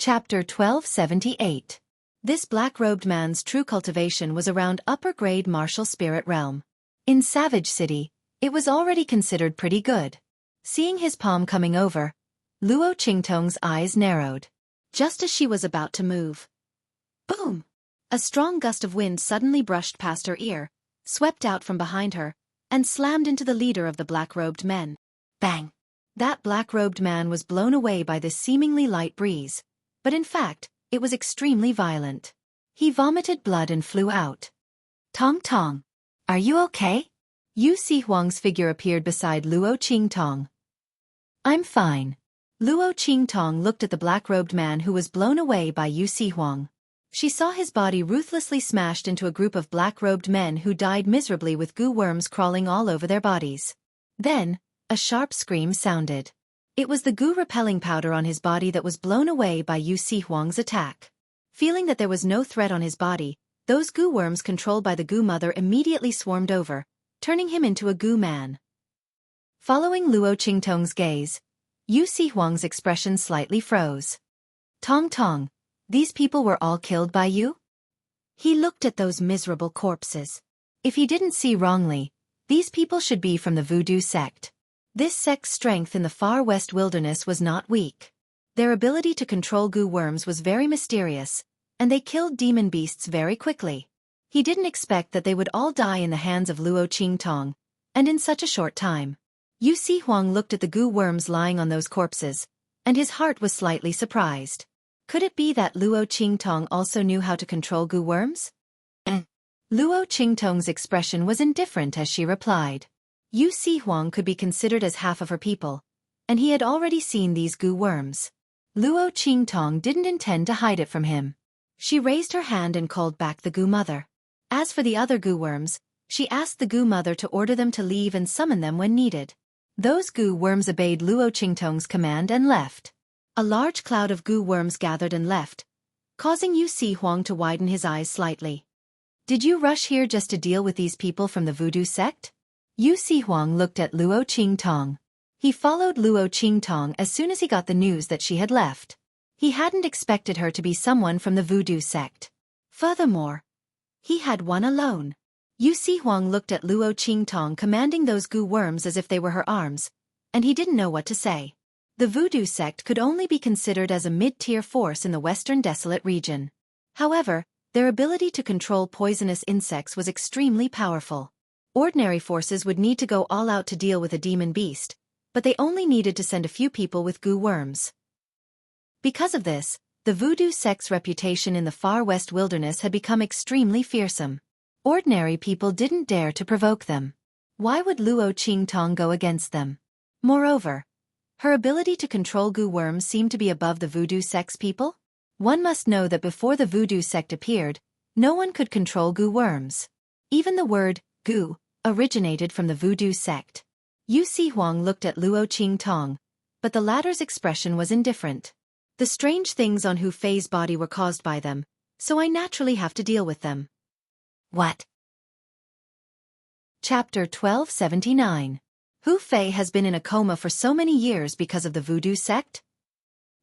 Chapter 1278. This black-robed man's true cultivation was around upper-grade martial spirit realm. In Savage City, it was already considered pretty good. Seeing his palm coming over, Luo Qingtong's eyes narrowed. Just as she was about to move. Boom! A strong gust of wind suddenly brushed past her ear, swept out from behind her, and slammed into the leader of the black-robed men. Bang! That black-robed man was blown away by this seemingly light breeze. But in fact, it was extremely violent. He vomited blood and flew out. Tong Tong, are you okay? Yu Huang's figure appeared beside Luo Qingtong. I'm fine. Luo Qingtong looked at the black-robed man who was blown away by Yu Huang. She saw his body ruthlessly smashed into a group of black-robed men who died miserably with goo worms crawling all over their bodies. Then, a sharp scream sounded. It was the goo-repelling powder on his body that was blown away by Yu Huang's attack. Feeling that there was no threat on his body, those goo worms controlled by the goo mother immediately swarmed over, turning him into a goo man. Following Luo Qingtong's gaze, Yu Huang's expression slightly froze. Tong Tong, these people were all killed by you? He looked at those miserable corpses. If he didn't see wrongly, these people should be from the voodoo sect. This sect's strength in the far west wilderness was not weak. Their ability to control goo worms was very mysterious, and they killed demon beasts very quickly. He didn't expect that they would all die in the hands of Luo Qingtong, and in such a short time. Yu Huang looked at the goo worms lying on those corpses, and his heart was slightly surprised. Could it be that Luo Qingtong also knew how to control goo worms? Luo Qingtong's expression was indifferent as she replied. Yu Huang could be considered as half of her people, and he had already seen these goo worms. Luo Qingtong didn't intend to hide it from him. She raised her hand and called back the goo mother. As for the other goo worms, she asked the goo mother to order them to leave and summon them when needed. Those goo worms obeyed Luo Qingtong's command and left. A large cloud of goo worms gathered and left, causing Yu Huang to widen his eyes slightly. Did you rush here just to deal with these people from the voodoo sect? Yu Huang looked at Luo Qingtong. He followed Luo Qingtong as soon as he got the news that she had left. He hadn't expected her to be someone from the voodoo sect. Furthermore, he had one alone. Yu Huang looked at Luo Qingtong commanding those goo worms as if they were her arms, and he didn't know what to say. The voodoo sect could only be considered as a mid-tier force in the western desolate region. However, their ability to control poisonous insects was extremely powerful. Ordinary forces would need to go all out to deal with a demon beast, but they only needed to send a few people with goo worms. Because of this, the voodoo sect's reputation in the far west wilderness had become extremely fearsome. Ordinary people didn't dare to provoke them. Why would Luo Qingtong go against them? Moreover, her ability to control goo worms seemed to be above the voodoo sect's people. One must know that before the voodoo sect appeared, no one could control goo worms. Even the word goo originated from the voodoo sect. Yu Huang looked at Luo Qingtong, but the latter's expression was indifferent. The strange things on Hu Fei's body were caused by them, so I naturally have to deal with them. What? Chapter 1279. Hu Fei has been in a coma for so many years because of the voodoo sect?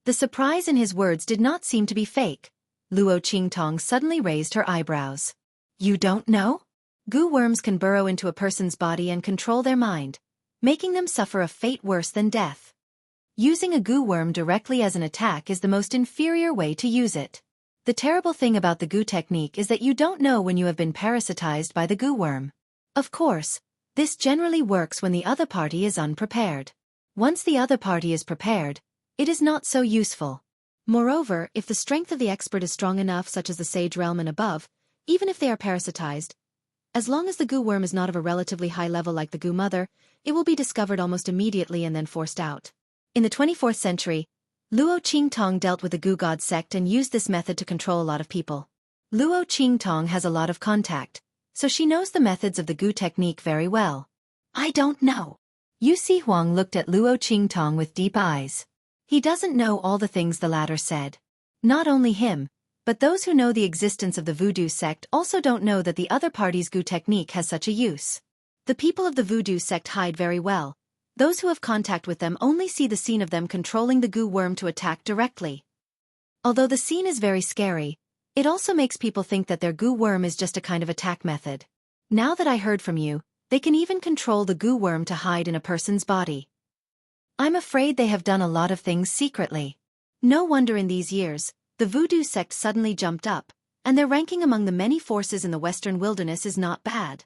The surprise in his words did not seem to be fake. Luo Qingtong suddenly raised her eyebrows. You don't know? Goo worms can burrow into a person's body and control their mind, making them suffer a fate worse than death. Using a goo worm directly as an attack is the most inferior way to use it. The terrible thing about the goo technique is that you don't know when you have been parasitized by the goo worm. Of course, this generally works when the other party is unprepared. Once the other party is prepared, it is not so useful. Moreover, if the strength of the expert is strong enough, such as the sage realm and above, even if they are parasitized, as long as the goo worm is not of a relatively high level like the goo mother, it will be discovered almost immediately and then forced out. In the 24th century, Luo Qingtong dealt with the goo god sect and used this method to control a lot of people. Luo Qingtong has a lot of contact, so she knows the methods of the goo technique very well. I don't know. Yu Huang looked at Luo Qingtong with deep eyes. He doesn't know all the things the latter said. Not only him, but those who know the existence of the voodoo sect also don't know that the other party's goo technique has such a use. The people of the voodoo sect hide very well. Those who have contact with them only see the scene of them controlling the goo worm to attack directly. Although the scene is very scary, it also makes people think that their goo worm is just a kind of attack method. Now that I heard from you, they can even control the goo worm to hide in a person's body. I'm afraid they have done a lot of things secretly. No wonder in these years, the voodoo sect suddenly jumped up, and their ranking among the many forces in the Western wilderness is not bad.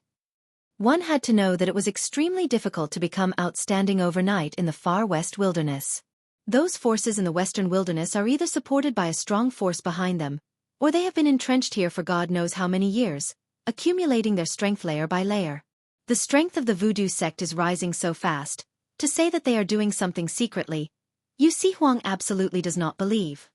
One had to know that it was extremely difficult to become outstanding overnight in the far west wilderness. Those forces in the Western wilderness are either supported by a strong force behind them, or they have been entrenched here for God knows how many years, accumulating their strength layer by layer. The strength of the voodoo sect is rising so fast. To say that they are doing something secretly, Xueqi absolutely does not believe.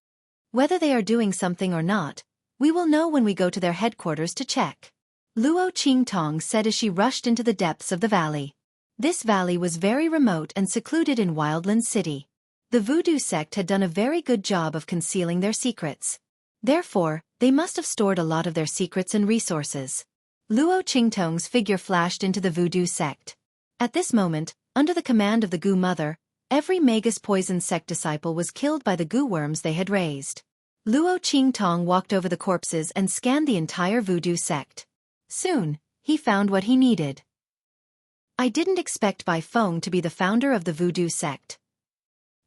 Whether they are doing something or not, we will know when we go to their headquarters to check. Luo Qingtong said as she rushed into the depths of the valley. This valley was very remote and secluded in Wildland City. The voodoo sect had done a very good job of concealing their secrets. Therefore, they must have stored a lot of their secrets and resources. Luo Qingtong's figure flashed into the voodoo sect. At this moment, under the command of the goo mother, every Magus poison sect disciple was killed by the goo worms they had raised. Luo Qingtong walked over the corpses and scanned the entire voodoo sect. Soon, he found what he needed. I didn't expect Bai Feng to be the founder of the voodoo sect.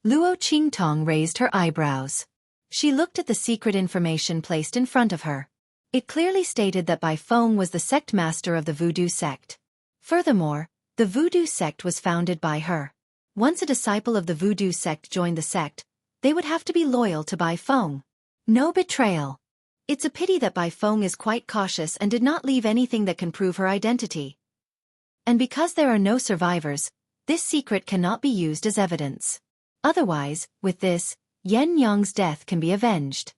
Luo Qingtong raised her eyebrows. She looked at the secret information placed in front of her. It clearly stated that Bai Feng was the sect master of the voodoo sect. Furthermore, the voodoo sect was founded by her. Once a disciple of the voodoo sect joined the sect, they would have to be loyal to Bai Feng. No betrayal. It's a pity that Bai Feng is quite cautious and did not leave anything that can prove her identity. And because there are no survivors, this secret cannot be used as evidence. Otherwise, with this, Yen Yang's death can be avenged.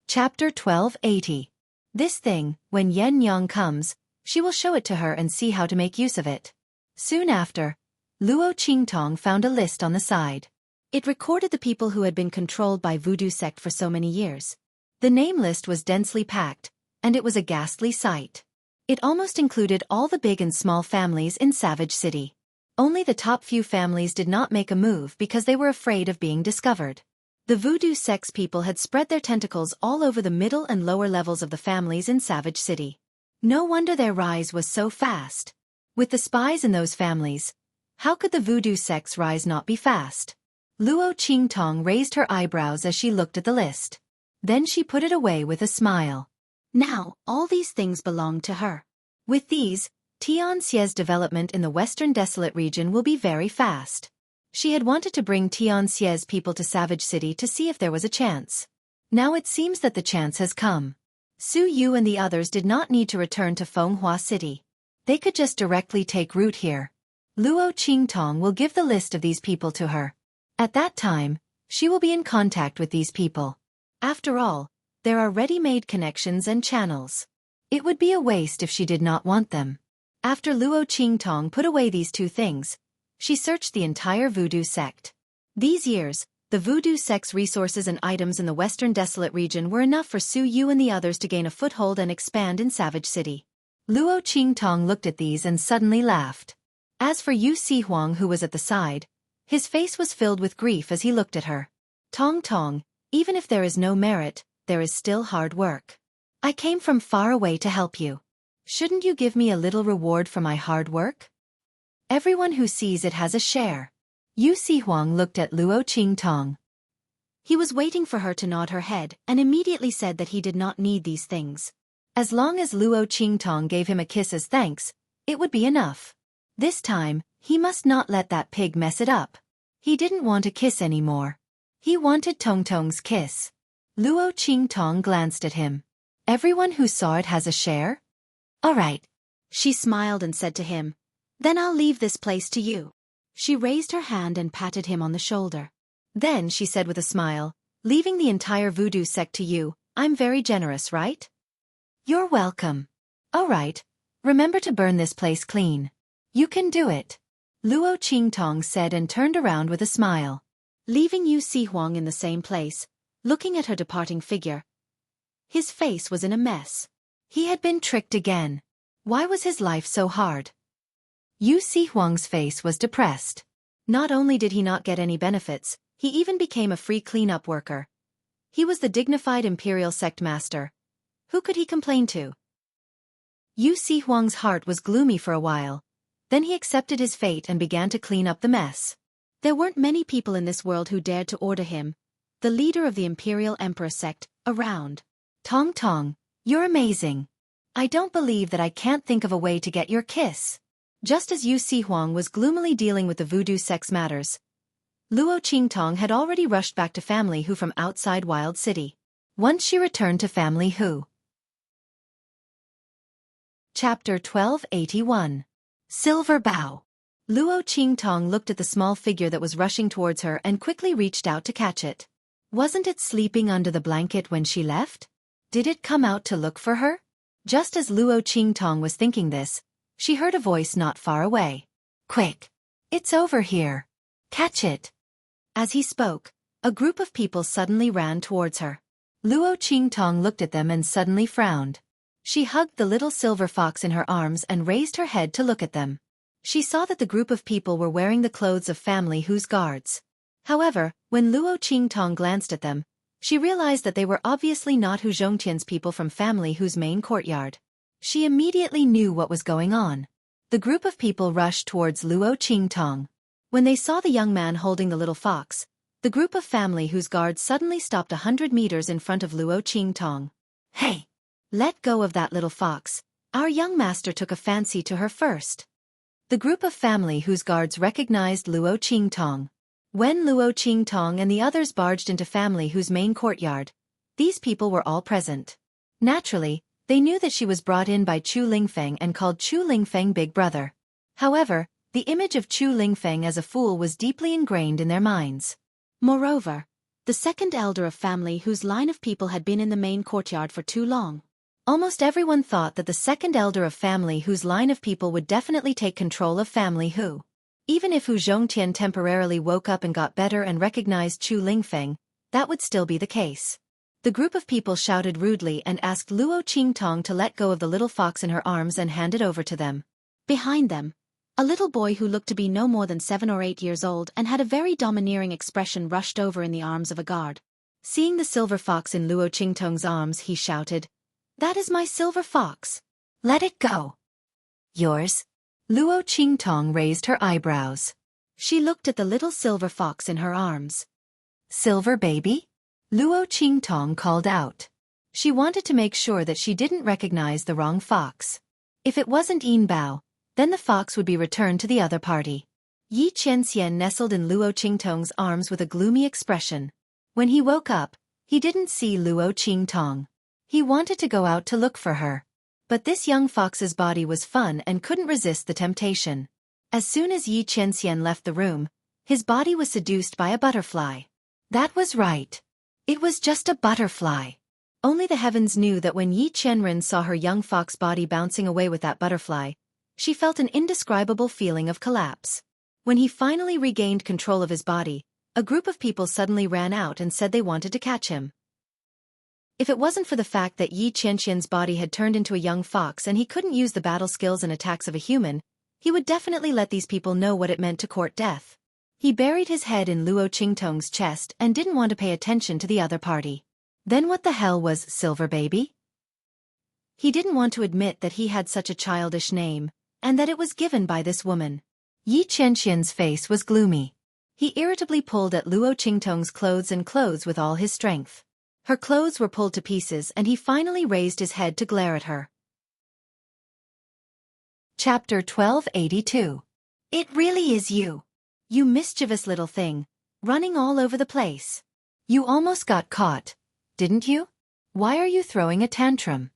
Chapter 1280. This thing, when Yen Yang comes, she will show it to her and see how to make use of it. Soon after, Luo Qingtong found a list on the side. It recorded the people who had been controlled by voodoo sect for so many years. The name list was densely packed, and it was a ghastly sight. It almost included all the big and small families in Savage City. Only the top few families did not make a move because they were afraid of being discovered. The voodoo sect's people had spread their tentacles all over the middle and lower levels of the families in Savage City. No wonder their rise was so fast. With the spies in those families, how could the voodoo sect's rise not be fast? Luo Qingtong raised her eyebrows as she looked at the list. Then she put it away with a smile. Now, all these things belonged to her. With these, Tianxia's development in the Western Desolate region will be very fast. She had wanted to bring Tianxia's people to Savage City to see if there was a chance. Now it seems that the chance has come. Su Yu and the others did not need to return to Fenghua City. They could just directly take root here. Luo Qingtong will give the list of these people to her. At that time, she will be in contact with these people. After all, there are ready-made connections and channels. It would be a waste if she did not want them. After Luo Qingtong put away these two things, she searched the entire voodoo sect. These years, the voodoo sect's resources and items in the Western Desolate region were enough for Su Yu and the others to gain a foothold and expand in Savage City. Luo Qingtong looked at these and suddenly laughed. As for Yu Sihuang, who was at the side, his face was filled with grief as he looked at her. Tong Tong, even if there is no merit, there is still hard work. I came from far away to help you. Shouldn't you give me a little reward for my hard work? Everyone who sees it has a share. Yu Sihuang looked at Luo Qingtong. He was waiting for her to nod her head and immediately said that he did not need these things. As long as Luo Qingtong gave him a kiss as thanks, it would be enough. This time, he must not let that pig mess it up. He didn't want a kiss anymore. He wanted Tong Tong's kiss. Luo Qingtong glanced at him. Everyone who saw it has a share? All right. She smiled and said to him, then I'll leave this place to you. She raised her hand and patted him on the shoulder. Then she said with a smile, leaving the entire voodoo sect to you, I'm very generous, right? You're welcome. All right. Remember to burn this place clean. You can do it. Luo Qingtong said and turned around with a smile. Leaving Yu Sihuang in the same place, looking at her departing figure. His face was in a mess. He had been tricked again. Why was his life so hard? Yu Sihuang's face was depressed. Not only did he not get any benefits, He even became a free cleanup worker. He was the dignified imperial sect master. Who could he complain to? Yu Huang's heart was gloomy for a while. Then he accepted his fate and began to clean up the mess. There weren't many people in this world who dared to order him, the leader of the imperial emperor sect, around. Tong Tong, you're amazing. I don't believe that I can't think of a way to get your kiss. Just as Yu Huang was gloomily dealing with the voodoo sex matters, Luo Qingtong had already rushed back to Family Hu from outside Wild City. Once she returned to Family Hu. Chapter 1281. Silver Bow. Luo Qingtong looked at the small figure that was rushing towards her and quickly reached out to catch it. Wasn't it sleeping under the blanket when she left? Did it come out to look for her? Just as Luo Qingtong was thinking this, she heard a voice not far away. Quick! It's over here. Catch it! As he spoke, a group of people suddenly ran towards her. Luo Qingtong looked at them and suddenly frowned. She hugged the little silver fox in her arms and raised her head to look at them. She saw that the group of people were wearing the clothes of Family Hu's guards. However, when Luo Qingtong glanced at them, she realized that they were obviously not Hu Zhongtian's people from Family Hu's main courtyard. She immediately knew what was going on. The group of people rushed towards Luo Qingtong. When they saw the young man holding the little fox, the group of Family Hu's guards suddenly stopped 100 meters in front of Luo Qingtong. Hey! Let go of that little fox. Our young master took a fancy to her first. The group of Family Hu's guards recognized Luo Qingtong. When Luo Qingtong and the others barged into Family Hu's main courtyard, these people were all present. Naturally, they knew that she was brought in by Chu Lingfeng and called Chu Lingfeng Big Brother. However, the image of Chu Lingfeng as a fool was deeply ingrained in their minds. Moreover, the second elder of Family Hu's line of people had been in the main courtyard for too long. Almost everyone thought that the second elder of Family Hu's line of people would definitely take control of Family Hu. Even if Hu Zhongtian temporarily woke up and got better and recognized Chu Lingfeng, that would still be the case. The group of people shouted rudely and asked Luo Qingtong to let go of the little fox in her arms and hand it over to them. Behind them, a little boy who looked to be no more than 7 or 8 years old and had a very domineering expression rushed over in the arms of a guard. Seeing the silver fox in Luo Qingtong's arms, he shouted, "That is my silver fox. Let it go." Yours? Luo Qingtong raised her eyebrows. She looked at the little silver fox in her arms. Silver baby? Luo Qingtong called out. She wanted to make sure that she didn't recognize the wrong fox. If it wasn't Yin Bao, then the fox would be returned to the other party. Yi Qianxian nestled in Luo Qingtong's arms with a gloomy expression. When he woke up, he didn't see Luo Qingtong. He wanted to go out to look for her. But this young fox's body was fun and couldn't resist the temptation. As soon as Yi Qianxian left the room, his body was seduced by a butterfly. That was right. It was just a butterfly. Only the heavens knew that when Yi Qianren saw her young fox body bouncing away with that butterfly, she felt an indescribable feeling of collapse. When he finally regained control of his body, a group of people suddenly ran out and said they wanted to catch him. If it wasn't for the fact that Yi Qianxian's body had turned into a young fox and he couldn't use the battle skills and attacks of a human, he would definitely let these people know what it meant to court death. He buried his head in Luo Qingtong's chest and didn't want to pay attention to the other party. Then what the hell was Silver Baby? He didn't want to admit that he had such a childish name, and that it was given by this woman. Yi Qianxian's face was gloomy. He irritably pulled at Luo Qingtong's clothes with all his strength. Her clothes were pulled to pieces and he finally raised his head to glare at her. Chapter 1282. It really is you. You mischievous little thing, running all over the place. You almost got caught, didn't you? Why are you throwing a tantrum?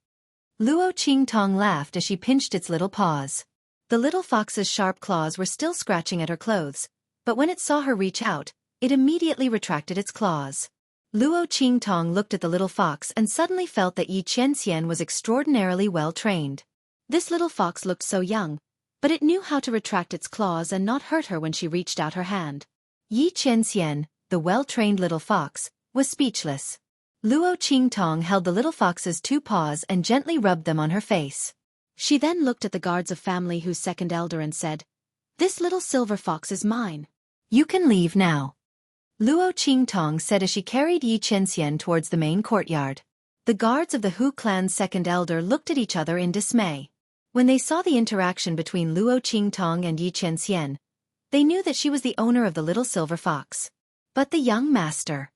Luo Qingtong laughed as she pinched its little paws. The little fox's sharp claws were still scratching at her clothes, but when it saw her reach out, it immediately retracted its claws. Luo Qingtong looked at the little fox and suddenly felt that Yi Qianxian was extraordinarily well trained. This little fox looked so young, but it knew how to retract its claws and not hurt her when she reached out her hand. Yi Qianxian, the well-trained little fox, was speechless. Luo Qingtong held the little fox's 2 paws and gently rubbed them on her face. She then looked at the guards of Family Hu's second elder and said, "This little silver fox is mine. You can leave now." Luo Qingtong said as she carried Yi Qianxian towards the main courtyard. The guards of the Hu clan's second elder looked at each other in dismay. When they saw the interaction between Luo Qingtong and Yi Qianxian, they knew that she was the owner of the little silver fox. But the young master.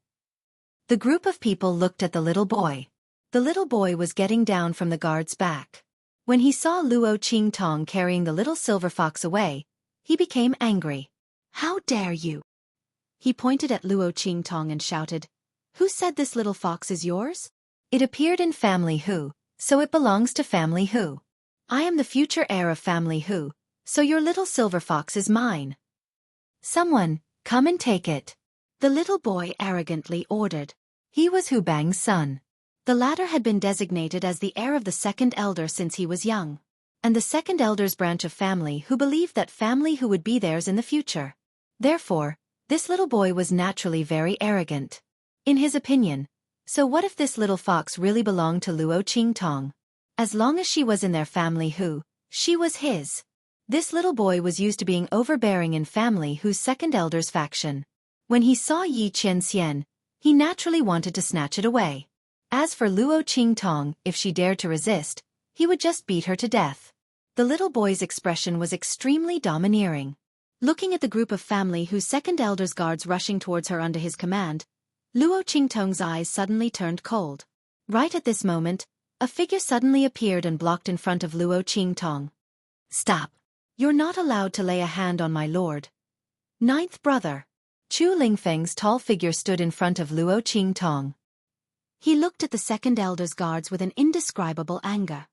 The group of people looked at the little boy. The little boy was getting down from the guard's back. When he saw Luo Qingtong carrying the little silver fox away, he became angry. "How dare you?" He pointed at Luo Qingtong and shouted, "Who said this little fox is yours? It appeared in Family Hu, so it belongs to Family Hu. I am the future heir of Family Hu, so your little silver fox is mine. Someone, come and take it," the little boy arrogantly ordered. He was Hu Bang's son. The latter had been designated as the heir of the second elder since he was young, and the second elder's branch of Family Hu believed that Family Hu would be theirs in the future. Therefore, this little boy was naturally very arrogant. In his opinion, so what if this little fox really belonged to Luo Qingtong? As long as she was in their Family Hu, she was his. This little boy was used to being overbearing in Family Hu's second elder's faction. When he saw Yi Qianxian, he naturally wanted to snatch it away. As for Luo Qingtong, if she dared to resist, he would just beat her to death. The little boy's expression was extremely domineering. Looking at the group of Family Hu's second elder's guards rushing towards her under his command, Luo Qingtong's eyes suddenly turned cold. Right at this moment, a figure suddenly appeared and blocked in front of Luo Qingtong. "Stop! You're not allowed to lay a hand on my lord." Ninth brother. Chu Lingfeng's tall figure stood in front of Luo Qingtong. He looked at the second elder's guards with an indescribable anger.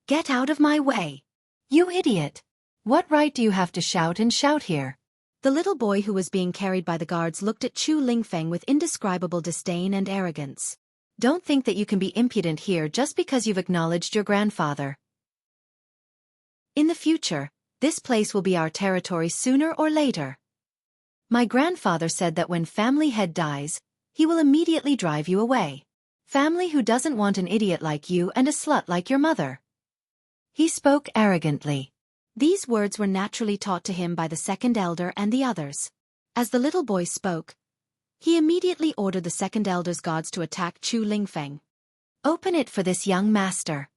"Get out of my way! You idiot! What right do you have to shout and shout here?" The little boy who was being carried by the guards looked at Chu Lingfeng with indescribable disdain and arrogance. "Don't think that you can be impudent here just because you've acknowledged your grandfather. In the future, this place will be our territory sooner or later. My grandfather said that when Family Head dies, he will immediately drive you away. Family Who doesn't want an idiot like you and a slut like your mother." He spoke arrogantly. These words were naturally taught to him by the second elder and the others. As the little boy spoke, he immediately ordered the second elder's guards to attack Chu Lingfeng. "Open it for this young master."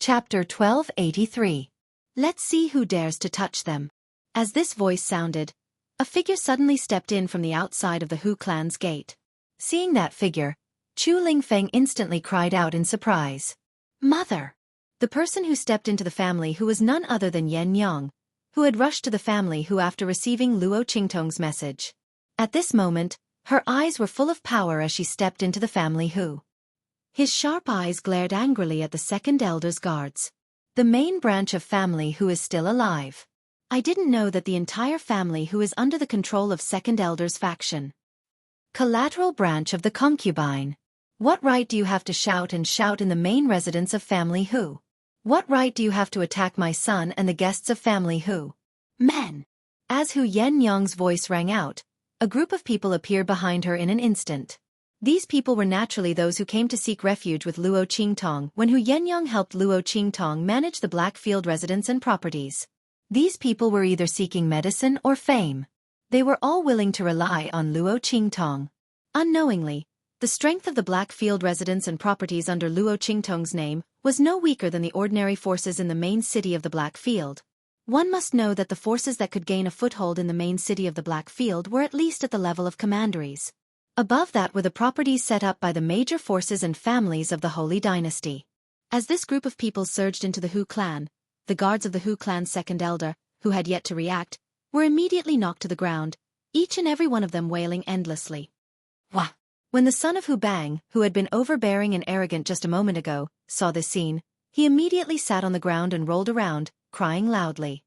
Chapter 1283. Let's see who dares to touch them. As this voice sounded, a figure suddenly stepped in from the outside of the Hu clan's gate. Seeing that figure, Chu Lingfeng instantly cried out in surprise. "Mother!" The person who stepped into the Family Hu was none other than Yan Yang, who had rushed to the Family Hu after receiving Luo Qingtong's message. At this moment, her eyes were full of power as she stepped into the Family Hu. His sharp eyes glared angrily at the second elder's guards. "The main branch of Family Hu is still alive. I didn't know that the entire Family Hu is under the control of second elder's faction. Collateral branch of the concubine. What right do you have to shout and shout in the main residence of Family Hu? What right do you have to attack my son and the guests of Family Hu? Men!" As Hu Yanyang's voice rang out, a group of people appeared behind her in an instant. These people were naturally those who came to seek refuge with Luo Qingtong when Hu Yanyang helped Luo Qingtong manage the Blackfield residence and properties. These people were either seeking medicine or fame. They were all willing to rely on Luo Qingtong. Unknowingly, the strength of the Blackfield residence and properties under Luo Qingtong's name was no weaker than the ordinary forces in the main city of the Blackfield. One must know that the forces that could gain a foothold in the main city of the Blackfield were at least at the level of commanderies. Above that were the properties set up by the major forces and families of the Holy Dynasty. As this group of people surged into the Hu clan, the guards of the Hu clan's second elder, who had yet to react, were immediately knocked to the ground, each and every one of them wailing endlessly. Wah! When the son of Hu Bang, who had been overbearing and arrogant just a moment ago, saw this scene, he immediately sat on the ground and rolled around, crying loudly.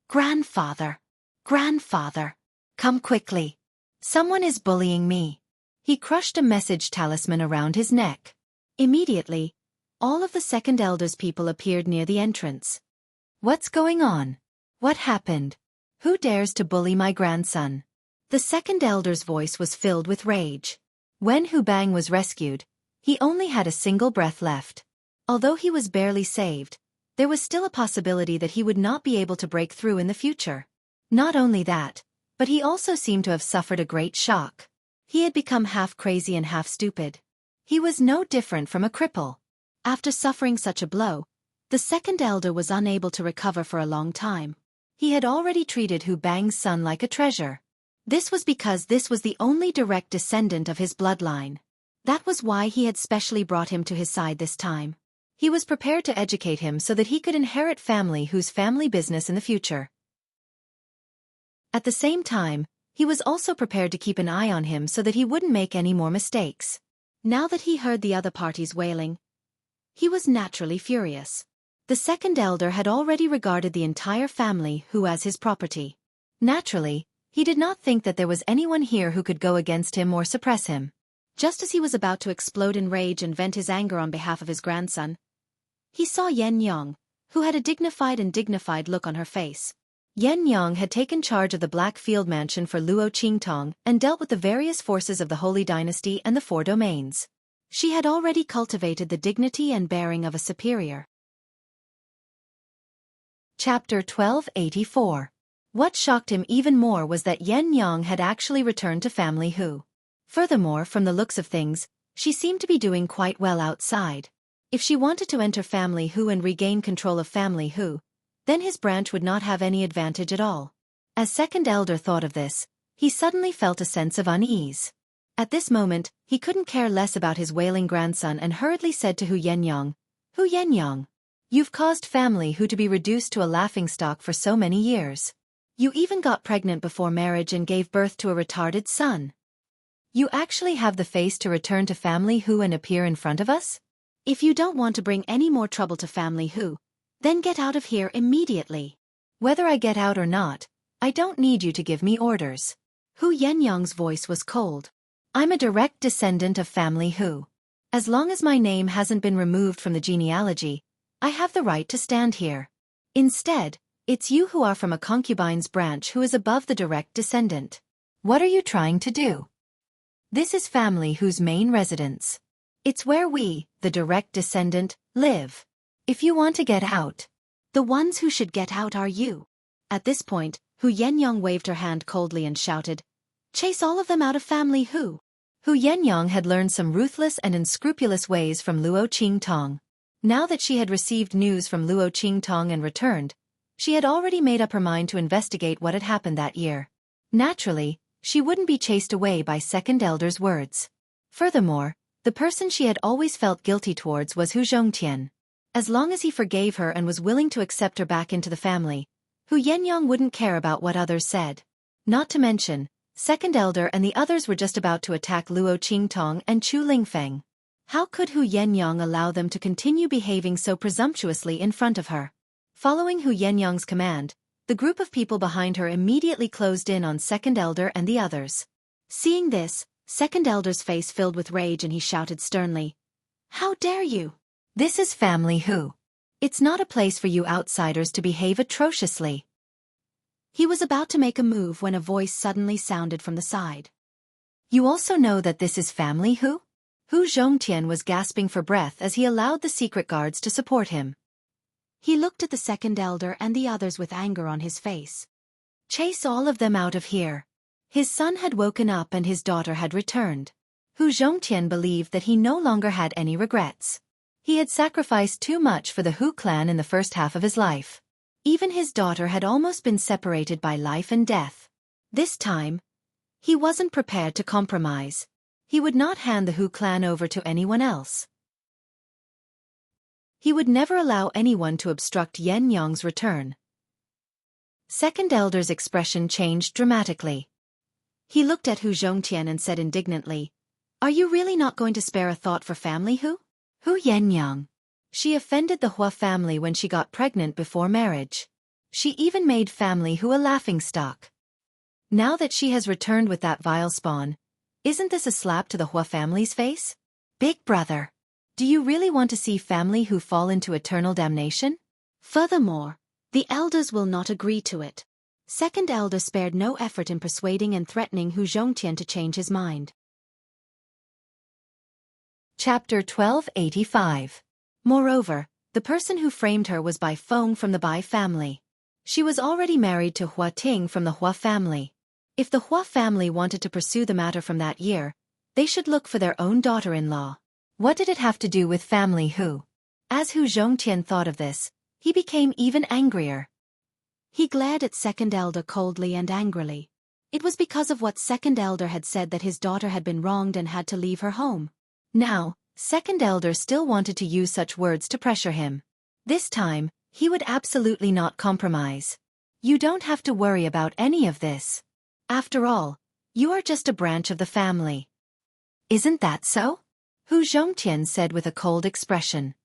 "Grandfather! Grandfather! Come quickly! Someone is bullying me!" He crushed a message talisman around his neck. Immediately, all of the second elder's people appeared near the entrance. "What's going on? What happened? Who dares to bully my grandson?" The second elder's voice was filled with rage. When Hu Bang was rescued, he only had a single breath left. Although he was barely saved, there was still a possibility that he would not be able to break through in the future. Not only that, But he also seemed to have suffered a great shock. He had become half crazy and half stupid. He was no different from a cripple. After suffering such a blow, the second elder was unable to recover for a long time. He had already treated Hu Bang's son like a treasure. This was because this was the only direct descendant of his bloodline. That was why he had specially brought him to his side this time. He was prepared to educate him so that he could inherit Hu's family business in the future. At the same time, he was also prepared to keep an eye on him so that he wouldn't make any more mistakes. Now that he heard the other parties wailing, he was naturally furious. The second elder had already regarded the entire family Hu as his property. Naturally, he did not think that there was anyone here who could go against him or suppress him. Just as he was about to explode in rage and vent his anger on behalf of his grandson, he saw Yen Yang, who had a dignified look on her face. Yen Yang had taken charge of the Black Field Mansion for Luo Qingtong and dealt with the various forces of the Holy Dynasty and the Four Domains. She had already cultivated the dignity and bearing of a superior. Chapter 1284. What shocked him even more was that Yen Yang had actually returned to family Hu. Furthermore, from the looks of things, she seemed to be doing quite well outside. If she wanted to enter family Hu and regain control of family Hu, then his branch would not have any advantage at all. As second elder thought of this, he suddenly felt a sense of unease. At this moment, he couldn't care less about his wailing grandson and hurriedly said to Hu Yenyang, "Hu Yenyang, you've caused family Hu to be reduced to a laughingstock for so many years. You even got pregnant before marriage and gave birth to a retarded son. You actually have the face to return to family Hu and appear in front of us? If you don't want to bring any more trouble to family Hu, then get out of here immediately. Whether I get out or not, I don't need you to give me orders." Hu Yenyang's voice was cold. "I'm a direct descendant of family Hu. As long as my name hasn't been removed from the genealogy, I have the right to stand here. Instead, it's you who are from a concubine's branch who is above the direct descendant. What are you trying to do? This is family Hu's main residence. It's where we, the direct descendant, live. If you want to get out, the ones who should get out are you." At this point, Hu Yenyang waved her hand coldly and shouted, "Chase all of them out of family Hu." Hu Yenyang had learned some ruthless and unscrupulous ways from Luo Qingtong. Now that she had received news from Luo Qingtong and returned, she had already made up her mind to investigate what had happened that year. Naturally, she wouldn't be chased away by second elder's words. Furthermore, the person she had always felt guilty towards was Hu Zhongtian. As long as he forgave her and was willing to accept her back into the family, Hu Yenyang wouldn't care about what others said. Not to mention, second elder and the others were just about to attack Luo Qingtong and Chu Lingfeng. How could Hu Yenyang allow them to continue behaving so presumptuously in front of her? Following Hu Yenyang's command, the group of people behind her immediately closed in on second elder and the others. Seeing this, second elder's face filled with rage and he shouted sternly, "How dare you? This is family Hu. It's not a place for you outsiders to behave atrociously." He was about to make a move when a voice suddenly sounded from the side. "You also know that this is family Hu?" Hu Zhongtian was gasping for breath as he allowed the secret guards to support him. He looked at the second elder and the others with anger on his face. "Chase all of them out of here." His son had woken up and his daughter had returned. Hu Zhongtian believed that he no longer had any regrets. He had sacrificed too much for the Hu clan in the first half of his life. Even his daughter had almost been separated by life and death. This time, he wasn't prepared to compromise. He would not hand the Hu clan over to anyone else. He would never allow anyone to obstruct Yen Yang's return. Second elder's expression changed dramatically. He looked at Hu Zhongtian and said indignantly, "Are you really not going to spare a thought for family Hu? Hu Yenyang. She offended the Hua family when she got pregnant before marriage. She even made family Hu a laughingstock. Now that she has returned with that vile spawn, isn't this a slap to the Hua family's face? Big brother, do you really want to see family Hu fall into eternal damnation? Furthermore, the elders will not agree to it." Second elder spared no effort in persuading and threatening Hu Zhongtian to change his mind. Chapter 1285. Moreover, the person who framed her was Bai Feng from the Bai family. She was already married to Hua Ting from the Hua family. If the Hua family wanted to pursue the matter from that year, they should look for their own daughter-in-law. What did it have to do with family Hu? As Hu Zhongtian thought of this, he became even angrier. He glared at second elder coldly and angrily. It was because of what second elder had said that his daughter had been wronged and had to leave her home. Now, second elder still wanted to use such words to pressure him. This time, he would absolutely not compromise. You don't have to worry about any of this. After all, you are just a branch of the family. Isn't that so? Hu Zhongtian said with a cold expression.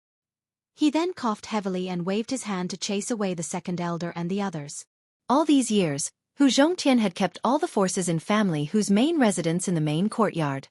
He then coughed heavily and waved his hand to chase away the second elder and the others. All these years, Hu Zhongtian had kept all the forces in family Hu's main residence in the main courtyard.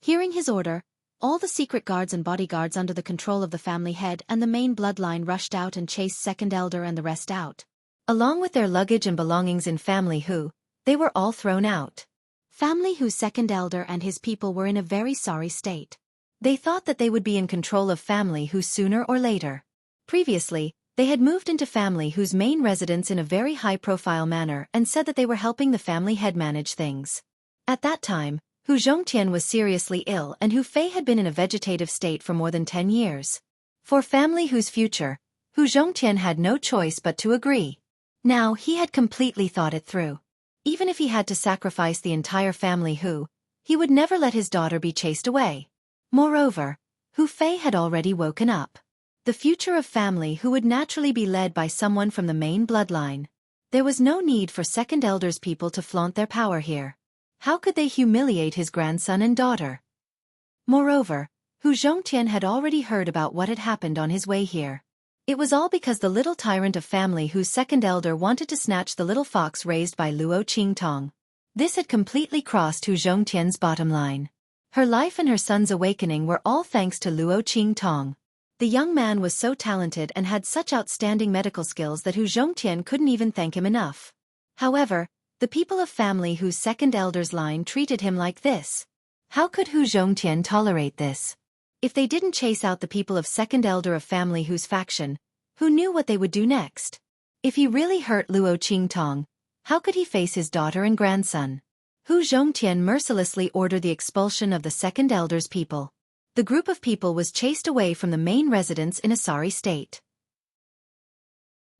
Hearing his order, all the secret guards and bodyguards under the control of the family head and the main bloodline rushed out and chased second elder and the rest out. Along with their luggage and belongings in family Hu, they were all thrown out. Family Hu's second elder and his people were in a very sorry state. They thought that they would be in control of family Hu sooner or later. Previously, they had moved into family Hu's main residence in a very high-profile manner and said that they were helping the family head manage things. At that time, Hu Zhongtian was seriously ill and Hu Fei had been in a vegetative state for more than 10 years. For family Hu's future, Hu Zhongtian had no choice but to agree. Now he had completely thought it through. Even if he had to sacrifice the entire family Hu, he would never let his daughter be chased away. Moreover, Hu Fei had already woken up. The future of family Hu would naturally be led by someone from the main bloodline. There was no need for second elder's people to flaunt their power here. How could they humiliate his grandson and daughter? Moreover, Hu Zhongtian had already heard about what had happened on his way here. It was all because the little tyrant of family Hu's second elder wanted to snatch the little fox raised by Luo Qingtong. This had completely crossed Hu Zhongtian's bottom line. Her life and her son's awakening were all thanks to Luo Qingtong. The young man was so talented and had such outstanding medical skills that Hu Zhongtian couldn't even thank him enough. However, the people of family Hu's second elder's line treated him like this. How could Hu Zhongtian tolerate this? If they didn't chase out the people of second elder of family Hu's faction, who knew what they would do next? If he really hurt Luo Qingtong, how could he face his daughter and grandson? Hu Zhongtian mercilessly ordered the expulsion of the second elder's people. The group of people was chased away from the main residence in a sorry state.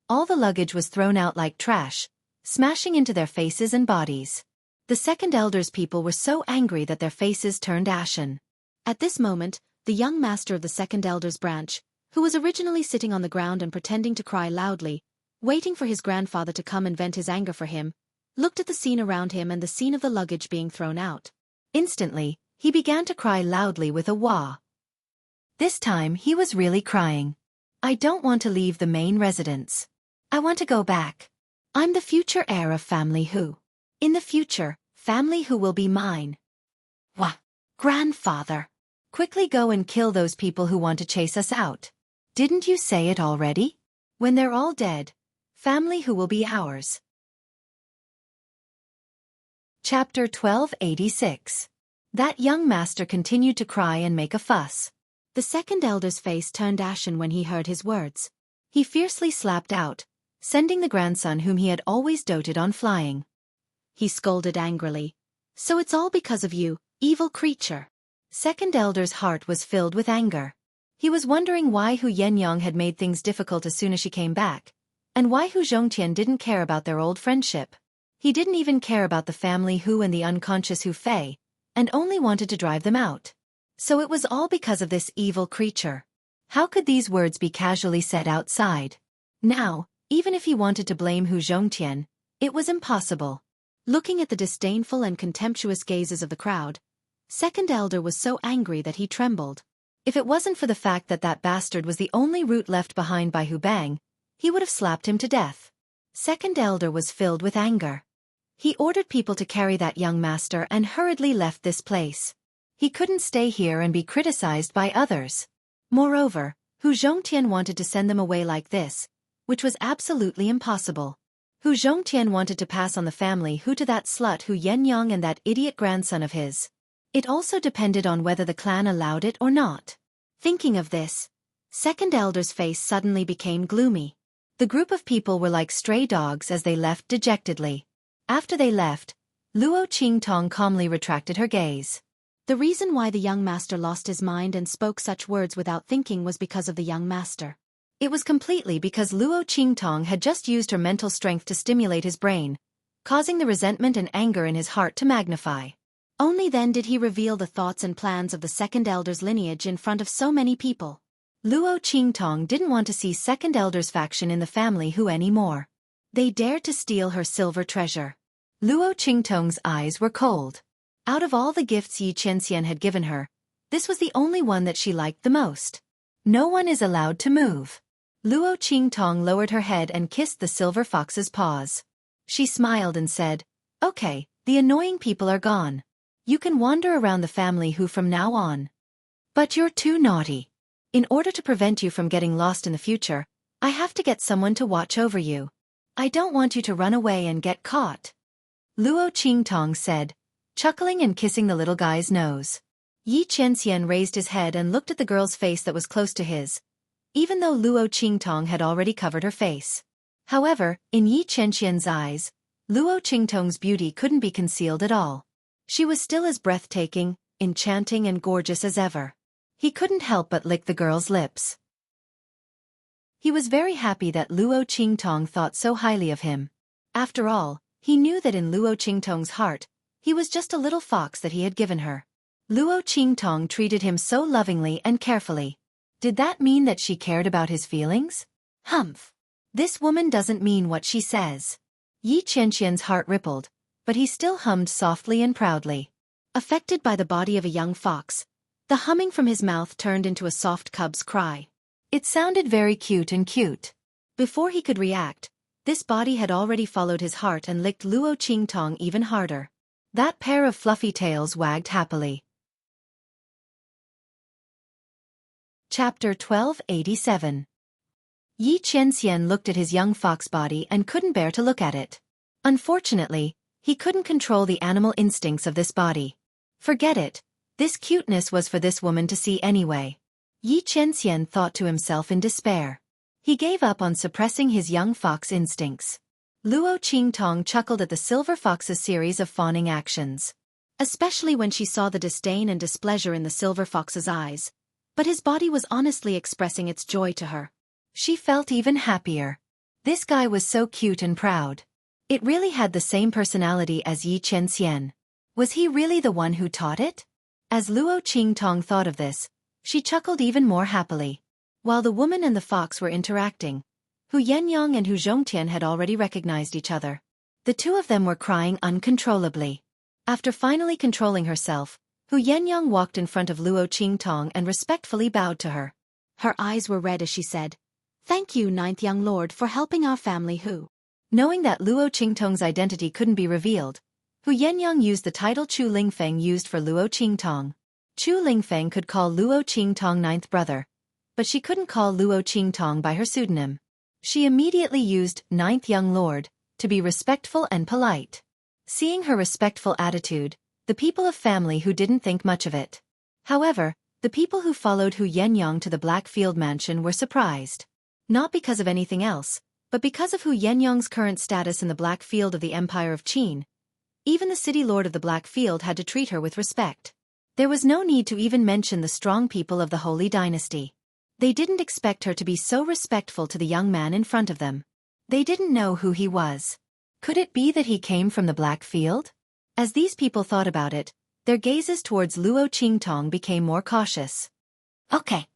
All the luggage was thrown out like trash, smashing into their faces and bodies. The second elder's people were so angry that their faces turned ashen. At this moment, the young master of the second elder's branch, who was originally sitting on the ground and pretending to cry loudly, waiting for his grandfather to come and vent his anger for him, looked at the scene around him and the scene of the luggage being thrown out. Instantly, he began to cry loudly with a wah. This time he was really crying. I don't want to leave the main residence. I want to go back. I'm the future heir of family Hu. In the future, family Hu will be mine. Wah! Grandfather! Quickly go and kill those people who want to chase us out. Didn't you say it already? When they're all dead, family Hu will be ours. Chapter 1286. That young master continued to cry and make a fuss. The second elder's face turned ashen when he heard his words. He fiercely slapped out, sending the grandson whom he had always doted on flying. He scolded angrily. So it's all because of you, evil creature. Second elder's heart was filled with anger. He was wondering why Hu Yenyang had made things difficult as soon as she came back, and why Hu Zhongtian didn't care about their old friendship. He didn't even care about the family Hu and the unconscious Hu Fei, and only wanted to drive them out. So it was all because of this evil creature. How could these words be casually said outside? Now, even if he wanted to blame Hu Zhongtian, it was impossible. Looking at the disdainful and contemptuous gazes of the crowd, second elder was so angry that he trembled. If it wasn't for the fact that that bastard was the only root left behind by Hu Bang, he would have slapped him to death. Second elder was filled with anger. He ordered people to carry that young master and hurriedly left this place. He couldn't stay here and be criticized by others. Moreover, Hu Zhongtian wanted to send them away like this, which was absolutely impossible. Hu Zhongtian wanted to pass on the family Hu to that slut Hu Yenyang and that idiot grandson of his. It also depended on whether the clan allowed it or not. Thinking of this, second elder's face suddenly became gloomy. The group of people were like stray dogs as they left dejectedly. After they left, Luo Qingtong calmly retracted her gaze. The reason why the young master lost his mind and spoke such words without thinking was because of the young master. It was completely because Luo Qingtong had just used her mental strength to stimulate his brain, causing the resentment and anger in his heart to magnify. Only then did he reveal the thoughts and plans of the second elder's lineage in front of so many people. Luo Qingtong didn't want to see second elder's faction in the family Hu anymore. They dared to steal her silver treasure. Luo Qingtong's eyes were cold. Out of all the gifts Yi Qianxian had given her, this was the only one that she liked the most. No one is allowed to move. Luo Qingtong lowered her head and kissed the silver fox's paws. She smiled and said, "Okay, the annoying people are gone. You can wander around the family Hu from now on. But you're too naughty. In order to prevent you from getting lost in the future, I have to get someone to watch over you. I don't want you to run away and get caught." Luo Qingtong said, chuckling and kissing the little guy's nose. Yi Qianxian raised his head and looked at the girl's face that was close to his, even though Luo Qingtong had already covered her face. However, in Yi Qianxian's eyes, Luo Qingtong's beauty couldn't be concealed at all. She was still as breathtaking, enchanting and gorgeous as ever. He couldn't help but lick the girl's lips. He was very happy that Luo Qingtong thought so highly of him. After all, he knew that in Luo Qingtong's heart, he was just a little fox that he had given her. Luo Qingtong treated him so lovingly and carefully. Did that mean that she cared about his feelings? Humph! This woman doesn't mean what she says. Yi Qianxian's heart rippled, but he still hummed softly and proudly. Affected by the body of a young fox, the humming from his mouth turned into a soft cub's cry. It sounded very cute and cute. Before he could react, this body had already followed his heart and licked Luo Qingtong even harder. That pair of fluffy tails wagged happily. Chapter 1287. Yi Qianxian looked at his young fox body and couldn't bear to look at it. Unfortunately, he couldn't control the animal instincts of this body. Forget it, this cuteness was for this woman to see anyway. Yi Qianxian thought to himself in despair. He gave up on suppressing his young fox instincts. Luo Qingtong chuckled at the silver fox's series of fawning actions. Especially when she saw the disdain and displeasure in the silver fox's eyes. But his body was honestly expressing its joy to her. She felt even happier. This guy was so cute and proud. It really had the same personality as Yi Qianxian. Was he really the one who taught it? As Luo Qingtong thought of this, she chuckled even more happily. While the woman and the fox were interacting, Hu Yenyang and Hu Zhongtian had already recognized each other. The two of them were crying uncontrollably. After finally controlling herself, Hu Yenyang walked in front of Luo Qingtong and respectfully bowed to her. Her eyes were red as she said, "Thank you, ninth young lord, for helping our family Hu." Knowing that Luo Qingtong's identity couldn't be revealed, Hu Yenyang used the title Chu Lingfeng used for Luo Qingtong. Chu Lingfeng could call Luo Qingtong ninth brother, but she couldn't call Luo Qingtong by her pseudonym. She immediately used ninth young lord to be respectful and polite. Seeing her respectful attitude, the people of family Hu didn't think much of it. However, the people who followed Hu Yenyang to the Blackfield mansion were surprised. Not because of anything else, but because of Hu Yenyang's current status in the Blackfield of the Empire of Qin. Even the city lord of the Blackfield had to treat her with respect. There was no need to even mention the strong people of the Holy Dynasty. They didn't expect her to be so respectful to the young man in front of them. They didn't know who he was. Could it be that he came from the Blackfield? As these people thought about it, their gazes towards Luo Qingtong became more cautious. Okay.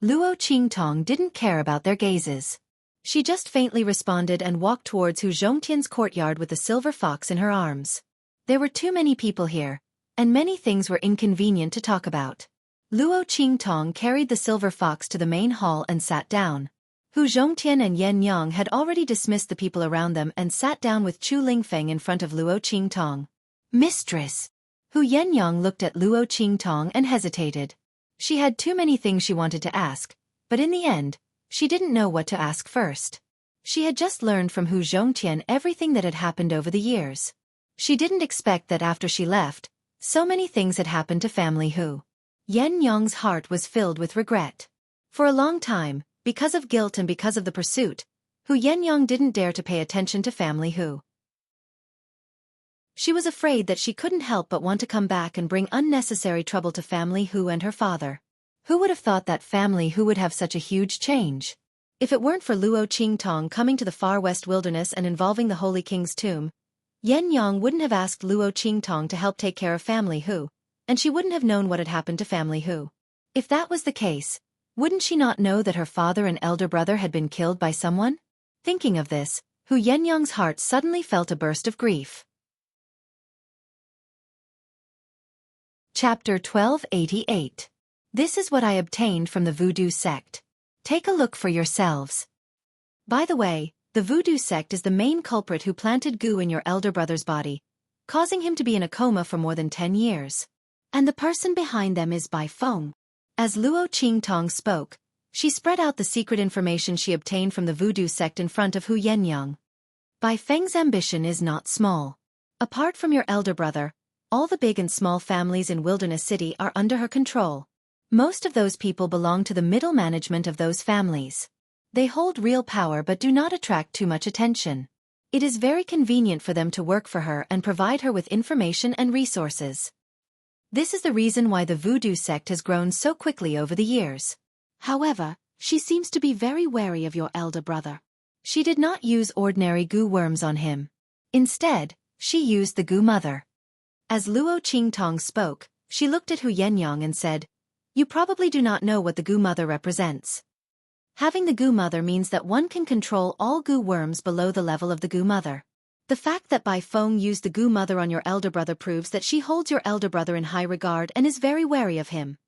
Luo Qingtong didn't care about their gazes. She just faintly responded and walked towards Hu Zhongtian's courtyard with the silver fox in her arms. There were too many people here, and many things were inconvenient to talk about. Luo Qingtong carried the silver fox to the main hall and sat down. Hu Zhongtian and Yan Yang had already dismissed the people around them and sat down with Chu Lingfeng in front of Luo Qingtong. Mistress! Hu Yenyang looked at Luo Qingtong and hesitated. She had too many things she wanted to ask, but in the end, she didn't know what to ask first. She had just learned from Hu Zhongtian everything that had happened over the years. She didn't expect that after she left, so many things had happened to family Hu. Yan Yang's heart was filled with regret. For a long time, because of guilt and because of the pursuit, Hu Yenyang didn't dare to pay attention to family Hu. She was afraid that she couldn't help but want to come back and bring unnecessary trouble to family Hu and her father. Who would have thought that family Hu would have such a huge change? If it weren't for Luo Qingtong coming to the far west wilderness and involving the Holy King's tomb, Yan Yang wouldn't have asked Luo Qingtong to help take care of family Hu, and she wouldn't have known what had happened to family Hu. If that was the case, wouldn't she not know that her father and elder brother had been killed by someone? Thinking of this, Hu Yenyang's heart suddenly felt a burst of grief. Chapter 1288. This is what I obtained from the Voodoo sect. Take a look for yourselves. By the way, the Voodoo sect is the main culprit who planted goo in your elder brother's body, causing him to be in a coma for more than 10 years. And the person behind them is Bai Feng. As Luo Qingtong spoke, she spread out the secret information she obtained from the Voodoo sect in front of Hu Yenyang. Bai Feng's ambition is not small. Apart from your elder brother, all the big and small families in Wilderness City are under her control. Most of those people belong to the middle management of those families. They hold real power but do not attract too much attention. It is very convenient for them to work for her and provide her with information and resources. This is the reason why the Voodoo sect has grown so quickly over the years. However, she seems to be very wary of your elder brother. She did not use ordinary goo worms on him. Instead, she used the goo mother. As Luo Qingtong spoke, she looked at Hu Yenyang and said, "You probably do not know what the goo mother represents. Having the goo mother means that one can control all goo worms below the level of the goo mother. The fact that Bai Feng used the goo mother on your elder brother proves that she holds your elder brother in high regard and is very wary of him.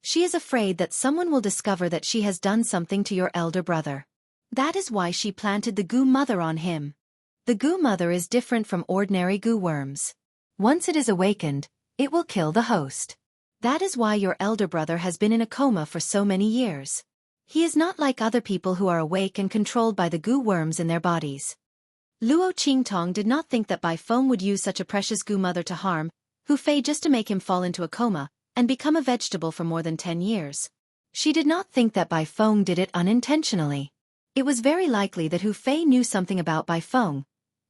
She is afraid that someone will discover that she has done something to your elder brother. That is why she planted the goo mother on him. The goo mother is different from ordinary goo worms. Once it is awakened, it will kill the host. That is why your elder brother has been in a coma for so many years. He is not like other people who are awake and controlled by the goo worms in their bodies." Luo Qingtong did not think that Bai Feng would use such a precious goo mother to harm Hu Fei just to make him fall into a coma and become a vegetable for more than 10 years. She did not think that Bai Feng did it unintentionally. It was very likely that Hu Fei knew something about Bai Feng,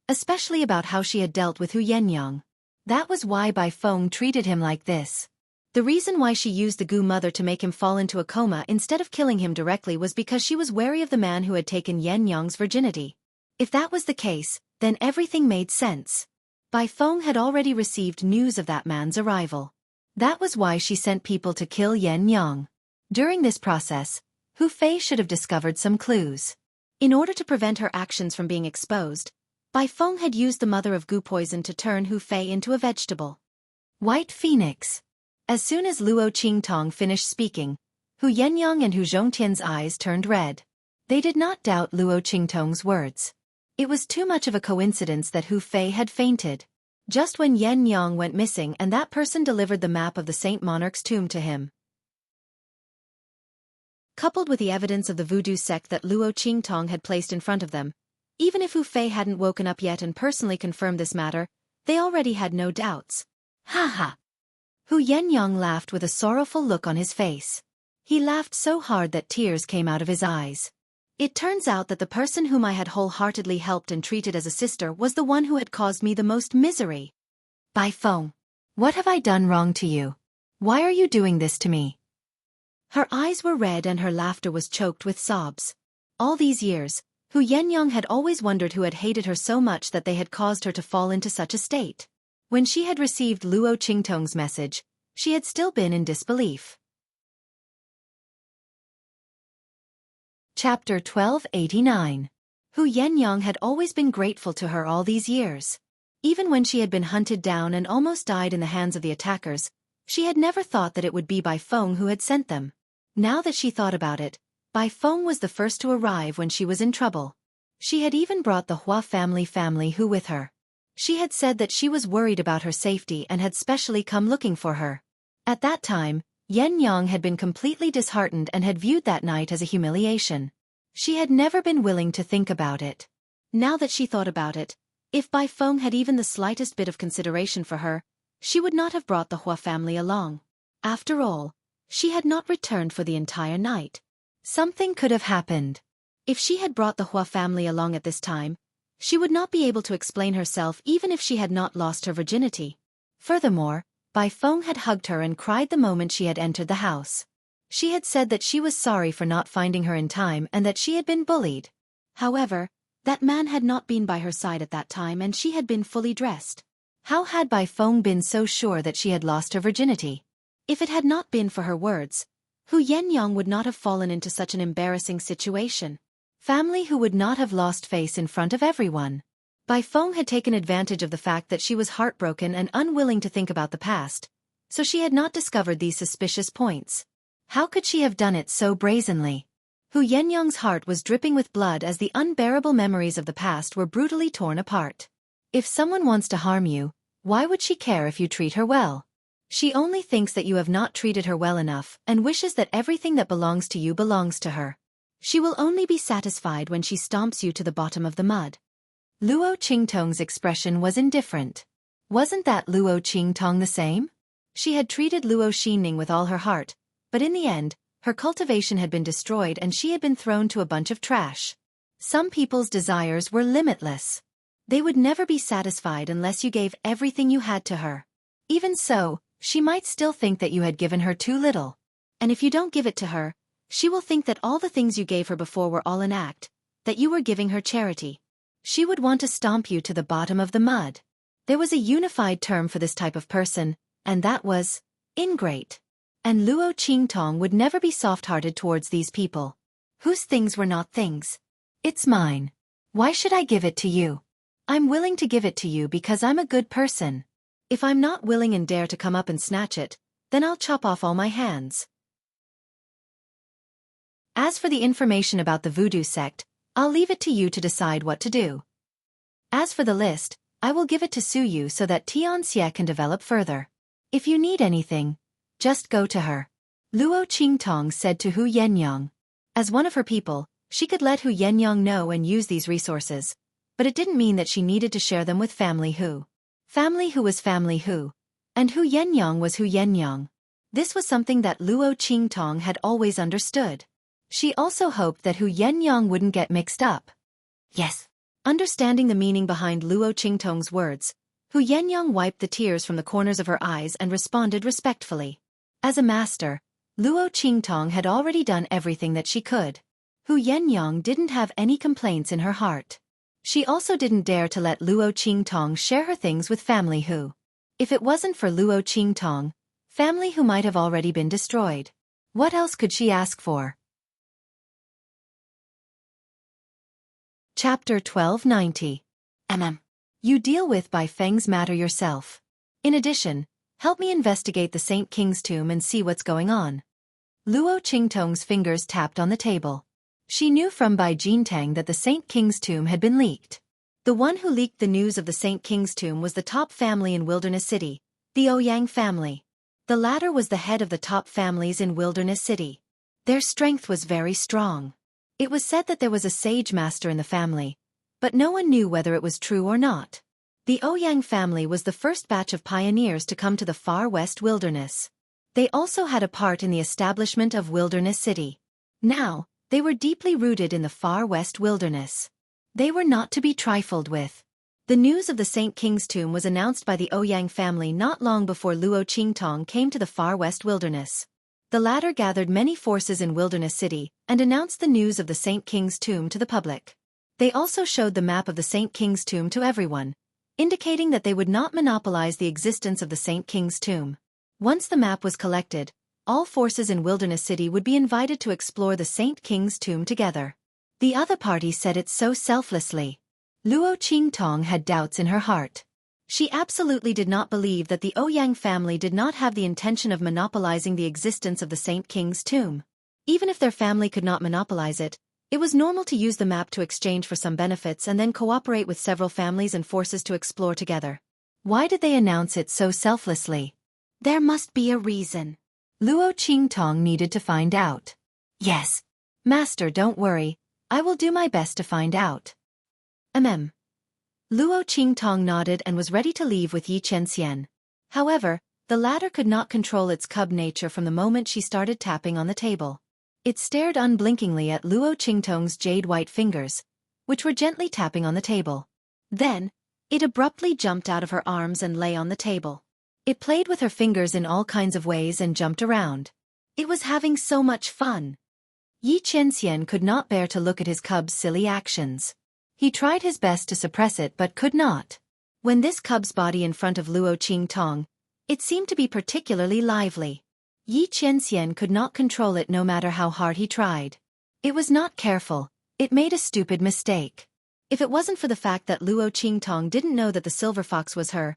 especially about how she had dealt with Hu Yenyang. That was why Bai Feng treated him like this. The reason why she used the goo mother to make him fall into a coma instead of killing him directly was because she was wary of the man who had taken Yenyang's virginity. If that was the case, then everything made sense. Bai Feng had already received news of that man's arrival. That was why she sent people to kill Yenyang. During this process, Hu Fei should have discovered some clues. In order to prevent her actions from being exposed, Bai Feng had used the mother of goo poison to turn Hu Fei into a vegetable. White Phoenix. As soon as Luo Qingtong finished speaking, Hu Yenyang and Hu Zhongtian's eyes turned red. They did not doubt Luo Qingtong's words. It was too much of a coincidence that Hu Fei had fainted. Just when Yenyang went missing and that person delivered the map of the Saint Monarch's tomb to him. Coupled with the evidence of the Voodoo sect that Luo Qingtong had placed in front of them, even if Hu Fei hadn't woken up yet and personally confirmed this matter, they already had no doubts. Ha ha! Hu Yenyang laughed with a sorrowful look on his face. He laughed so hard that tears came out of his eyes. It turns out that the person whom I had wholeheartedly helped and treated as a sister was the one who had caused me the most misery. Bai Feng, what have I done wrong to you? Why are you doing this to me? Her eyes were red and her laughter was choked with sobs. All these years, Hu Yenyang had always wondered who had hated her so much that they had caused her to fall into such a state. When she had received Luo Qingtong's message, she had still been in disbelief. Chapter 1289. Hu Yenyang had always been grateful to her all these years. Even when she had been hunted down and almost died in the hands of the attackers, she had never thought that it would be Bai Feng who had sent them. Now that she thought about it, Bai Feng was the first to arrive when she was in trouble. She had even brought the Hua family Hu with her. She had said that she was worried about her safety and had specially come looking for her. At that time, Yenyang had been completely disheartened and had viewed that night as a humiliation. She had never been willing to think about it. Now that she thought about it, if Bai Feng had even the slightest bit of consideration for her, she would not have brought the Hua family along. After all, she had not returned for the entire night. Something could have happened. If she had brought the Hua family along at this time, She would not be able to explain herself even if she had not lost her virginity. Furthermore, Bai Feng had hugged her and cried the moment she had entered the house. She had said that she was sorry for not finding her in time and that she had been bullied. However, that man had not been by her side at that time and she had been fully dressed. How had Bai Feng been so sure that she had lost her virginity? If it had not been for her words, Hu Yenyang would not have fallen into such an embarrassing situation. Family who would not have lost face in front of everyone. Bai Feng had taken advantage of the fact that she was heartbroken and unwilling to think about the past, so she had not discovered these suspicious points. How could she have done it so brazenly? Hu Yenyang's heart was dripping with blood as the unbearable memories of the past were brutally torn apart. If someone wants to harm you, why would she care if you treat her well? She only thinks that you have not treated her well enough and wishes that everything that belongs to you belongs to her. She will only be satisfied when she stomps you to the bottom of the mud. Luo Qingtong's expression was indifferent. Wasn't that Luo Qingtong the same? She had treated Luo Xining with all her heart, but in the end, her cultivation had been destroyed and she had been thrown to a bunch of trash. Some people's desires were limitless. They would never be satisfied unless you gave everything you had to her. Even so, she might still think that you had given her too little. And if you don't give it to her, she will think that all the things you gave her before were all an act, that you were giving her charity. She would want to stomp you to the bottom of the mud. There was a unified term for this type of person, and that was ingrate. And Luo Qingtong would never be soft-hearted towards these people. Whose things were not things? It's mine. Why should I give it to you? I'm willing to give it to you because I'm a good person. If I'm not willing and dare to come up and snatch it, then I'll chop off all my hands. As for the information about the voodoo sect, I'll leave it to you to decide what to do. As for the list, I will give it to Suyu so that Tianxie can develop further. If you need anything, just go to her. Luo Qingtong said to Hu Yenyang. As one of her people, she could let Hu Yenyang know and use these resources, but it didn't mean that she needed to share them with Family Hu. Family Hu was Family Hu, and Hu Yenyang was Hu Yenyang. This was something that Luo Qingtong had always understood. She also hoped that Hu Yenyang wouldn't get mixed up. Yes. Understanding the meaning behind Luo Qingtong's words, Hu Yenyang wiped the tears from the corners of her eyes and responded respectfully. As a master, Luo Qingtong had already done everything that she could. Hu Yenyang didn't have any complaints in her heart. She also didn't dare to let Luo Qingtong share her things with Family Hu. If it wasn't for Luo Qingtong, Family Hu might have already been destroyed. What else could she ask for? Chapter 1290. You deal with Bai Feng's matter yourself. In addition, help me investigate the Saint King's tomb and see what's going on. Luo Qingtong's fingers tapped on the table. She knew from Bai Jintang that the Saint King's tomb had been leaked. The one who leaked the news of the Saint King's tomb was the top family in Wilderness City, the Ouyang family. The latter was the head of the top families in Wilderness City. Their strength was very strong. It was said that there was a sage master in the family, but no one knew whether it was true or not. The Ouyang family was the first batch of pioneers to come to the far west wilderness. They also had a part in the establishment of Wilderness City. Now, they were deeply rooted in the far west wilderness. They were not to be trifled with. The news of the Saint King's tomb was announced by the Ouyang family not long before Luo Qingtong came to the far west wilderness. The latter gathered many forces in Wilderness City and announced the news of the Saint King's tomb to the public. They also showed the map of the Saint King's tomb to everyone, indicating that they would not monopolize the existence of the Saint King's tomb. Once the map was collected, all forces in Wilderness City would be invited to explore the Saint King's tomb together. The other party said it so selflessly. Luo Qingtong had doubts in her heart. She absolutely did not believe that the Ouyang family did not have the intention of monopolizing the existence of the Saint King's tomb. Even if their family could not monopolize it, it was normal to use the map to exchange for some benefits and then cooperate with several families and forces to explore together. Why did they announce it so selflessly? There must be a reason. Luo Qingtong needed to find out. Yes. Master, don't worry. I will do my best to find out. Luo Qingtong nodded and was ready to leave with Yi Chenxian. However, the latter could not control its cub nature from the moment she started tapping on the table. It stared unblinkingly at Luo Qingtong's jade-white fingers, which were gently tapping on the table. Then, it abruptly jumped out of her arms and lay on the table. It played with her fingers in all kinds of ways and jumped around. It was having so much fun. Yi Qianxian could not bear to look at his cub's silly actions. He tried his best to suppress it but could not. When this cub's body in front of Luo Qingtong, it seemed to be particularly lively. Yi Qianxian could not control it no matter how hard he tried. It was not careful. It made a stupid mistake. If it wasn't for the fact that Luo Qingtong didn't know that the silver fox was her,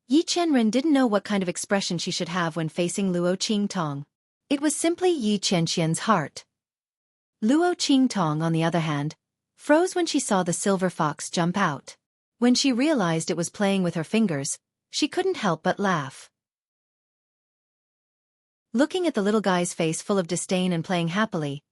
Yi Qianren didn't know what kind of expression she should have when facing Luo Qingtong. It was simply Yi Qianxian's heart. Luo Qingtong, on the other hand, froze when she saw the silver fox jump out. When she realized it was playing with her fingers, she couldn't help but laugh. Looking at the little guy's face full of disdain and playing happily,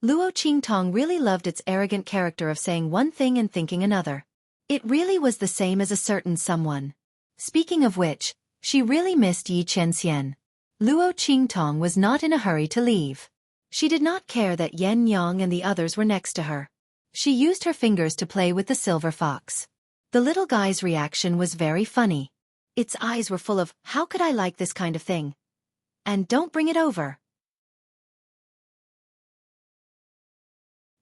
Luo Qingtong really loved its arrogant character of saying one thing and thinking another. It really was the same as a certain someone. Speaking of which, she really missed Yi Qianxian. Luo Qingtong was not in a hurry to leave. She did not care that Yan Yang and the others were next to her. She used her fingers to play with the silver fox. The little guy's reaction was very funny. Its eyes were full of, "How could I like this kind of thing? And don't bring it over."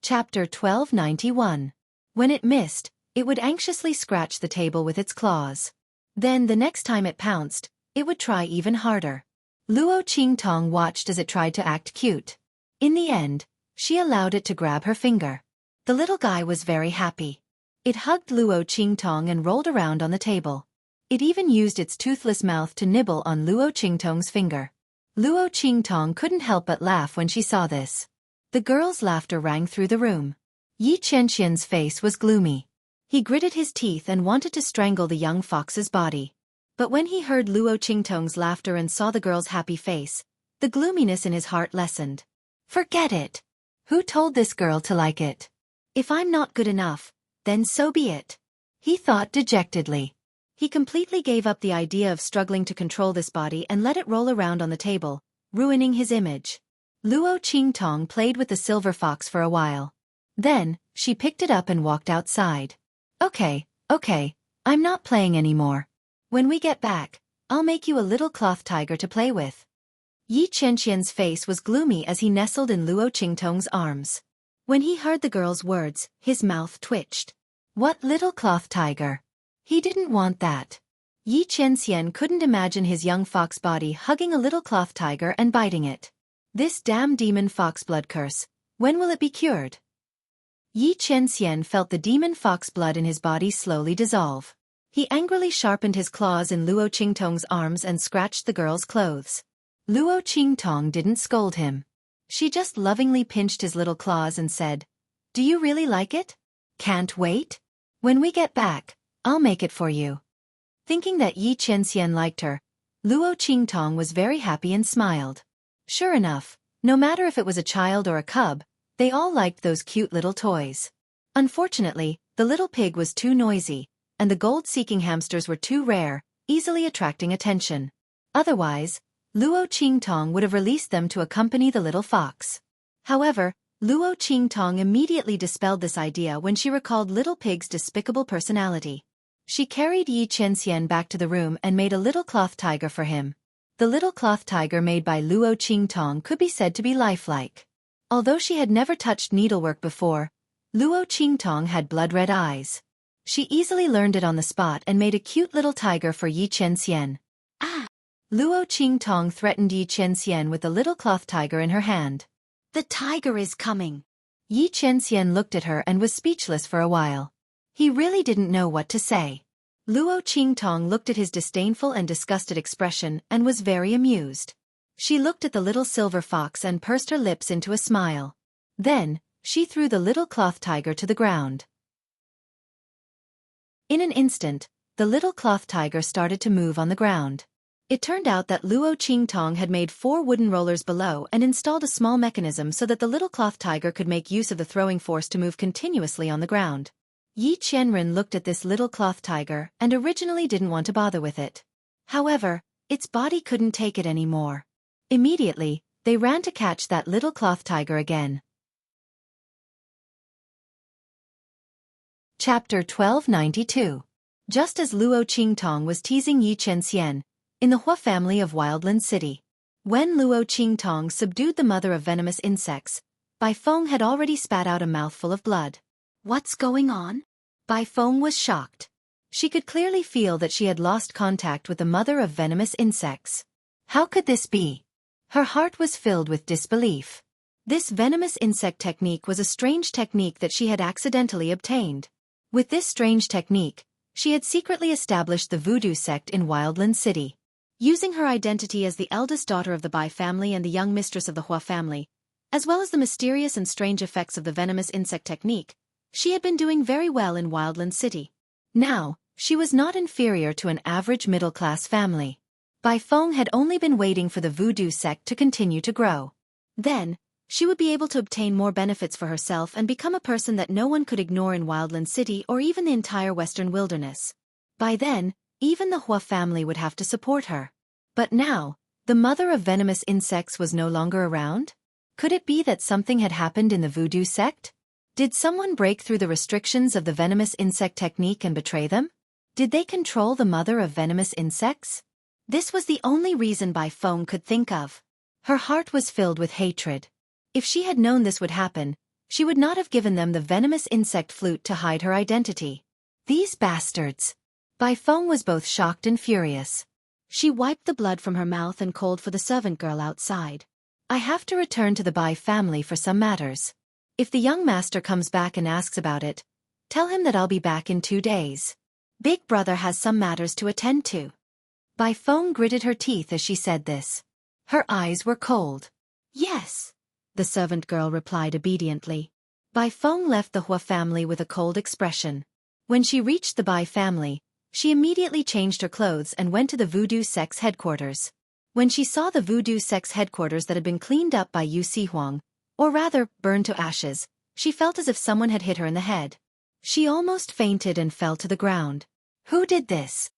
Chapter 1291. When it missed, it would anxiously scratch the table with its claws. Then the next time it pounced, it would try even harder. Luo Qingtong watched as it tried to act cute. In the end, she allowed it to grab her finger. The little guy was very happy. It hugged Luo Qingtong and rolled around on the table. It even used its toothless mouth to nibble on Luo Qingtong's finger. Luo Qingtong couldn't help but laugh when she saw this. The girl's laughter rang through the room. Yi Qianxian's face was gloomy. He gritted his teeth and wanted to strangle the young fox's body. But when he heard Luo Qingtong's laughter and saw the girl's happy face, the gloominess in his heart lessened. Forget it. Who told this girl to like it? If I'm not good enough, then so be it, he thought dejectedly. He completely gave up the idea of struggling to control this body and let it roll around on the table, ruining his image. Luo Qingtong played with the silver fox for a while. Then, she picked it up and walked outside. Okay, I'm not playing anymore. When we get back, I'll make you a little cloth tiger to play with. Yi Qianxian's face was gloomy as he nestled in Luo Qingtong's arms. When he heard the girl's words, his mouth twitched. What little cloth tiger? He didn't want that. Yi Qianxian couldn't imagine his young fox body hugging a little cloth tiger and biting it. This damn demon fox blood curse, when will it be cured? Yi Qianxian felt the demon fox blood in his body slowly dissolve. He angrily sharpened his claws in Luo Qingtong's arms and scratched the girl's clothes. Luo Qingtong didn't scold him. She just lovingly pinched his little claws and said, "Do you really like it? Can't wait? When we get back, I'll make it for you." Thinking that Yi Qianxian liked her, Luo Qingtong was very happy and smiled. Sure enough, no matter if it was a child or a cub, they all liked those cute little toys. Unfortunately, the little pig was too noisy, and the gold-seeking hamsters were too rare, easily attracting attention. Otherwise, Luo Qingtong would have released them to accompany the little fox. However, Luo Qingtong immediately dispelled this idea when she recalled Little Pig's despicable personality. She carried Yi Qianxian back to the room and made a little cloth tiger for him. The little cloth tiger made by Luo Qingtong could be said to be lifelike. Although she had never touched needlework before, Luo Qingtong had blood-red eyes. She easily learned it on the spot and made a cute little tiger for Yi Qianxian. Ah! Luo Qingtong threatened Yi Qianxian with the little cloth tiger in her hand. The tiger is coming. Yi Qianxian looked at her and was speechless for a while. He really didn't know what to say. Luo Qingtong looked at his disdainful and disgusted expression and was very amused. She looked at the little silver fox and pursed her lips into a smile. Then, she threw the little cloth tiger to the ground. In an instant, the little cloth tiger started to move on the ground. It turned out that Luo Qingtong had made 4 wooden rollers below and installed a small mechanism so that the little cloth tiger could make use of the throwing force to move continuously on the ground. Yi Qianren looked at this little cloth tiger and originally didn't want to bother with it. However, its body couldn't take it anymore. Immediately, they ran to catch that little cloth tiger again. Chapter 1292. Just as Luo Qingtong was teasing Yi Chenxian, in the Hua family of Wildland City. When Luo Qingtong subdued the mother of venomous insects, Bai Feng had already spat out a mouthful of blood. What's going on? Bai Feng was shocked. She could clearly feel that she had lost contact with the mother of venomous insects. How could this be? Her heart was filled with disbelief. This venomous insect technique was a strange technique that she had accidentally obtained. With this strange technique, she had secretly established the voodoo sect in Wildland City. Using her identity as the eldest daughter of the Bai family and the young mistress of the Hua family, as well as the mysterious and strange effects of the venomous insect technique, she had been doing very well in Wildland City. Now, she was not inferior to an average middle-class family. Bai Feng had only been waiting for the voodoo sect to continue to grow. Then, she would be able to obtain more benefits for herself and become a person that no one could ignore in Wildland City or even the entire Western Wilderness. By then, even the Hua family would have to support her. But now, the mother of venomous insects was no longer around? Could it be that something had happened in the voodoo sect? Did someone break through the restrictions of the venomous insect technique and betray them? Did they control the mother of venomous insects? This was the only reason Bai Feng could think of. Her heart was filled with hatred. If she had known this would happen, she would not have given them the venomous insect flute to hide her identity. These bastards! Bai Feng was both shocked and furious. She wiped the blood from her mouth and called for the servant girl outside. I have to return to the Bai family for some matters. If the young master comes back and asks about it, tell him that I'll be back in 2 days. Big brother has some matters to attend to. Bai Feng gritted her teeth as she said this. Her eyes were cold. Yes, the servant girl replied obediently. Bai Feng left the Hua family with a cold expression. When she reached the Bai family, she immediately changed her clothes and went to the voodoo sect's headquarters. When she saw the voodoo sect's headquarters that had been cleaned up by Yu Sihuang, or rather, burned to ashes, she felt as if someone had hit her in the head. She almost fainted and fell to the ground. Who did this?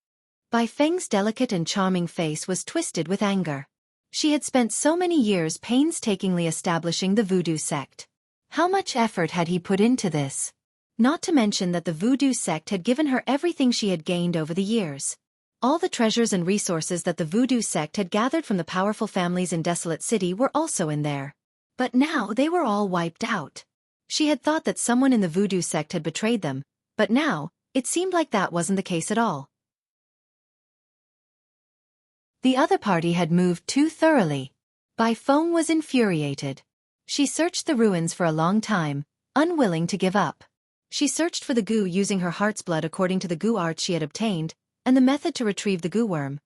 Bai Feng's delicate and charming face was twisted with anger. She had spent so many years painstakingly establishing the voodoo sect. How much effort had he put into this? Not to mention that the voodoo sect had given her everything she had gained over the years. All the treasures and resources that the voodoo sect had gathered from the powerful families in Desolate City were also in there. But now they were all wiped out. She had thought that someone in the voodoo sect had betrayed them, but now, it seemed like that wasn't the case at all. The other party had moved too thoroughly. Bai Feng was infuriated. She searched the ruins for a long time, unwilling to give up. She searched for the goo using her heart's blood according to the goo art she had obtained, and the method to retrieve the goo worm.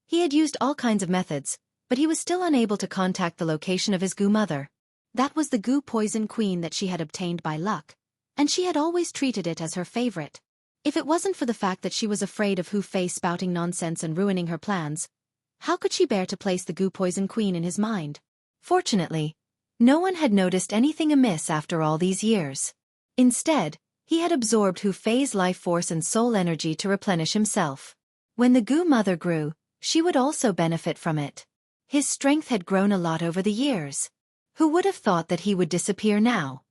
He had used all kinds of methods, but he was still unable to contact the location of his goo mother. That was the goo poison queen that she had obtained by luck, and she had always treated it as her favorite. If it wasn't for the fact that she was afraid of Hu Fei spouting nonsense and ruining her plans, how could she bear to place the goo poison queen in his mind? Fortunately, no one had noticed anything amiss after all these years. Instead, he had absorbed Hu Fei's life force and soul energy to replenish himself. When the goo mother grew, she would also benefit from it. His strength had grown a lot over the years. Who would have thought that he would disappear now?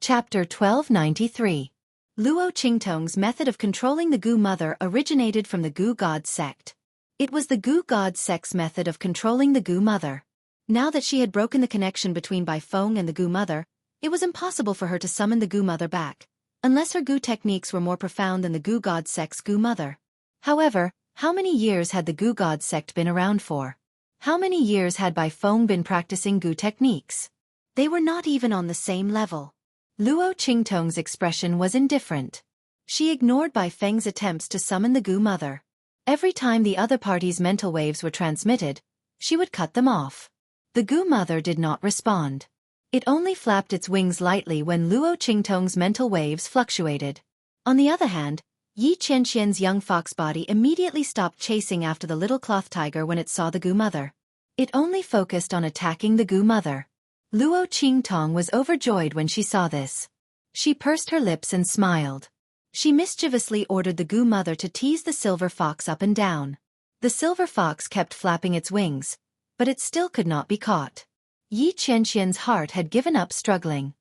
Chapter 1293. Luo Qingtong's method of controlling the goo mother originated from the goo god sect. It was the goo god sect's method of controlling the goo mother. Now that she had broken the connection between Bai Feng and the goo mother, it was impossible for her to summon the goo mother back, unless her goo techniques were more profound than the goo god sect's goo mother. However, how many years had the goo god sect been around for? How many years had Bai Feng been practicing goo techniques? They were not even on the same level. Luo Qingtong's expression was indifferent. She ignored Bai Feng's attempts to summon the goo mother. Every time the other party's mental waves were transmitted, she would cut them off. The goo mother did not respond. It only flapped its wings lightly when Luo Qingtong's mental waves fluctuated. On the other hand, Yi Qianxian's young fox body immediately stopped chasing after the little cloth tiger when it saw the goo mother. It only focused on attacking the goo mother. Luo Qingtong was overjoyed when she saw this. She pursed her lips and smiled. She mischievously ordered the goo mother to tease the silver fox up and down. The silver fox kept flapping its wings, but it still could not be caught. Yi Qianxian's heart had given up struggling.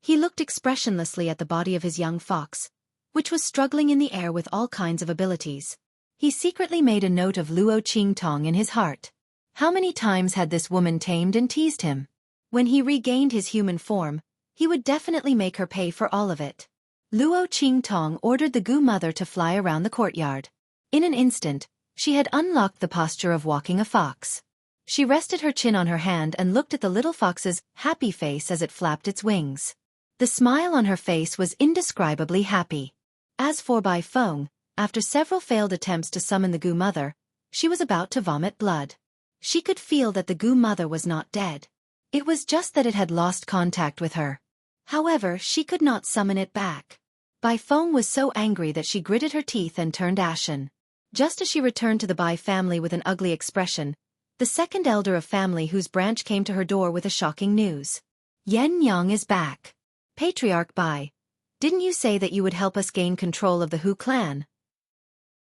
He looked expressionlessly at the body of his young fox, which was struggling in the air with all kinds of abilities. He secretly made a note of Luo Qingtong in his heart. How many times had this woman tamed and teased him? When he regained his human form, he would definitely make her pay for all of it. Luo Qingtong ordered the Gu mother to fly around the courtyard. In an instant, she had unlocked the posture of walking a fox. She rested her chin on her hand and looked at the little fox's happy face as it flapped its wings. The smile on her face was indescribably happy. As for Bai Feng, after several failed attempts to summon the Gu mother, she was about to vomit blood. She could feel that the Gu mother was not dead. It was just that it had lost contact with her. However, she could not summon it back. Bai Feng was so angry that she gritted her teeth and turned ashen. Just as she returned to the Bai family with an ugly expression, the second elder of family whose branch came to her door with a shocking news. Yan Yang is back. Patriarch Bai, didn't you say that you would help us gain control of the Hu clan?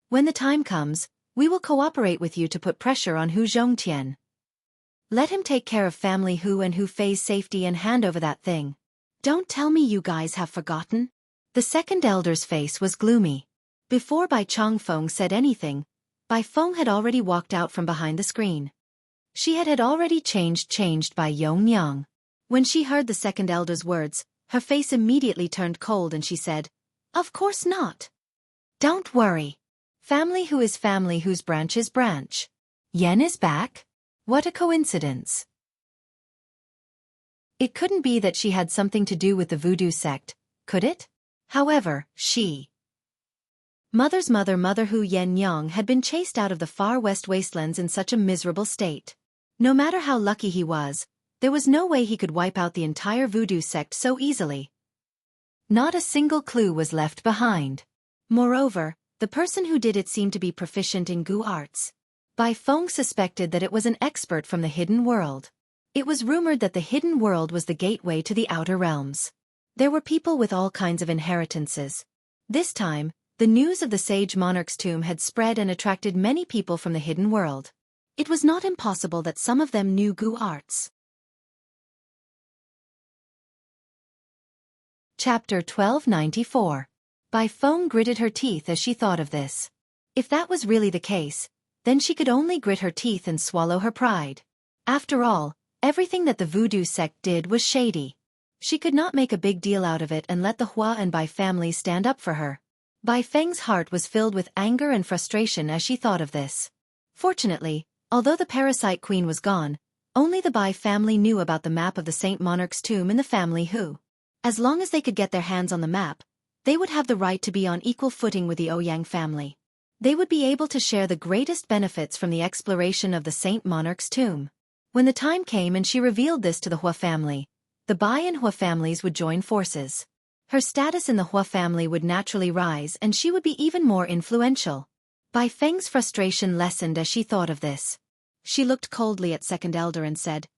When the time comes, we will cooperate with you to put pressure on Hu Zhongtian. Let him take care of family Hu and Hu Fei's safety and hand over that thing. Don't tell me you guys have forgotten? The second elder's face was gloomy. Before Bai Chongfeng said anything, Bai Feng had already walked out from behind the screen. She had already changed by Yongyang. When she heard the second elder's words, her face immediately turned cold and she said, "Of course not. Don't worry. Family Hu is family whose branch is branch. Yen is back? What a coincidence." It couldn't be that she had something to do with the voodoo sect, could it? However, Mother's mother Hu Yenyang had been chased out of the far west wastelands in such a miserable state. No matter how lucky he was, there was no way he could wipe out the entire voodoo sect so easily. Not a single clue was left behind. Moreover, the person who did it seemed to be proficient in Gu arts. Bai Feng suspected that it was an expert from the hidden world. It was rumored that the hidden world was the gateway to the outer realms. There were people with all kinds of inheritances. This time, the news of the sage monarch's tomb had spread and attracted many people from the hidden world. It was not impossible that some of them knew Gu arts. Chapter 1294. Bai Feng gritted her teeth as she thought of this. If that was really the case, then she could only grit her teeth and swallow her pride. After all, everything that the voodoo sect did was shady. She could not make a big deal out of it and let the Hua and Bai families stand up for her. Bai Feng's heart was filled with anger and frustration as she thought of this. Fortunately, although the parasite queen was gone, only the Bai family knew about the map of the Saint Monarch's tomb in the family Hu. As long as they could get their hands on the map, they would have the right to be on equal footing with the Ouyang family. They would be able to share the greatest benefits from the exploration of the Saint Monarch's tomb. When the time came and she revealed this to the Hua family, the Bai and Hua families would join forces. Her status in the Hua family would naturally rise and she would be even more influential. Bai Feng's frustration lessened as she thought of this. She looked coldly at second elder and said,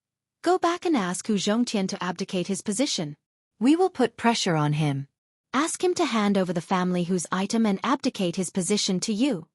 "Go back and ask Hu Zhongtian to abdicate his position. We will put pressure on him. Ask him to hand over the family Hu's item and abdicate his position to you."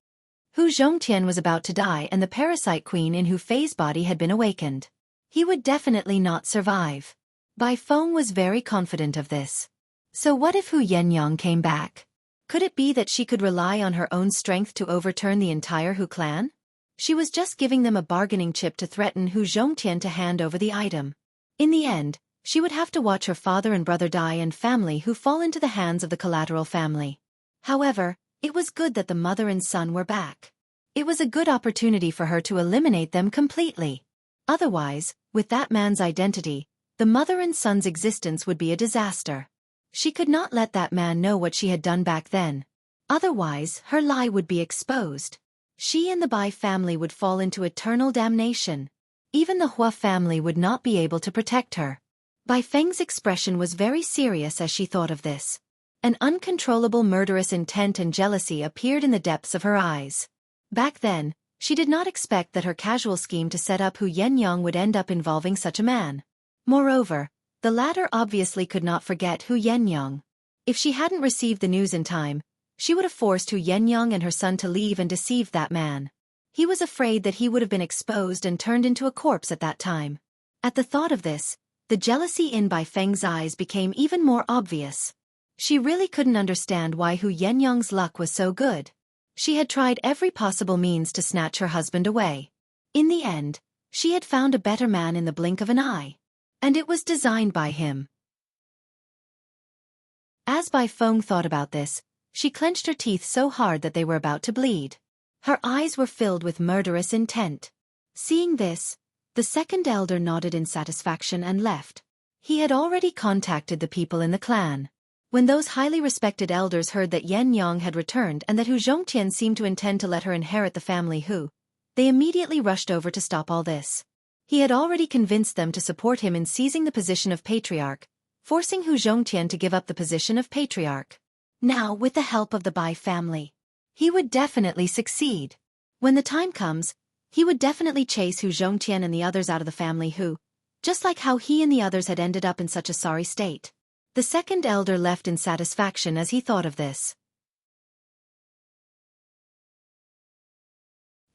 Hu Zhongtian was about to die and the parasite queen in Hu Fei's body had been awakened. He would definitely not survive. Bai Feng was very confident of this. So what if Hu Yenyang came back? Could it be that she could rely on her own strength to overturn the entire Hu clan? She was just giving them a bargaining chip to threaten Hu Zhongtian to hand over the item. In the end, she would have to watch her father and brother die and family Hu fall into the hands of the collateral family. However, it was good that the mother and son were back. It was a good opportunity for her to eliminate them completely. Otherwise, with that man's identity, the mother and son's existence would be a disaster. She could not let that man know what she had done back then. Otherwise, her lie would be exposed. She and the Bai family would fall into eternal damnation. Even the Hua family would not be able to protect her. Bai Feng's expression was very serious as she thought of this. An uncontrollable murderous intent and jealousy appeared in the depths of her eyes. Back then, she did not expect that her casual scheme to set up Hu Yenyang would end up involving such a man. Moreover, the latter obviously could not forget Hu Yenyang. If she hadn't received the news in time, she would have forced Hu Yenyang and her son to leave and deceived that man. He was afraid that he would have been exposed and turned into a corpse at that time. At the thought of this, The jealousy in Bai Feng's eyes became even more obvious. She really couldn't understand why Hu Yenyong's luck was so good. She had tried every possible means to snatch her husband away. In the end, she had found a better man in the blink of an eye. And it was designed by him. As Bai Feng thought about this, she clenched her teeth so hard that they were about to bleed. Her eyes were filled with murderous intent. Seeing this, the second elder nodded in satisfaction and left. He had already contacted the people in the clan. When those highly respected elders heard that Yan Yang had returned and that Hu Zhongtian seemed to intend to let her inherit the family Hu, they immediately rushed over to stop all this. He had already convinced them to support him in seizing the position of patriarch, forcing Hu Zhongtian to give up the position of patriarch. Now, with the help of the Bai family, he would definitely succeed. When the time comes, he would definitely chase Hu Zhongtian and the others out of the family Hu, just like how he and the others had ended up in such a sorry state. The second elder left in satisfaction as he thought of this.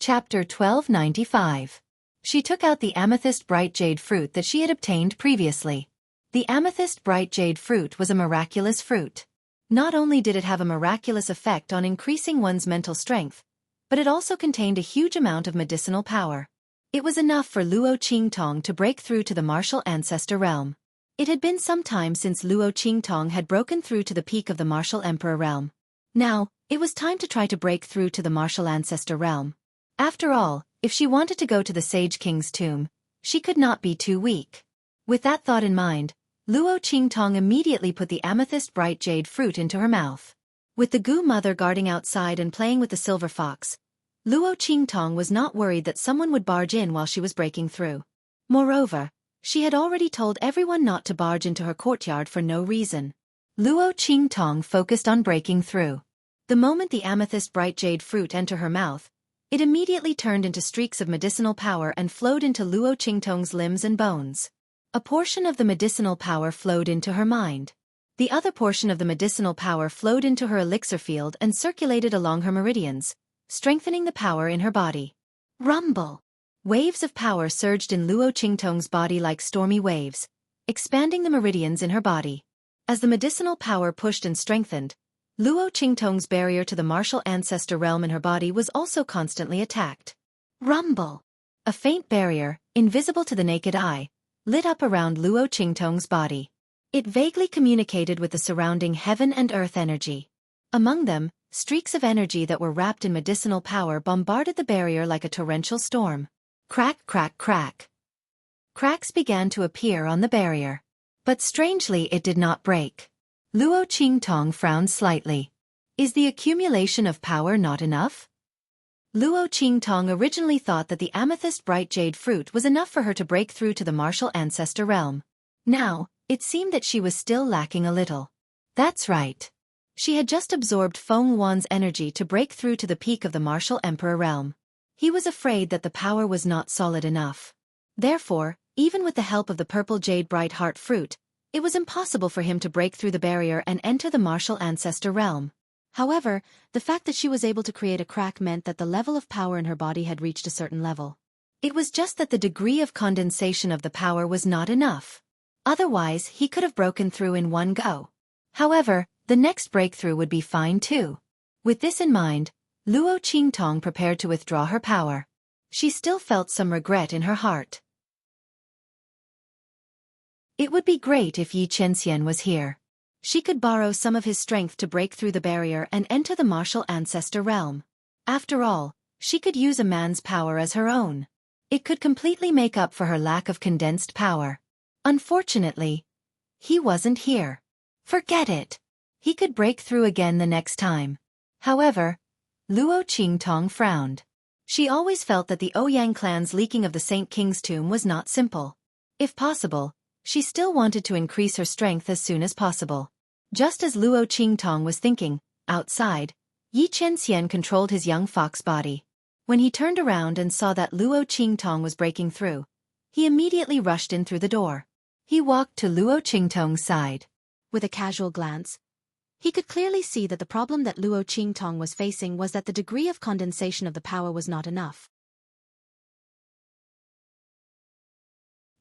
Chapter 1295. She took out the amethyst bright jade fruit that she had obtained previously. The amethyst bright jade fruit was a miraculous fruit. Not only did it have a miraculous effect on increasing one's mental strength, but it also contained a huge amount of medicinal power. It was enough for Luo Qingtong to break through to the martial ancestor realm. It had been some time since Luo Qingtong had broken through to the peak of the martial emperor realm. Now, it was time to try to break through to the martial ancestor realm. After all, if she wanted to go to the Sage King's tomb, she could not be too weak. With that thought in mind, Luo Qingtong immediately put the amethyst bright jade fruit into her mouth. With the Gu mother guarding outside and playing with the silver fox, Luo Qingtong was not worried that someone would barge in while she was breaking through. Moreover, she had already told everyone not to barge into her courtyard for no reason. Luo Qingtong focused on breaking through. The moment the amethyst bright jade fruit entered her mouth, it immediately turned into streaks of medicinal power and flowed into Luo Qingtong's limbs and bones. A portion of the medicinal power flowed into her mind. The other portion of the medicinal power flowed into her elixir field and circulated along her meridians, strengthening the power in her body. Rumble! Waves of power surged in Luo Qingtong's body like stormy waves, expanding the meridians in her body. As the medicinal power pushed and strengthened, Luo Qingtong's barrier to the martial ancestor realm in her body was also constantly attacked. Rumble! A faint barrier, invisible to the naked eye, lit up around Luo Qingtong's body. It vaguely communicated with the surrounding heaven and earth energy. Among them, streaks of energy that were wrapped in medicinal power bombarded the barrier like a torrential storm. Crack, crack, crack. Cracks began to appear on the barrier. But strangely it did not break. Luo Qingtong frowned slightly. Is the accumulation of power not enough? Luo Qingtong originally thought that the amethyst bright jade fruit was enough for her to break through to the martial ancestor realm. Now, it seemed that she was still lacking a little. That's right. She had just absorbed Feng Wan's energy to break through to the peak of the martial emperor realm. He was afraid that the power was not solid enough. Therefore, even with the help of the purple jade bright heart fruit, it was impossible for him to break through the barrier and enter the martial ancestor realm. However, the fact that she was able to create a crack meant that the level of power in her body had reached a certain level. It was just that the degree of condensation of the power was not enough. Otherwise, he could have broken through in one go. However, the next breakthrough would be fine too. With this in mind, Luo Qingtong prepared to withdraw her power. She still felt some regret in her heart. It would be great if Yi Chenxian was here. She could borrow some of his strength to break through the barrier and enter the martial ancestor realm. After all, she could use a man's power as her own. It could completely make up for her lack of condensed power. Unfortunately, he wasn't here. Forget it. He could break through again the next time. However, Luo Qingtong frowned. She always felt that the Ouyang clan's leaking of the Saint King's tomb was not simple. If possible, she still wanted to increase her strength as soon as possible. Just as Luo Qingtong was thinking, outside, Yi Chenxian controlled his young fox body. When he turned around and saw that Luo Qingtong was breaking through, he immediately rushed in through the door. He walked to Luo Qingtong's side. With a casual glance, he could clearly see that the problem that Luo Qingtong was facing was that the degree of condensation of the power was not enough.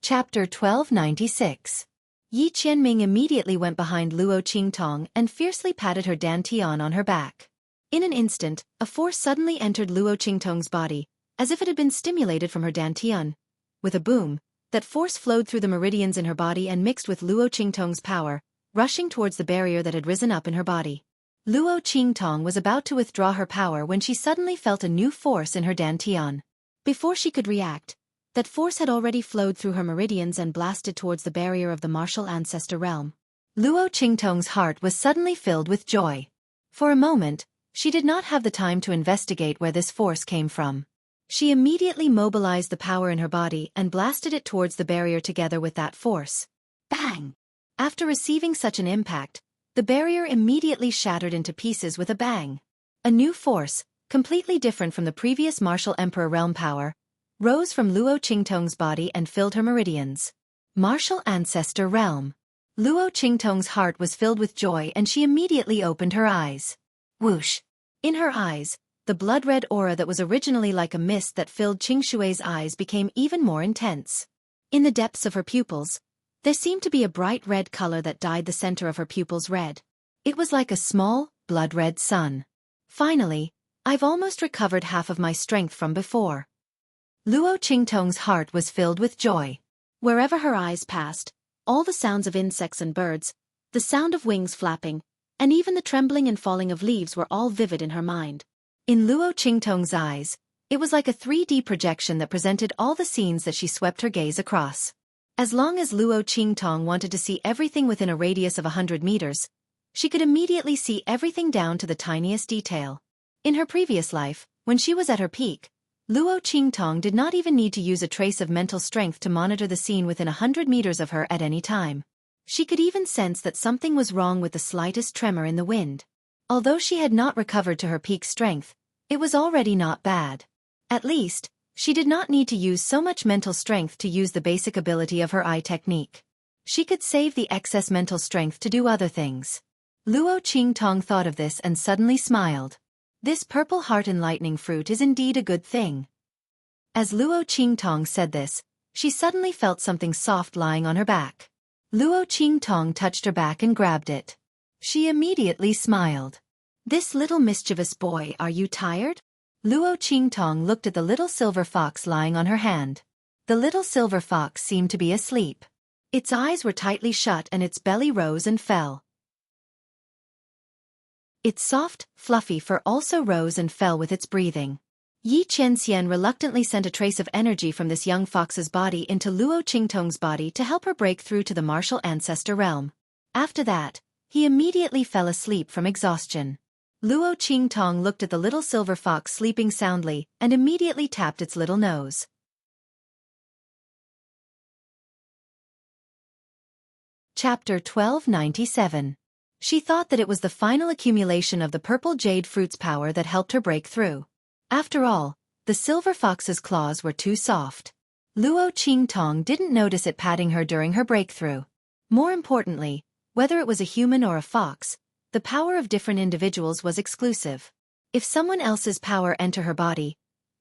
Chapter 1296. Yi Qianming immediately went behind Luo Qingtong and fiercely patted her dantian on her back. In an instant, a force suddenly entered Luo Qingtong's body, as if it had been stimulated from her dantian. With a boom, that force flowed through the meridians in her body and mixed with Luo Qingtong's power, rushing towards the barrier that had risen up in her body. Luo Qingtong was about to withdraw her power when she suddenly felt a new force in her dantian. Before she could react, that force had already flowed through her meridians and blasted towards the barrier of the martial ancestor realm. Luo Qingtong's heart was suddenly filled with joy. For a moment, she did not have the time to investigate where this force came from. She immediately mobilized the power in her body and blasted it towards the barrier together with that force. Bang! After receiving such an impact, the barrier immediately shattered into pieces with a bang. A new force, completely different from the previous martial emperor realm power, rose from Luo Qingtong's body and filled her meridians. Martial Ancestor Realm. Luo Qingtong's heart was filled with joy and she immediately opened her eyes. Whoosh! In her eyes, the blood-red aura that was originally like a mist that filled Qingshui's eyes became even more intense. In the depths of her pupils, there seemed to be a bright red color that dyed the center of her pupils red. It was like a small, blood-red sun. Finally, I've almost recovered half of my strength from before. Luo Qingtong's heart was filled with joy. Wherever her eyes passed, all the sounds of insects and birds, the sound of wings flapping, and even the trembling and falling of leaves were all vivid in her mind. In Luo Qingtong's eyes, it was like a 3D projection that presented all the scenes that she swept her gaze across. As long as Luo Qingtong wanted to see everything within a radius of 100 meters, she could immediately see everything down to the tiniest detail. In her previous life, when she was at her peak, Luo Qingtong did not even need to use a trace of mental strength to monitor the scene within 100 meters of her at any time. She could even sense that something was wrong with the slightest tremor in the wind. Although she had not recovered to her peak strength, it was already not bad. At least, she did not need to use so much mental strength to use the basic ability of her eye technique. She could save the excess mental strength to do other things. Luo Qingtong thought of this and suddenly smiled. This purple heart enlightening fruit is indeed a good thing. As Luo Qingtong said this, she suddenly felt something soft lying on her back. Luo Qingtong touched her back and grabbed it. She immediately smiled. This little mischievous boy, are you tired? Luo Qingtong looked at the little silver fox lying on her hand. The little silver fox seemed to be asleep. Its eyes were tightly shut and its belly rose and fell. Its soft, fluffy fur also rose and fell with its breathing. Yi Qianxian reluctantly sent a trace of energy from this young fox's body into Luo Qingtong's body to help her break through to the martial ancestor realm. After that, he immediately fell asleep from exhaustion. Luo Qingtong looked at the little silver fox sleeping soundly and immediately tapped its little nose. Chapter 1297. She thought that it was the final accumulation of the purple jade fruit's power that helped her break through. After all, the silver fox's claws were too soft. Luo Qingtong didn't notice it patting her during her breakthrough. More importantly, whether it was a human or a fox, the power of different individuals was exclusive. If someone else's power entered her body,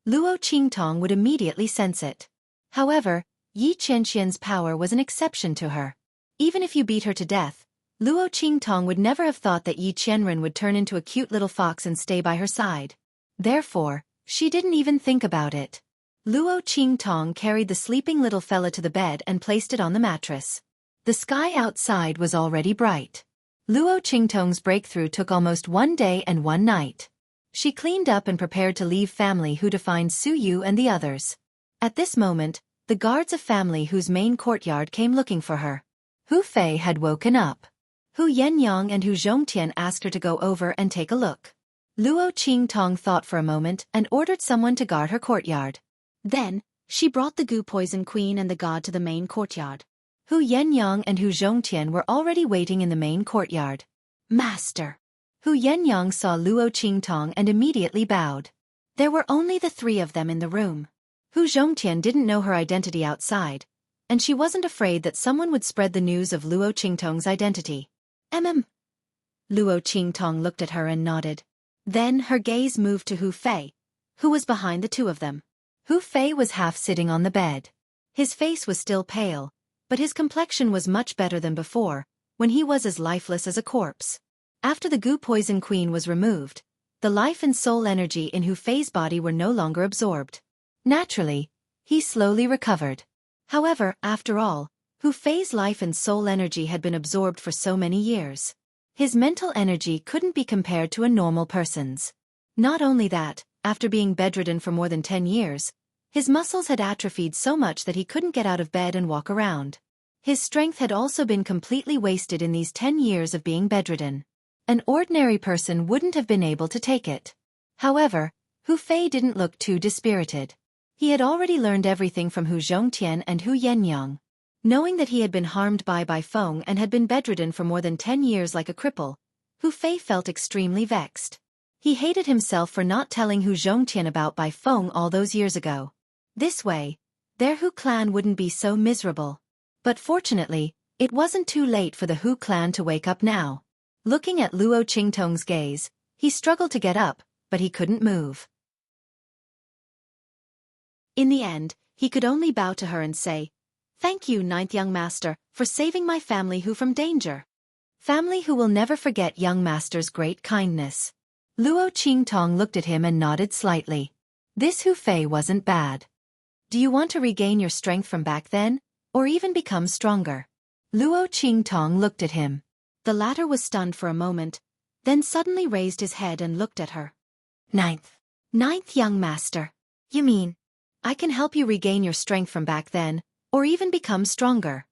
Luo Qingtong would immediately sense it. However, Yi Qianxian's power was an exception to her. Even if you beat her to death, Luo Qingtong would never have thought that Yi Qianren would turn into a cute little fox and stay by her side. Therefore, she didn't even think about it. Luo Qingtong carried the sleeping little fella to the bed and placed it on the mattress. The sky outside was already bright. Luo Qingtong's breakthrough took almost 1 day and 1 night. She cleaned up and prepared to leave family Hu to find Su Yu and the others. At this moment, the guards of family Hu's main courtyard came looking for her. Hu Fei had woken up. Hu Yenyang and Hu Zhongtian asked her to go over and take a look. Luo Qingtong thought for a moment and ordered someone to guard her courtyard. Then, she brought the Gu Poison Queen and the god to the main courtyard. Hu Yenyang and Hu Zhongtian were already waiting in the main courtyard. Master! Hu Yenyang saw Luo Qingtong and immediately bowed. There were only the 3 of them in the room. Hu Zhongtian didn't know her identity outside, and she wasn't afraid that someone would spread the news of Luo Qingtong's identity. Luo Qingtong looked at her and nodded. Then her gaze moved to Hu Fei, who was behind the 2 of them. Hu Fei was half sitting on the bed. His face was still pale, but his complexion was much better than before, when he was as lifeless as a corpse. After the goo poison queen was removed, the life and soul energy in Hu Fei's body were no longer absorbed. Naturally, he slowly recovered. However, after all, Hu Fei's life and soul energy had been absorbed for so many years. His mental energy couldn't be compared to a normal person's. Not only that, after being bedridden for more than 10 years, his muscles had atrophied so much that he couldn't get out of bed and walk around. His strength had also been completely wasted in these 10 years of being bedridden. An ordinary person wouldn't have been able to take it. However, Hu Fei didn't look too dispirited. He had already learned everything from Hu Zhongtian and Hu Yenyang. Knowing that he had been harmed by Bai Feng and had been bedridden for more than 10 years like a cripple, Hu Fei felt extremely vexed. He hated himself for not telling Hu Zhongtian about Bai Feng all those years ago. This way, their Hu clan wouldn't be so miserable. But fortunately, it wasn't too late for the Hu clan to wake up now. Looking at Luo Qingtong's gaze, he struggled to get up, but he couldn't move. In the end, he could only bow to her and say, "Thank you, ninth young master, for saving my family Hu from danger." Family who will never forget young master's great kindness. Luo Qingtong looked at him and nodded slightly. This Hu Fei wasn't bad. Do you want to regain your strength from back then, or even become stronger? Luo Qingtong looked at him. The latter was stunned for a moment, then suddenly raised his head and looked at her. Ninth young master. You mean, I can help you regain your strength from back then, or even become stronger?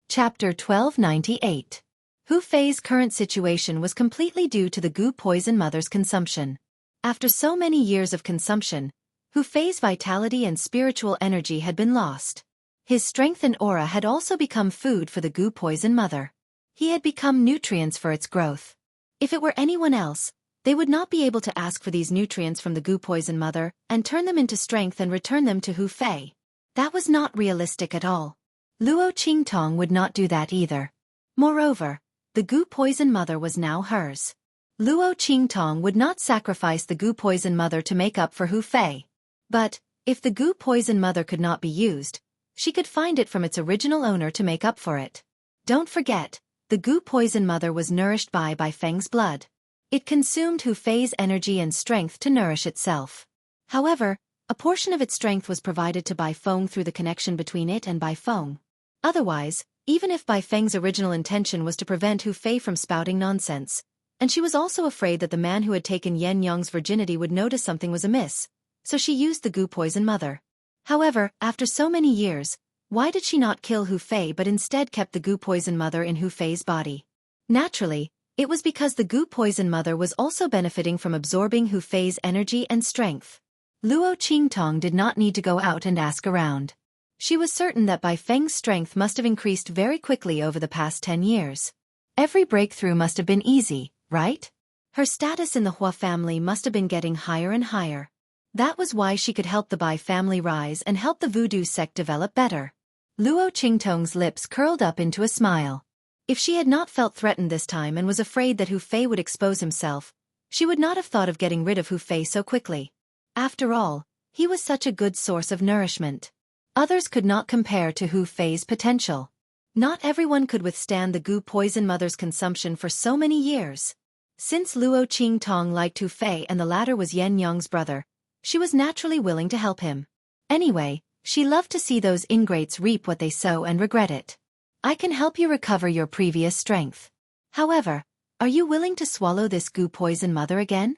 Chapter 1298. Hu Fei's current situation was completely due to the goo poison mother's consumption. After so many years of consumption, Hu Fei's vitality and spiritual energy had been lost. His strength and aura had also become food for the goo poison mother. He had become nutrients for its growth. If it were anyone else, they would not be able to ask for these nutrients from the goo poison mother and turn them into strength and return them to Hu Fei. That was not realistic at all. Luo Qingtong would not do that either. Moreover, the goo poison mother was now hers. Luo Qingtong would not sacrifice the goo poison mother to make up for Hu Fei. But, if the goo poison mother could not be used, she could find it from its original owner to make up for it. Don't forget, the goo poison mother was nourished by Bai Feng's blood. It consumed Hu Fei's energy and strength to nourish itself. However, a portion of its strength was provided to Bai Feng through the connection between it and Bai Feng. Otherwise, even if Bai Feng's original intention was to prevent Hu Fei from spouting nonsense, and she was also afraid that the man who had taken Yen Yang's virginity would notice something was amiss, so she used the goo poison mother. However, after so many years, why did she not kill Hu Fei but instead kept the goo poison mother in Hu Fei's body? Naturally, it was because the goo poison mother was also benefiting from absorbing Hu Fei's energy and strength. Luo Qingtong did not need to go out and ask around. She was certain that Bai Feng's strength must have increased very quickly over the past 10 years. Every breakthrough must have been easy, right? Her status in the Hua family must have been getting higher and higher. That was why she could help the Bai family rise and help the voodoo sect develop better. Luo Qingtong's lips curled up into a smile. If she had not felt threatened this time and was afraid that Hu Fei would expose himself, she would not have thought of getting rid of Hu Fei so quickly. After all, he was such a good source of nourishment. Others could not compare to Hu Fei's potential. Not everyone could withstand the goo poison mother's consumption for so many years. Since Luo Qingtong liked Hu Fei and the latter was Yen Yang's brother, she was naturally willing to help him. Anyway, she loved to see those ingrates reap what they sow and regret it. I can help you recover your previous strength. However, are you willing to swallow this goo poison mother again?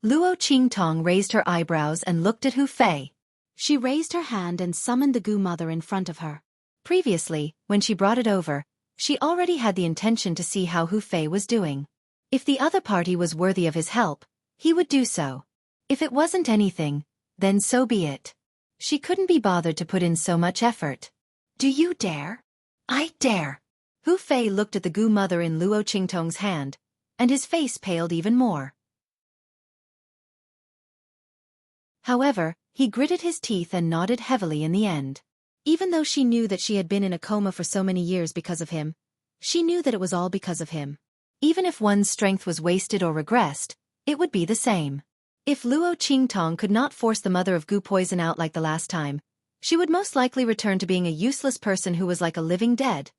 Luo Qingtong raised her eyebrows and looked at Hu Fei. She raised her hand and summoned the goo mother in front of her. Previously, when she brought it over, she already had the intention to see how Hu Fei was doing. If the other party was worthy of his help, he would do so. If it wasn't anything, then so be it. She couldn't be bothered to put in so much effort. Do you dare? I dare. Hu Fei looked at the goo mother in Luo Qingtong's hand, and his face paled even more. However, he gritted his teeth and nodded heavily in the end. Even though she knew that she had been in a coma for so many years because of him, she knew that it was all because of him. Even if one's strength was wasted or regressed, it would be the same. If Luo Qingtong could not force the mother of Gu poison out like the last time, she would most likely return to being a useless person who was like a living dead.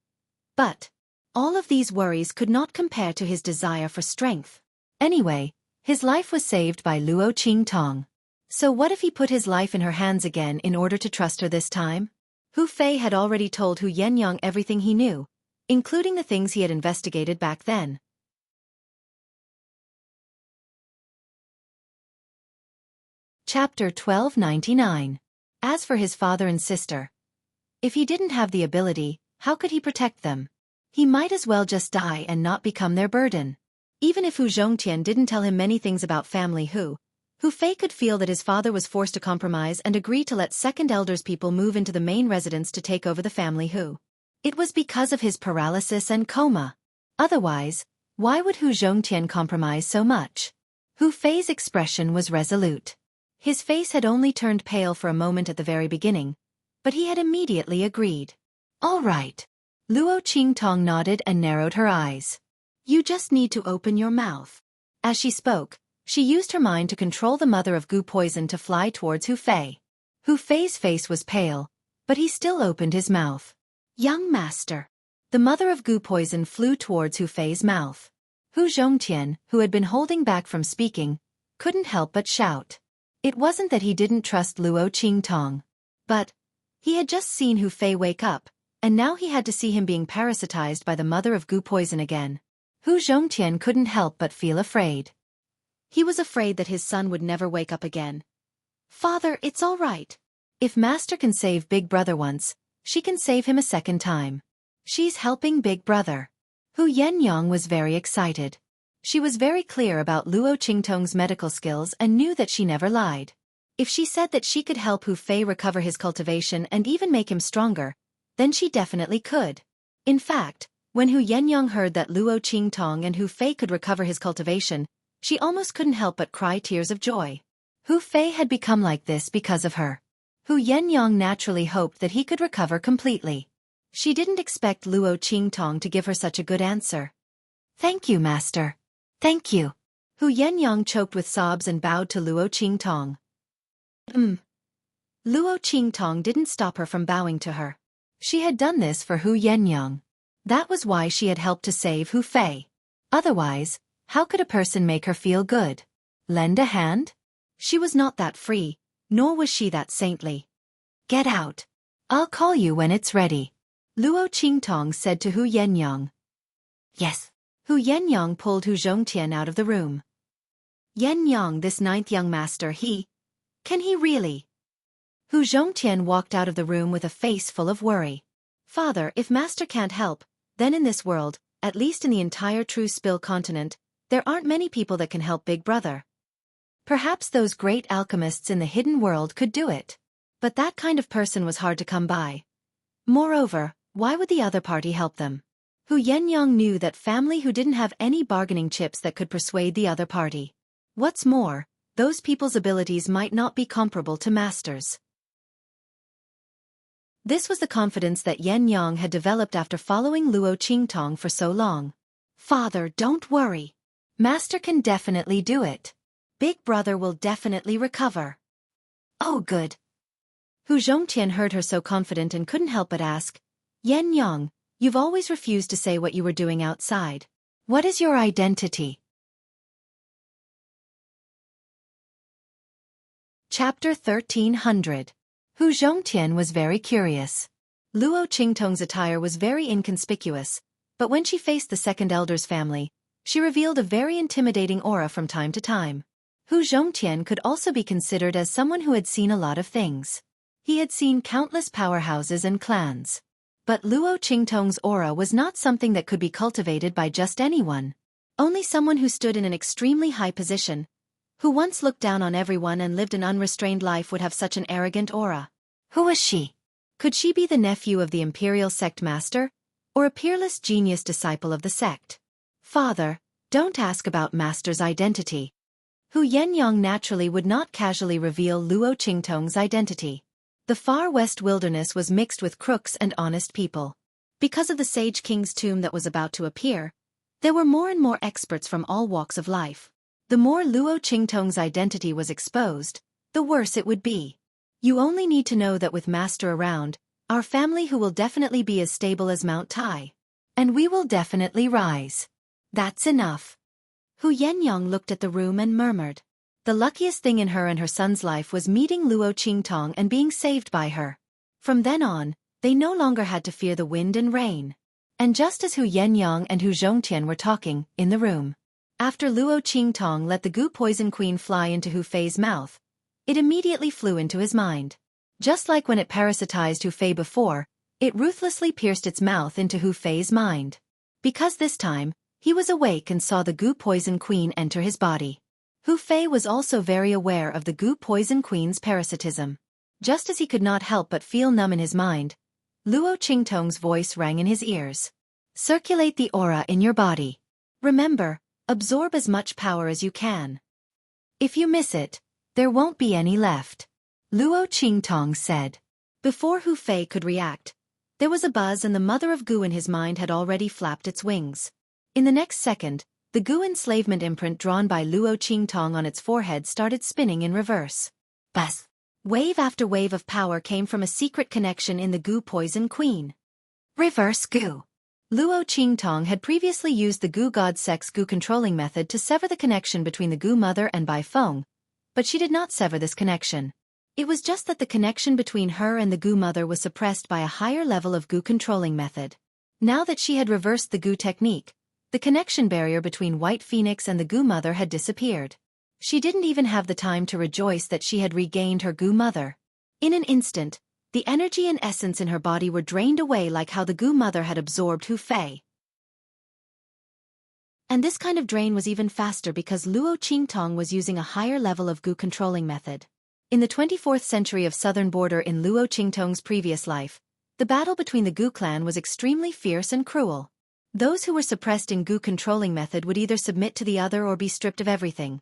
But all of these worries could not compare to his desire for strength. Anyway, his life was saved by Luo Qingtong. So what if he put his life in her hands again in order to trust her this time? Hu Fei had already told Hu Yenyang everything he knew, including the things he had investigated back then. Chapter 1299. As for his father and sister, if he didn't have the ability, how could he protect them? He might as well just die and not become their burden. Even if Hu Zhongtian didn't tell him many things about family Hu Fei could feel that his father was forced to compromise and agree to let second elders people move into the main residence to take over the family Hu. It was because of his paralysis and coma. Otherwise, why would Hu Zhongtian compromise so much? Hu Fei's expression was resolute. His face had only turned pale for a moment at the very beginning, but he had immediately agreed. All right. Luo Qingtong nodded and narrowed her eyes. You just need to open your mouth. As she spoke, she used her mind to control the mother of Gu poison to fly towards Hu Fei. Hu Fei's face was pale, but he still opened his mouth. Young master. The mother of Gu poison flew towards Hu Fei's mouth. Hu Zhongtian, who had been holding back from speaking, couldn't help but shout. It wasn't that he didn't trust Luo Qingtong, but he had just seen Hu Fei wake up, and now he had to see him being parasitized by the mother of Gu poison again. Hu Zhongtian couldn't help but feel afraid. He was afraid that his son would never wake up again. Father, it's all right. If Master can save Big Brother once, she can save him a second time. She's helping Big Brother. Hu Yenyang was very excited. She was very clear about Luo Qingtong's medical skills and knew that she never lied. If she said that she could help Hu Fei recover his cultivation and even make him stronger, then she definitely could. In fact, when Hu Yenyang heard that Luo Qingtong and Hu Fei could recover his cultivation, she almost couldn't help but cry tears of joy. Hu Fei had become like this because of her. Hu Yenyang naturally hoped that he could recover completely. She didn't expect Luo Qingtong to give her such a good answer. Thank you, Master. Thank you. Hu Yenyang choked with sobs and bowed to Luo Qingtong. Luo Qingtong didn't stop her from bowing to her. She had done this for Hu Yenyang. That was why she had helped to save Hu Fei. Otherwise, how could a person make her feel good? Lend a hand? She was not that free, nor was she that saintly. Get out. I'll call you when it's ready. Luo Qingtong said to Hu Yenyang. Yes. Hu Yenyang pulled Hu Zhongtian out of the room. Yenyang, this ninth young master, can he really? Hu Zhongtian walked out of the room with a face full of worry. Father, if Master can't help, then in this world, at least in the entire True Spill continent, there aren't many people that can help Big Brother. Perhaps those great alchemists in the hidden world could do it. But that kind of person was hard to come by. Moreover, why would the other party help them? Hu Yenyang knew that family who didn't have any bargaining chips that could persuade the other party. What's more, those people's abilities might not be comparable to Master's. This was the confidence that Yenyang had developed after following Luo Qingtong for so long. Father, don't worry. Master can definitely do it. Big Brother will definitely recover. Oh good. Hu Zhongtian heard her so confident and couldn't help but ask, Yenyang, you've always refused to say what you were doing outside. What is your identity? Chapter 1300. Hu Zhongtian was very curious. Luo Qingtong's attire was very inconspicuous, but when she faced the second elder's family, she revealed a very intimidating aura from time to time. Hu Zhongtian could also be considered as someone who had seen a lot of things. He had seen countless powerhouses and clans. But Luo Qingtong's aura was not something that could be cultivated by just anyone. Only someone who stood in an extremely high position, who once looked down on everyone and lived an unrestrained life would have such an arrogant aura. Who was she? Could she be the nephew of the imperial sect master, or a peerless genius disciple of the sect? Father, don't ask about Master's identity. Hu Yenyang naturally would not casually reveal Luo Qingtong's identity. The far west wilderness was mixed with crooks and honest people. Because of the Sage King's tomb that was about to appear, there were more and more experts from all walks of life. The more Luo Qingtong's identity was exposed, the worse it would be. You only need to know that with Master around, our family who will definitely be as stable as Mount Tai. And we will definitely rise. That's enough. Hu Yenyang looked at the room and murmured. The luckiest thing in her and her son's life was meeting Luo Qingtong and being saved by her. From then on, they no longer had to fear the wind and rain. And just as Hu Yenyang and Hu Zhongtian were talking, in the room, after Luo Qingtong let the goo poison queen fly into Hu Fei's mouth, it immediately flew into his mind. Just like when it parasitized Hu Fei before, it ruthlessly pierced its mouth into Hu Fei's mind. Because this time, he was awake and saw the goo poison queen enter his body. Hu Fei was also very aware of the goo poison queen's parasitism. Just as he could not help but feel numb in his mind, Luo Qingtong's voice rang in his ears. Circulate the aura in your body. Remember, absorb as much power as you can. If you miss it, there won't be any left. Luo Qingtong said. Before Hu Fei could react, there was a buzz and the mother of goo in his mind had already flapped its wings. In the next second, the goo enslavement imprint drawn by Luo Qingtong on its forehead started spinning in reverse. Buzz! Wave after wave of power came from a secret connection in the goo poison queen. Reverse goo. Luo Qingtong had previously used the goo god sex goo controlling method to sever the connection between the goo mother and Bai Feng, but she did not sever this connection. It was just that the connection between her and the goo mother was suppressed by a higher level of goo controlling method. Now that she had reversed the goo technique, the connection barrier between White Phoenix and the goo mother had disappeared. She didn't even have the time to rejoice that she had regained her goo mother. In an instant, the energy and essence in her body were drained away like how the goo mother had absorbed Hu Fei. And this kind of drain was even faster because Luo Qingtong was using a higher level of goo controlling method. In the 24th century of southern border in Luo Qingtong's previous life, the battle between the goo clan was extremely fierce and cruel. Those who were suppressed in goo controlling method would either submit to the other or be stripped of everything.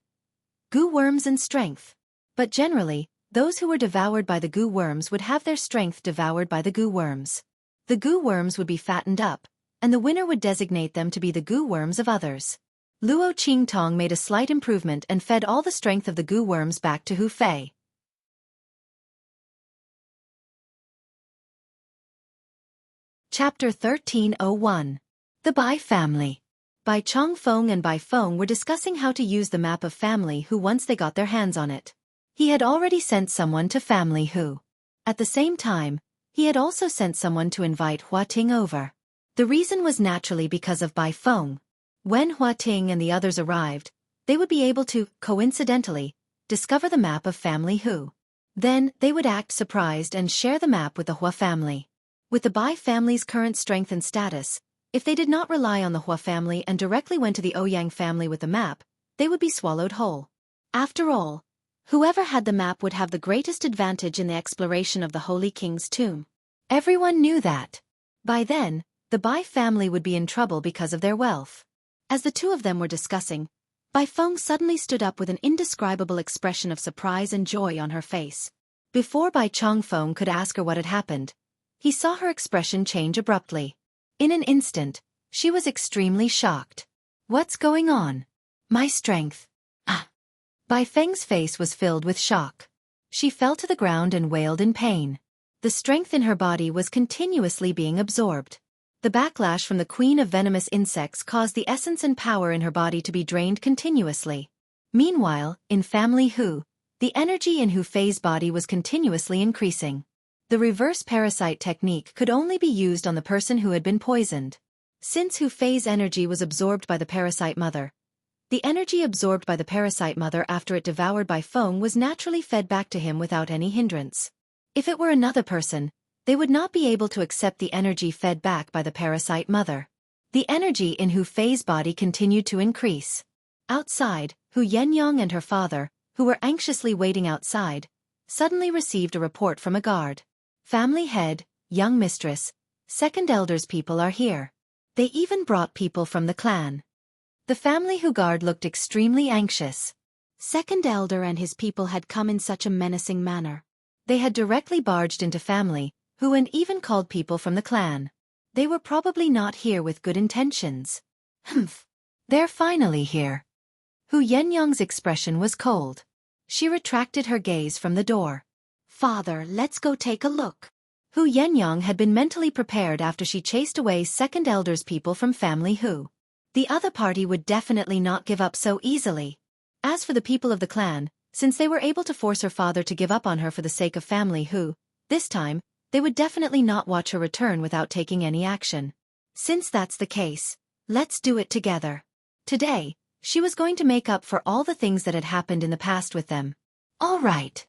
Goo worms and strength. But generally, those who were devoured by the goo worms would have their strength devoured by the goo worms. The goo worms would be fattened up, and the winner would designate them to be the goo worms of others. Luo Qingtong made a slight improvement and fed all the strength of the goo worms back to Hu Fei. Chapter 1301. The Bai Family. Bai Chongfeng and Bai Feng were discussing how to use the map of Family Hu once they got their hands on it. He had already sent someone to Family Hu. At the same time, he had also sent someone to invite Hua Ting over. The reason was naturally because of Bai Feng. When Hua Ting and the others arrived, they would be able to, coincidentally, discover the map of Family Hu. Then, they would act surprised and share the map with the Hua family. With the Bai family's current strength and status, if they did not rely on the Hua family and directly went to the Ouyang family with the map, they would be swallowed whole. After all, whoever had the map would have the greatest advantage in the exploration of the Holy King's tomb. Everyone knew that. By then, the Bai family would be in trouble because of their wealth. As the two of them were discussing, Bai Feng suddenly stood up with an indescribable expression of surprise and joy on her face. Before Bai Chongfeng could ask her what had happened, he saw her expression change abruptly. In an instant, she was extremely shocked. What's going on? My strength. Ah! Bai Feng's face was filled with shock. She fell to the ground and wailed in pain. The strength in her body was continuously being absorbed. The backlash from the queen of venomous insects caused the essence and power in her body to be drained continuously. Meanwhile, in Family Hu, the energy in Hu Fei's body was continuously increasing. The reverse parasite technique could only be used on the person who had been poisoned. Since Hu Fei's energy was absorbed by the parasite mother, the energy absorbed by the parasite mother after it devoured Bai Feng was naturally fed back to him without any hindrance. If it were another person, they would not be able to accept the energy fed back by the parasite mother. The energy in Hu Fei's body continued to increase. Outside, Hu Yenyang and her father, who were anxiously waiting outside, suddenly received a report from a guard. Family head, young mistress, second elders people are here. They even brought people from the clan. The Family Hu guard looked extremely anxious. Second elder and his people had come in such a menacing manner. They had directly barged into Family Hu and even called people from the clan. They were probably not here with good intentions. Humph. They're finally here. Hu Yenyang's expression was cold. She retracted her gaze from the door. Father, let's go take a look. Hu Yenyang had been mentally prepared after she chased away second elders people from family Hu. The other party would definitely not give up so easily. As for the people of the clan, since they were able to force her father to give up on her for the sake of family Hu, this time, they would definitely not watch her return without taking any action. Since that's the case, let's do it together. Today, she was going to make up for all the things that had happened in the past with them. All right.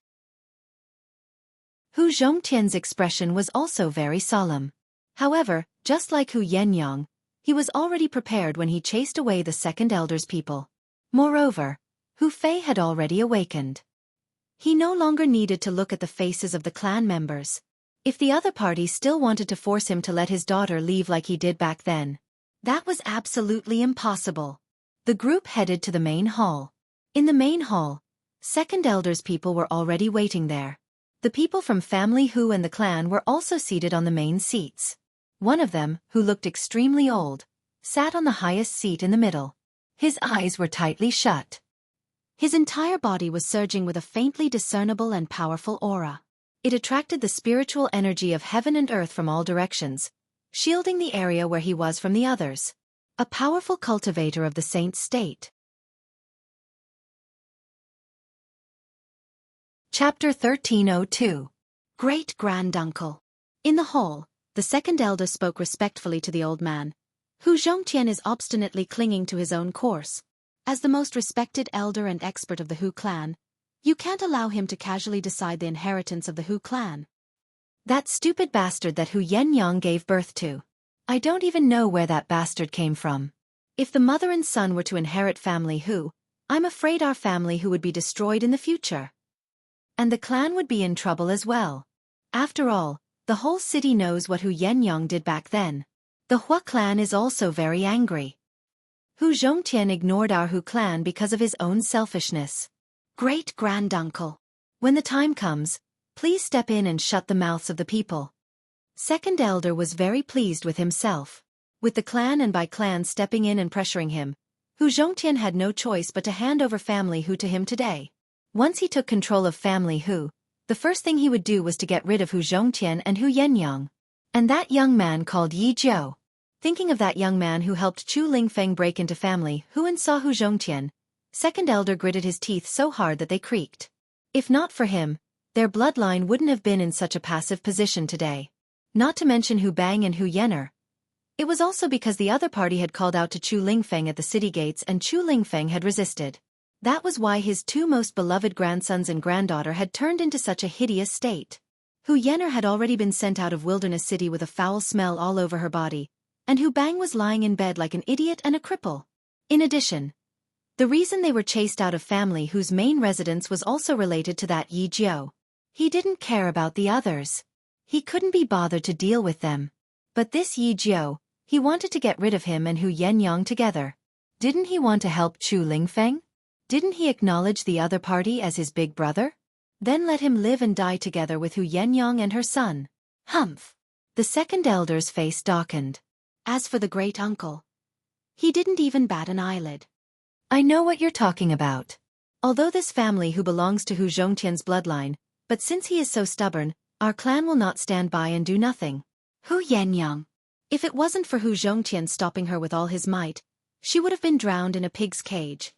Hu Zhongtian's expression was also very solemn. However, just like Hu Yenyang, he was already prepared when he chased away the second elders people. Moreover, Hu Fei had already awakened. He no longer needed to look at the faces of the clan members. If the other party still wanted to force him to let his daughter leave like he did back then, that was absolutely impossible. The group headed to the main hall. In the main hall, second elders people were already waiting there. The people from family Hu and the clan were also seated on the main seats. One of them, who looked extremely old, sat on the highest seat in the middle. His eyes were tightly shut. His entire body was surging with a faintly discernible and powerful aura. It attracted the spiritual energy of heaven and earth from all directions, shielding the area where he was from the others. A powerful cultivator of the saint's state. Chapter 1302. Great-granduncle. In the hall, the second elder spoke respectfully to the old man. Hu Zhongtian is obstinately clinging to his own course. As the most respected elder and expert of the Hu clan, you can't allow him to casually decide the inheritance of the Hu clan. That stupid bastard that Hu Yenyang gave birth to. I don't even know where that bastard came from. If the mother and son were to inherit family Hu, I'm afraid our family Hu would be destroyed in the future. And the clan would be in trouble as well. After all, the whole city knows what Hu Yenyang did back then. The Hua clan is also very angry. Hu Zhongtian ignored our Hu clan because of his own selfishness. Great-granduncle. When the time comes, please step in and shut the mouths of the people. Second elder was very pleased with himself. With the clan and by clan stepping in and pressuring him, Hu Zhongtian had no choice but to hand over family Hu to him today. Once he took control of family Hu, the first thing he would do was to get rid of Hu Zhongtian and Hu Yenyang. And that young man called Yi Jiu. Thinking of that young man who helped Chu Lingfeng break into family Hu and saw Hu Zhongtian, second elder gritted his teeth so hard that they creaked. If not for him, their bloodline wouldn't have been in such a passive position today. Not to mention Hu Bang and Hu Yener. It was also because the other party had called out to Chu Lingfeng at the city gates and Chu Lingfeng had resisted. That was why his two most beloved grandsons and granddaughter had turned into such a hideous state. Hu Yener had already been sent out of Wilderness City with a foul smell all over her body, and Hu Bang was lying in bed like an idiot and a cripple. In addition, the reason they were chased out of family whose main residence was also related to that Yi Jiu. He didn't care about the others. He couldn't be bothered to deal with them. But this Yi Jiu, he wanted to get rid of him and Hu Yenyang together. Didn't he want to help Chu Lingfeng? Didn't he acknowledge the other party as his big brother? Then let him live and die together with Hu Yenyang and her son. Humph! The second elder's face darkened. As for the great uncle, he didn't even bat an eyelid. I know what you're talking about. Although this family who belongs to Hu Zhongtian's bloodline, but since he is so stubborn, our clan will not stand by and do nothing. Hu Yenyang. If it wasn't for Hu Zhongtian stopping her with all his might, she would have been drowned in a pig's cage.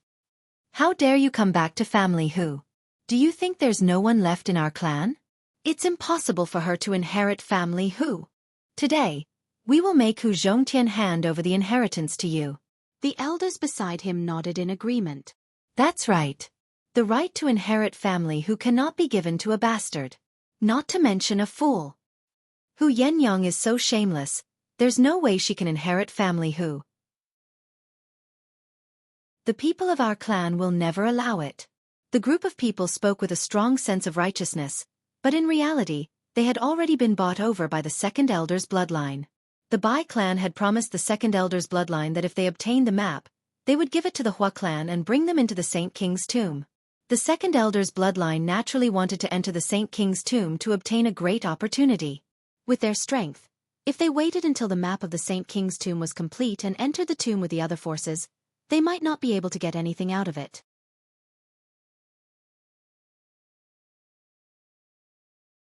How dare you come back to family Hu? Do you think there's no one left in our clan? It's impossible for her to inherit family Hu. Today, we will make Hu Zhongtian hand over the inheritance to you. The elders beside him nodded in agreement. That's right. The right to inherit family Hu cannot be given to a bastard. Not to mention a fool. Hu Yenyang is so shameless, there's no way she can inherit family Hu. The people of our clan will never allow it. The group of people spoke with a strong sense of righteousness, but in reality, they had already been bought over by the second elder's bloodline. The Bai clan had promised the second elder's bloodline that if they obtained the map, they would give it to the Hua clan and bring them into the Saint King's tomb. The second elder's bloodline naturally wanted to enter the Saint King's tomb to obtain a great opportunity. With their strength, if they waited until the map of the Saint King's tomb was complete and entered the tomb with the other forces, they might not be able to get anything out of it.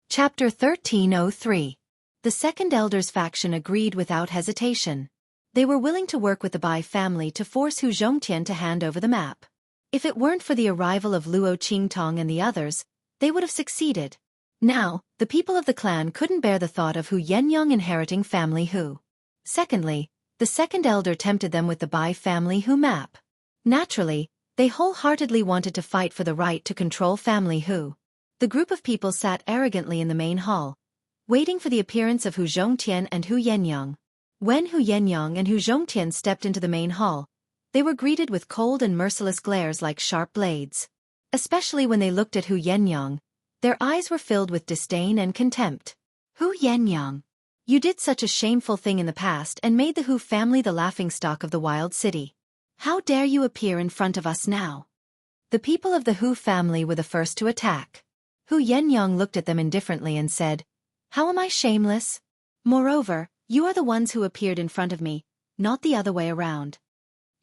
Chapter 1303. The Second Elder's faction agreed without hesitation. They were willing to work with the Bai family to force Hu Zhongtian to hand over the map. If it weren't for the arrival of Luo Qingtong and the others, they would have succeeded. Now, the people of the clan couldn't bear the thought of Hu Yenyang inheriting family Hu. Secondly, the Second Elder tempted them with the Bai family Hu map. Naturally, they wholeheartedly wanted to fight for the right to control family Hu. The group of people sat arrogantly in the main hall, waiting for the appearance of Hu Zhongtian and Hu Yenyang. When Hu Yenyang and Hu Zhongtian stepped into the main hall, they were greeted with cold and merciless glares like sharp blades. Especially when they looked at Hu Yenyang, their eyes were filled with disdain and contempt. Hu Yenyang, you did such a shameful thing in the past and made the Hu family the laughingstock of the wild city. How dare you appear in front of us now? The people of the Hu family were the first to attack. Hu Yenyang looked at them indifferently and said, "How am I shameless? Moreover, you are the ones who appeared in front of me, not the other way around."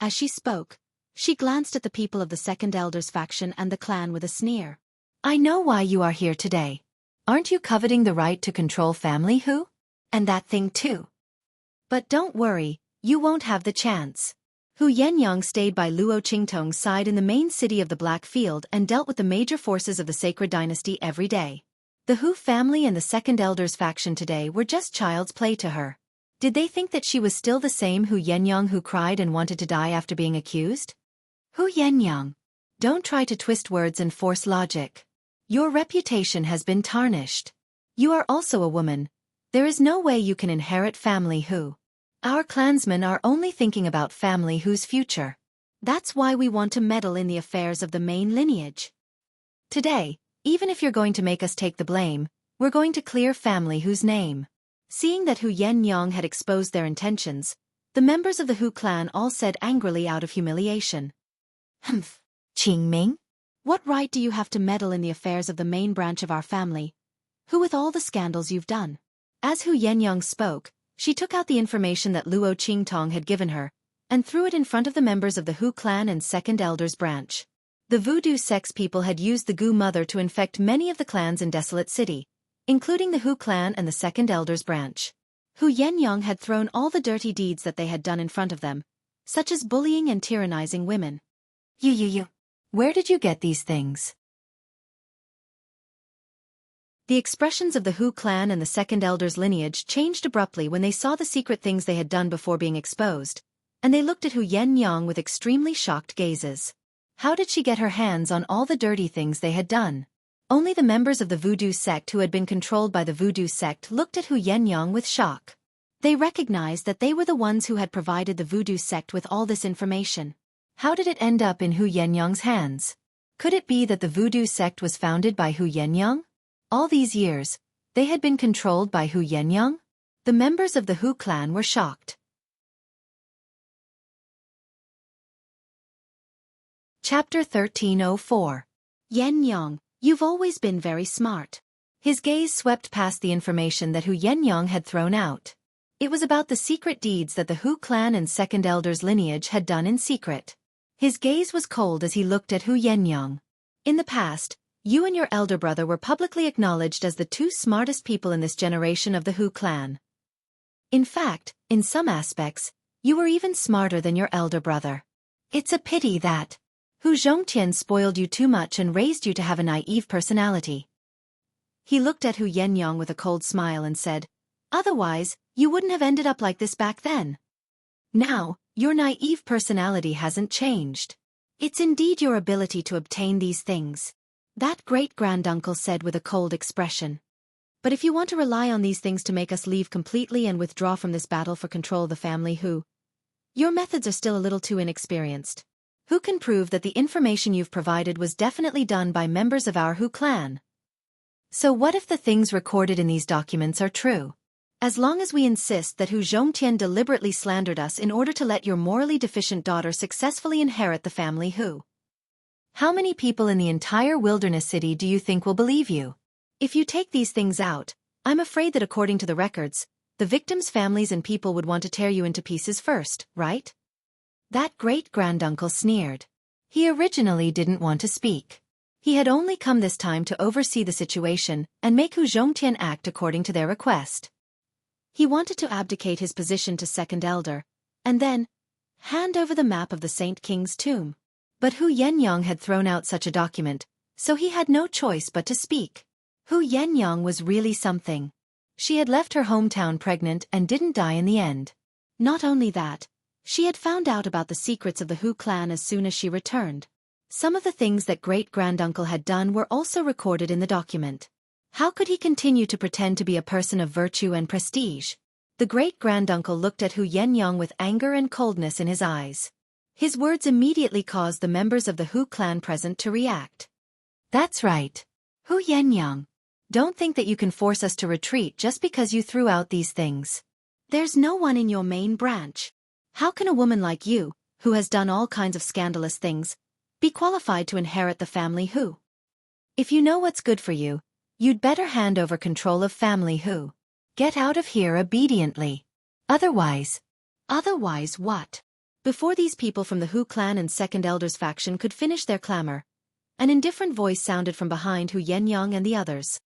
As she spoke, she glanced at the people of the Second Elder's faction and the clan with a sneer. "I know why you are here today. Aren't you coveting the right to control family Hu? And that thing too. But don't worry, you won't have the chance." Hu Yenyang stayed by Luo Qingtong's side in the main city of the Black Field and dealt with the major forces of the Sacred Dynasty every day. The Hu family and the Second Elder's faction today were just child's play to her. Did they think that she was still the same Hu Yenyang who cried and wanted to die after being accused? Hu Yenyang, don't try to twist words and force logic. Your reputation has been tarnished. You are also a woman. There is no way you can inherit family Hu. Our clansmen are only thinking about family Hu's future. That's why we want to meddle in the affairs of the main lineage. Today, even if you're going to make us take the blame, we're going to clear family Hu's name. Seeing that Hu Yenyang had exposed their intentions, the members of the Hu clan all said angrily out of humiliation. "Humph, Qingming? What right do you have to meddle in the affairs of the main branch of our family? Who with all the scandals you've done?" As Hu Yenyang spoke, she took out the information that Luo Qingtong had given her, and threw it in front of the members of the Hu clan and Second Elder's branch. The voodoo sex people had used the Gu Mother to infect many of the clans in Desolate City, including the Hu clan and the Second Elder's branch. Hu Yenyang had thrown all the dirty deeds that they had done in front of them, such as bullying and tyrannizing women. You. Where did you get these things? The expressions of the Hu clan and the Second Elder's lineage changed abruptly when they saw the secret things they had done before being exposed, and they looked at Hu Yenyang with extremely shocked gazes. How did she get her hands on all the dirty things they had done? Only the members of the voodoo sect who had been controlled by the voodoo sect looked at Hu Yenyang with shock. They recognized that they were the ones who had provided the voodoo sect with all this information. How did it end up in Hu Yenyang's hands? Could it be that the voodoo sect was founded by Hu Yenyang? All these years, they had been controlled by Hu Yenyang? The members of the Hu clan were shocked. Chapter 1304. Yenyang, you've always been very smart. His gaze swept past the information that Hu Yenyang had thrown out. It was about the secret deeds that the Hu clan and Second Elder's lineage had done in secret. His gaze was cold as he looked at Hu Yenyang. In the past, you and your elder brother were publicly acknowledged as the two smartest people in this generation of the Hu clan. In fact, in some aspects, you were even smarter than your elder brother. It's a pity that Hu Zhongtian spoiled you too much and raised you to have a naive personality. He looked at Hu Yenyang with a cold smile and said, "Otherwise, you wouldn't have ended up like this back then. Now, your naive personality hasn't changed. It's indeed your ability to obtain these things," that great-granduncle said with a cold expression. "But if you want to rely on these things to make us leave completely and withdraw from this battle for control of the family Hu, your methods are still a little too inexperienced. Who can prove that the information you've provided was definitely done by members of our Hu clan? So what if the things recorded in these documents are true? As long as we insist that Hu Zhongtian deliberately slandered us in order to let your morally deficient daughter successfully inherit the family Hu. How many people in the entire wilderness city do you think will believe you? If you take these things out, I'm afraid that according to the records, the victims' families and people would want to tear you into pieces first, right? That great-granduncle sneered. He originally didn't want to speak. He had only come this time to oversee the situation and make Hu Zhongtian act according to their request. He wanted to abdicate his position to second elder, and then hand over the map of the Saint King's tomb. But Hu Yenyang had thrown out such a document, so he had no choice but to speak. Hu Yenyang was really something. She had left her hometown pregnant and didn't die in the end. Not only that, she had found out about the secrets of the Hu clan as soon as she returned. Some of the things that great-granduncle had done were also recorded in the document. How could he continue to pretend to be a person of virtue and prestige? The great-granduncle looked at Hu Yenyang with anger and coldness in his eyes. His words immediately caused the members of the Hu clan present to react. That's right. Hu Yenyang. Don't think that you can force us to retreat just because you threw out these things. There's no one in your main branch. How can a woman like you, who has done all kinds of scandalous things, be qualified to inherit the family Hu? If you know what's good for you, you'd better hand over control of family Hu. Get out of here obediently. Otherwise what? Before these people from the Hu clan and Second Elder's faction could finish their clamor, an indifferent voice sounded from behind Hu Yenyang and the others.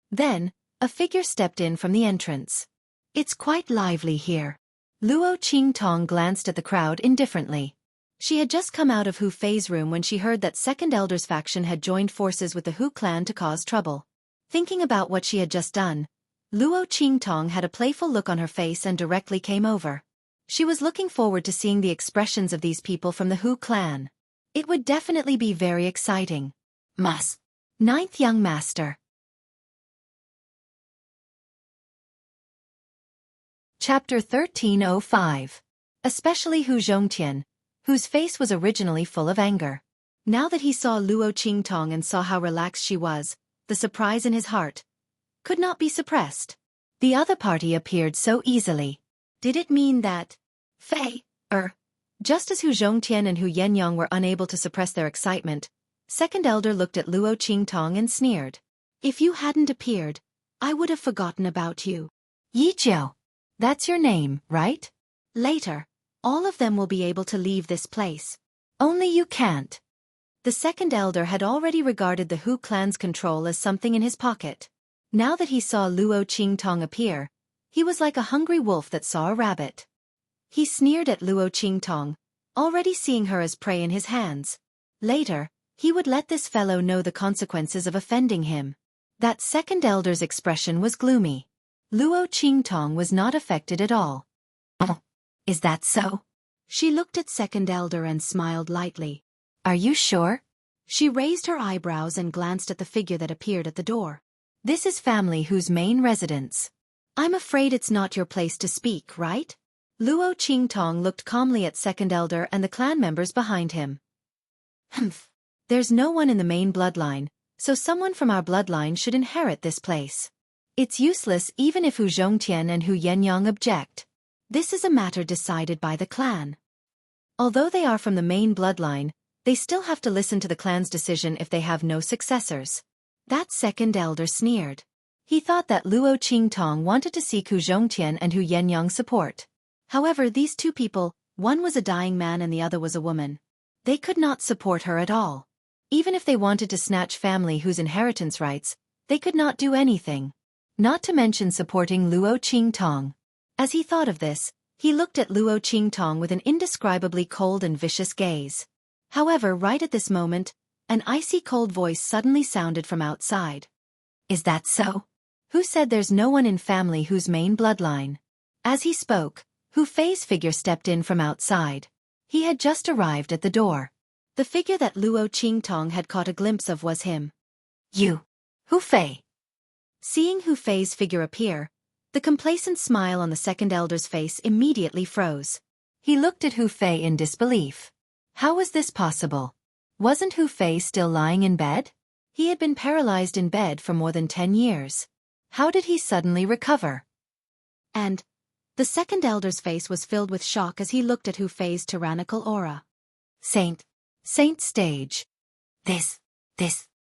Then, a figure stepped in from the entrance. It's quite lively here. Luo Qingtong glanced at the crowd indifferently. She had just come out of Hu Fei's room when she heard that Second Elder's faction had joined forces with the Hu clan to cause trouble. Thinking about what she had just done, Luo Qingtong had a playful look on her face and directly came over. She was looking forward to seeing the expressions of these people from the Hu clan. It would definitely be very exciting. Ninth young master. Chapter 1305. Especially Hu Zhongtian, whose face was originally full of anger. Now that he saw Luo Qingtong and saw how relaxed she was, the surprise in his heart could not be suppressed. The other party appeared so easily. Did it mean that just as Hu Zhongtian and Hu Yenyang were unable to suppress their excitement, Second Elder looked at Luo Qingtong and sneered. If you hadn't appeared, I would have forgotten about you. Yi Jiao. That's your name, right? Later, all of them will be able to leave this place. Only you can't. The Second Elder had already regarded the Hu clan's control as something in his pocket. Now that he saw Luo Qingtong appear, he was like a hungry wolf that saw a rabbit. He sneered at Luo Qingtong, already seeing her as prey in his hands. Later, he would let this fellow know the consequences of offending him. That Second Elder's expression was gloomy. Luo Qingtong was not affected at all. Oh, is that so? She looked at Second Elder and smiled lightly. Are you sure? She raised her eyebrows and glanced at the figure that appeared at the door. This is family Hu's main residence. I'm afraid it's not your place to speak, right? Luo Qingtong looked calmly at Second Elder and the clan members behind him. Humph. There's no one in the main bloodline, so someone from our bloodline should inherit this place. It's useless even if Hu Zhongtian and Hu Yenyang object. This is a matter decided by the clan. Although they are from the main bloodline, they still have to listen to the clan's decision if they have no successors. That Second Elder sneered. He thought that Luo Qingtong wanted to seek Hu Zhongtian and Hu Yenyang's support. However, these two people, one was a dying man and the other was a woman. They could not support her at all. Even if they wanted to snatch family Hu's inheritance rights, they could not do anything. Not to mention supporting Luo Qingtong. As he thought of this, he looked at Luo Qingtong with an indescribably cold and vicious gaze. However, right at this moment, an icy cold voice suddenly sounded from outside. Is that so? Who said there's no one in family Hu's main bloodline? As he spoke, Hu Fei's figure stepped in from outside. He had just arrived at the door. The figure that Luo Qingtong had caught a glimpse of was him. You, Hu Fei. Seeing Hu Fei's figure appear, the complacent smile on the Second Elder's face immediately froze. He looked at Hu Fei in disbelief. How was this possible? Wasn't Hu Fei still lying in bed? He had been paralyzed in bed for more than 10 years. How did he suddenly recover? And the Second Elder's face was filled with shock as he looked at Hu Fei's tyrannical aura. Saint stage. This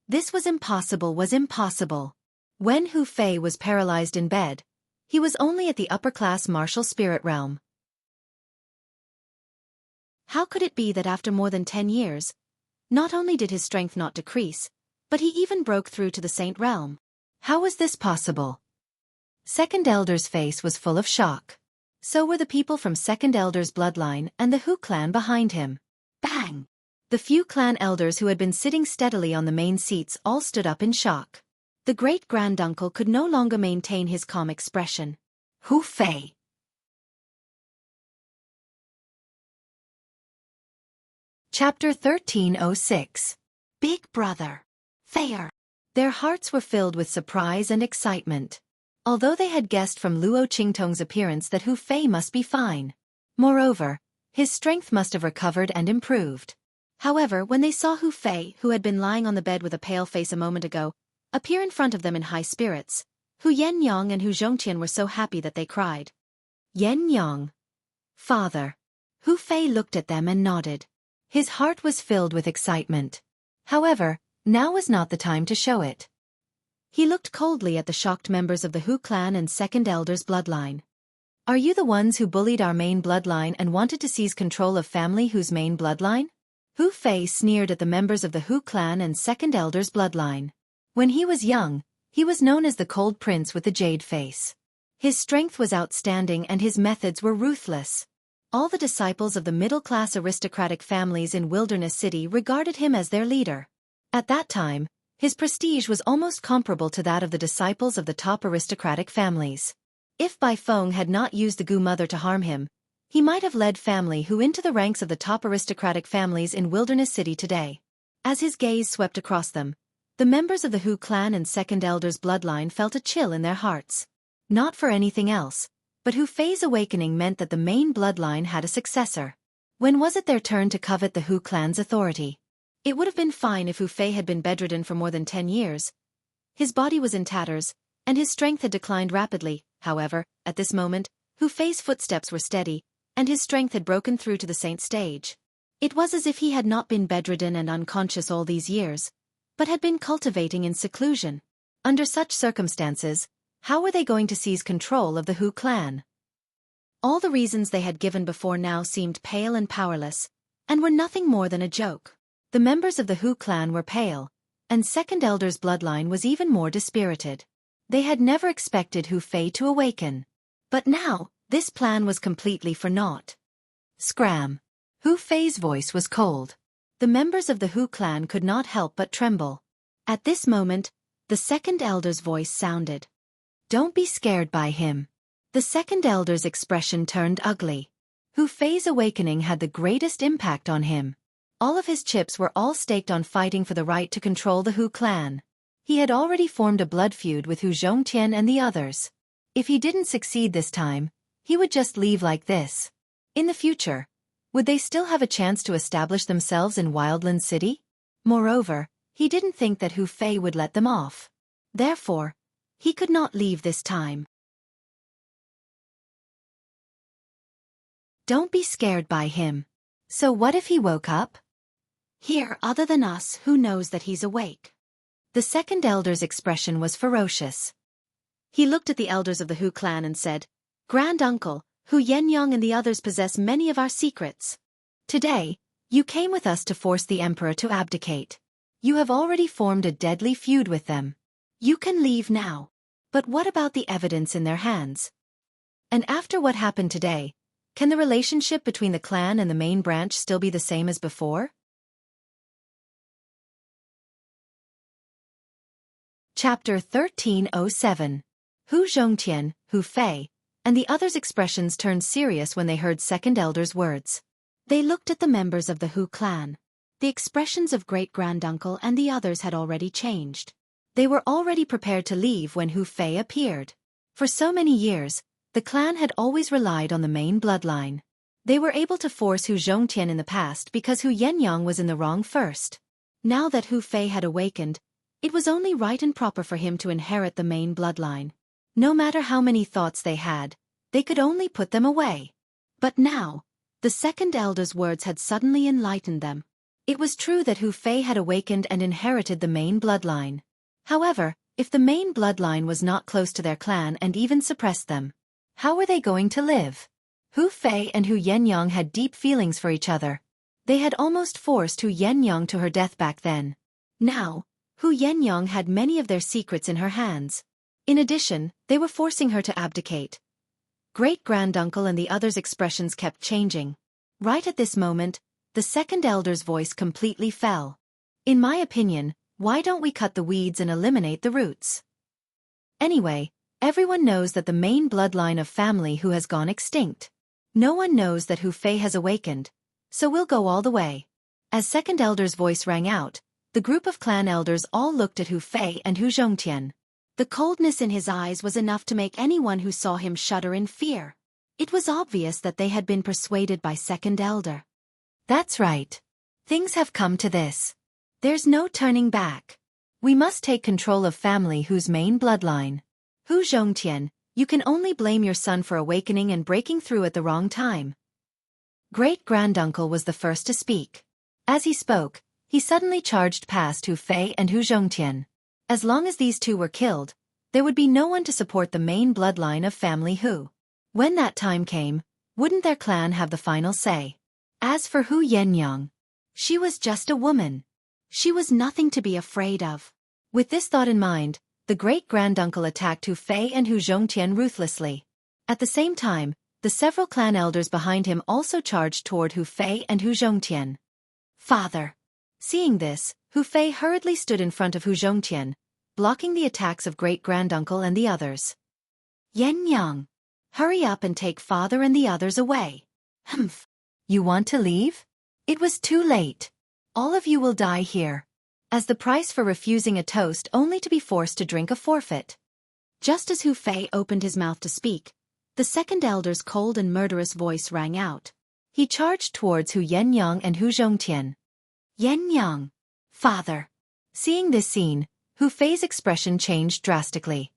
was impossible. When Hu Fei was paralyzed in bed, he was only at the upper-class martial spirit realm. How could it be that after more than 10 years, not only did his strength not decrease, but he even broke through to the Saint Realm? How was this possible? Second Elder's face was full of shock. So were the people from Second Elder's bloodline and the Hu clan behind him. Bang! The few clan elders who had been sitting steadily on the main seats all stood up in shock. The great-granduncle could no longer maintain his calm expression. Hu Fei! Chapter 1306. Big Brother. Fair. Their hearts were filled with surprise and excitement. Although they had guessed from Luo Qingtong's appearance that Hu Fei must be fine. Moreover, his strength must have recovered and improved. However, when they saw Hu Fei, who had been lying on the bed with a pale face a moment ago, appear in front of them in high spirits, Hu Yenyang and Hu Zhongqian were so happy that they cried. Yenyang. Father. Hu Fei looked at them and nodded. His heart was filled with excitement. However, now was not the time to show it. He looked coldly at the shocked members of the Hu clan and Second Elder's bloodline. Are you the ones who bullied our main bloodline and wanted to seize control of family whose main bloodline? Hu Fei sneered at the members of the Hu clan and Second Elder's bloodline. When he was young, he was known as the Cold Prince with the Jade Face. His strength was outstanding and his methods were ruthless. All the disciples of the middle-class aristocratic families in Wilderness City regarded him as their leader. At that time, his prestige was almost comparable to that of the disciples of the top aristocratic families. If Bai Feng had not used the Gu Mother to harm him, he might have led family Hu into the ranks of the top aristocratic families in Wilderness City today. As his gaze swept across them, the members of the Hu clan and Second Elder's bloodline felt a chill in their hearts. Not for anything else, but Hu Fei's awakening meant that the main bloodline had a successor. When was it their turn to covet the Hu clan's authority? It would have been fine if Hu Fei had been bedridden for more than 10 years. His body was in tatters, and his strength had declined rapidly. However, at this moment, Hu Fei's footsteps were steady, and his strength had broken through to the saint stage. It was as if he had not been bedridden and unconscious all these years, but had been cultivating in seclusion. Under such circumstances, how were they going to seize control of the Hu clan? All the reasons they had given before now seemed pale and powerless, and were nothing more than a joke. The members of the Hu clan were pale, and Second Elder's bloodline was even more dispirited. They had never expected Hu Fei to awaken. But now, this plan was completely for naught. Scram. Hu Fei's voice was cold. The members of the Hu clan could not help but tremble. At this moment, the Second Elder's voice sounded. Don't be scared by him. The Second Elder's expression turned ugly. Hu Fei's awakening had the greatest impact on him. All of his chips were all staked on fighting for the right to control the Hu clan. He had already formed a blood feud with Hu Zhongqian and the others. If he didn't succeed this time, he would just leave like this. In the future, would they still have a chance to establish themselves in Wildland City? Moreover, he didn't think that Hu Fei would let them off. Therefore, he could not leave this time. Don't be scared by him. So what if he woke up? Here, other than us, who knows that he's awake? The Second Elder's expression was ferocious. He looked at the elders of the Hu clan and said, Grand Uncle, Hu Yenyang and the others possess many of our secrets. Today, you came with us to force the emperor to abdicate. You have already formed a deadly feud with them. You can leave now. But what about the evidence in their hands? And after what happened today, can the relationship between the clan and the main branch still be the same as before? Chapter 1307. Hu Zhongqian, Hu Fei, and the others' expressions turned serious when they heard Second Elder's words. They looked at the members of the Hu clan. The expressions of great-granduncle and the others had already changed. They were already prepared to leave when Hu Fei appeared. For so many years, the clan had always relied on the main bloodline. They were able to force Hu Zhongqian in the past because Hu Yenyang was in the wrong first. Now that Hu Fei had awakened, it was only right and proper for him to inherit the main bloodline. No matter how many thoughts they had, they could only put them away. But now, the Second Elder's words had suddenly enlightened them. It was true that Hu Fei had awakened and inherited the main bloodline. However, if the main bloodline was not close to their clan and even suppressed them, how were they going to live? Hu Fei and Hu Yenyang had deep feelings for each other. They had almost forced Hu Yenyang to her death back then. Now, Hu Yenyang had many of their secrets in her hands. In addition, they were forcing her to abdicate. Great-granduncle and the others' expressions kept changing. Right at this moment, the second elder's voice completely fell. In my opinion, why don't we cut the weeds and eliminate the roots? Anyway, everyone knows that the main bloodline of family Hu has gone extinct. No one knows that Hu Fei has awakened, so we'll go all the way. As second elder's voice rang out, the group of clan elders all looked at Hu Fei and Hu Zhongtian. The coldness in his eyes was enough to make anyone who saw him shudder in fear. It was obvious that they had been persuaded by second elder. That's right. Things have come to this. There's no turning back. We must take control of family Hu's main bloodline. Hu Zhongtian, you can only blame your son for awakening and breaking through at the wrong time. Great-granduncle was the first to speak. As he spoke, he suddenly charged past Hu Fei and Hu Zhongtian. As long as these two were killed, there would be no one to support the main bloodline of family Hu. When that time came, wouldn't their clan have the final say? As for Hu Yenyang, she was just a woman. She was nothing to be afraid of. With this thought in mind, the great-granduncle attacked Hu Fei and Hu Zhongtian ruthlessly. At the same time, the several clan elders behind him also charged toward Hu Fei and Hu Zhongtian. Father. Seeing this, Hu Fei hurriedly stood in front of Hu Zhongtian, blocking the attacks of great-granduncle and the others. Yenyang. Hurry up and take father and the others away. Humph. You want to leave? It was too late. All of you will die here. As the price for refusing a toast only to be forced to drink a forfeit. Just as Hu Fei opened his mouth to speak, the second elder's cold and murderous voice rang out. He charged towards Hu Yenyang and Hu Zhongtian. Yenyang. Father. Seeing this scene, Hu Fei's expression changed drastically.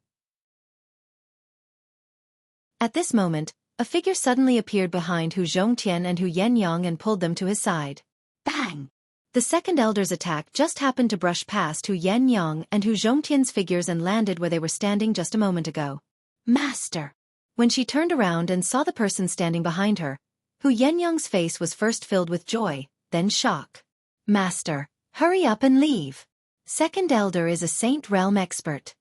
At this moment, a figure suddenly appeared behind Hu Zhongtian and Hu Yenyang and pulled them to his side. Bang! The second elder's attack just happened to brush past Hu Yenyang and Hu Zhongtian's figures and landed where they were standing just a moment ago. Master! When she turned around and saw the person standing behind her, Hu Yenyang's face was first filled with joy, then shock. Master, hurry up and leave. Second elder is a Saint Realm expert.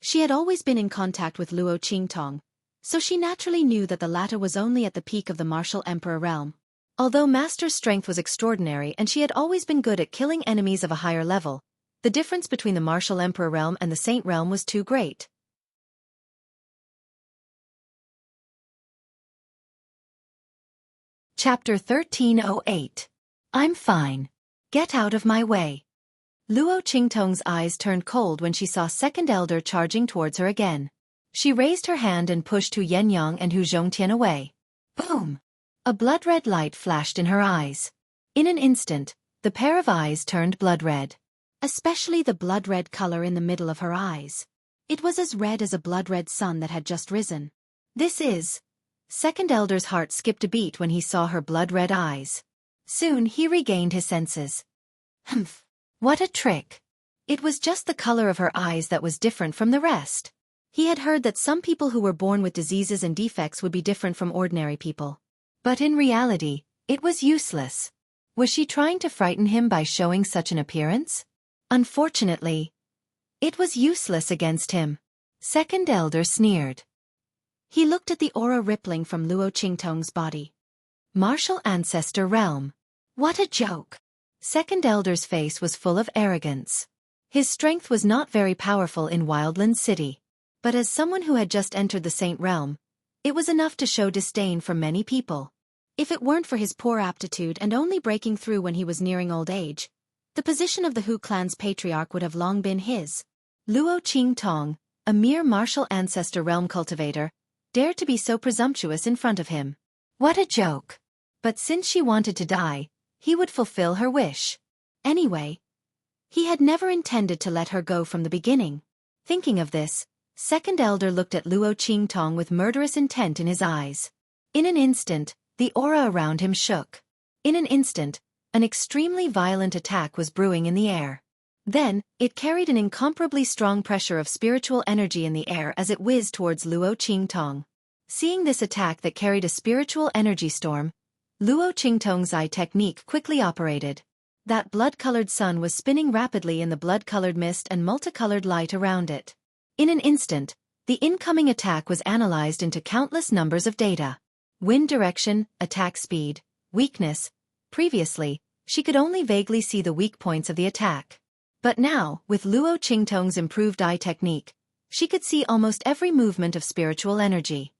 She had always been in contact with Luo Qingtong, so she naturally knew that the latter was only at the peak of the martial emperor realm. Although Master's strength was extraordinary and she had always been good at killing enemies of a higher level, the difference between the martial emperor realm and the Saint realm was too great. Chapter 1308. I'm fine. Get out of my way. Luo Qingtong's eyes turned cold when she saw second elder charging towards her again. She raised her hand and pushed Hu Yenyang and Hu Zhongtian away. Boom! A blood-red light flashed in her eyes. In an instant, the pair of eyes turned blood-red. Especially the blood-red color in the middle of her eyes. It was as red as a blood-red sun that had just risen. This is... Second elder's heart skipped a beat when he saw her blood-red eyes. Soon he regained his senses. Humph! What a trick! It was just the color of her eyes that was different from the rest. He had heard that some people who were born with diseases and defects would be different from ordinary people. But in reality, it was useless. Was she trying to frighten him by showing such an appearance? Unfortunately, it was useless against him. Second elder sneered. He looked at the aura rippling from Luo Qingtong's body. Martial ancestor realm. What a joke! Second elder's face was full of arrogance. His strength was not very powerful in Wildland City. But as someone who had just entered the Saint realm, it was enough to show disdain from many people. If it weren't for his poor aptitude and only breaking through when he was nearing old age, the position of the Hu clan's patriarch would have long been his. Luo Qingtong, a mere martial ancestor realm cultivator, dared to be so presumptuous in front of him. What a joke! But since she wanted to die, he would fulfill her wish. Anyway, he had never intended to let her go from the beginning. Thinking of this, second elder looked at Luo Qingtong with murderous intent in his eyes. In an instant, the aura around him shook. In an instant, an extremely violent attack was brewing in the air. Then, it carried an incomparably strong pressure of spiritual energy in the air as it whizzed towards Luo Qingtong. Seeing this attack that carried a spiritual energy storm, Luo Qingtong's eye technique quickly operated. That blood-colored sun was spinning rapidly in the blood-colored mist and multicolored light around it. In an instant, the incoming attack was analyzed into countless numbers of data. Wind direction, attack speed, weakness. Previously, she could only vaguely see the weak points of the attack. But now, with Luo Qingtong's improved eye technique, she could see almost every movement of spiritual energy.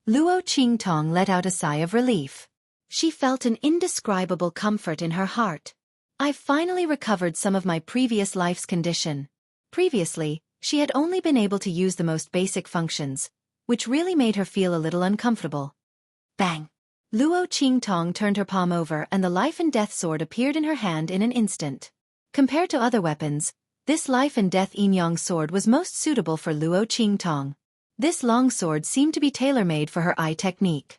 Luo Qingtong let out a sigh of relief. She felt an indescribable comfort in her heart. I've finally recovered some of my previous life's condition. Previously, she had only been able to use the most basic functions, which really made her feel a little uncomfortable. Bang! Luo Qingtong turned her palm over and the life and death sword appeared in her hand in an instant. Compared to other weapons, this life and death yin-yang sword was most suitable for Luo Qingtong. This long sword seemed to be tailor-made for her eye technique.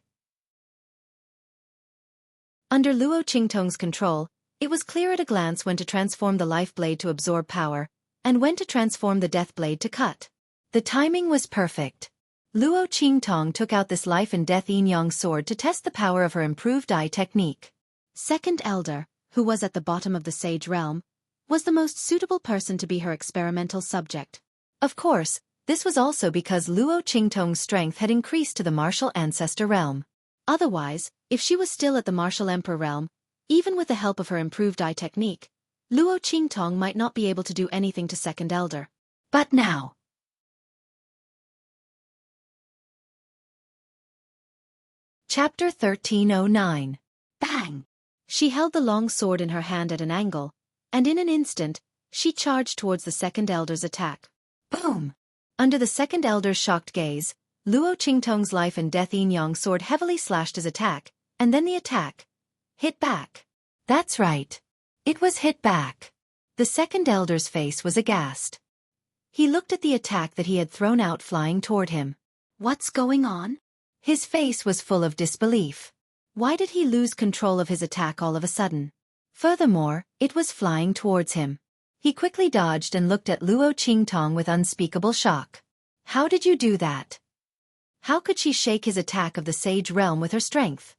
Under Luo Qingtong's control, it was clear at a glance when to transform the life blade to absorb power, and when to transform the death blade to cut. The timing was perfect. Luo Qingtong took out this life and death yin-yang sword to test the power of her improved eye technique. Second Elder, who was at the bottom of the Sage Realm, was the most suitable person to be her experimental subject. Of course, this was also because Luo Qingtong's strength had increased to the Martial Ancestor Realm. Otherwise, if she was still at the Martial Emperor Realm, even with the help of her improved eye technique, Luo Qingtong might not be able to do anything to Second Elder. But now... Chapter 1309. Bang! She held the long sword in her hand at an angle, and in an instant, she charged towards the Second Elder's attack. Boom! Under the Second Elder's shocked gaze, Luo Qingtong's life and death yin-yang sword heavily slashed his attack, and then the attack hit back. That's right. It was hit back. The Second Elder's face was aghast. He looked at the attack that he had thrown out flying toward him. What's going on? His face was full of disbelief. Why did he lose control of his attack all of a sudden? Furthermore, it was flying towards him. He quickly dodged and looked at Luo Qingtong with unspeakable shock. How did you do that? How could she shake his attack of the Sage Realm with her strength?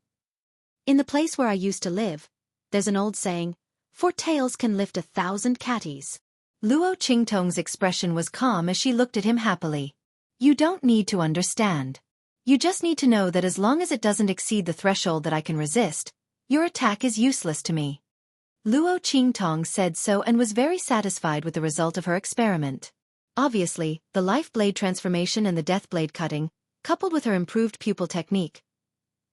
In the place where I used to live, there's an old saying, 4 tails can lift 1,000 catties. Luo Qingtong's expression was calm as she looked at him happily. You don't need to understand. You just need to know that as long as it doesn't exceed the threshold that I can resist, your attack is useless to me. Luo Qingtong said so and was very satisfied with the result of her experiment. Obviously, the life blade transformation and the death blade cutting, coupled with her improved pupil technique.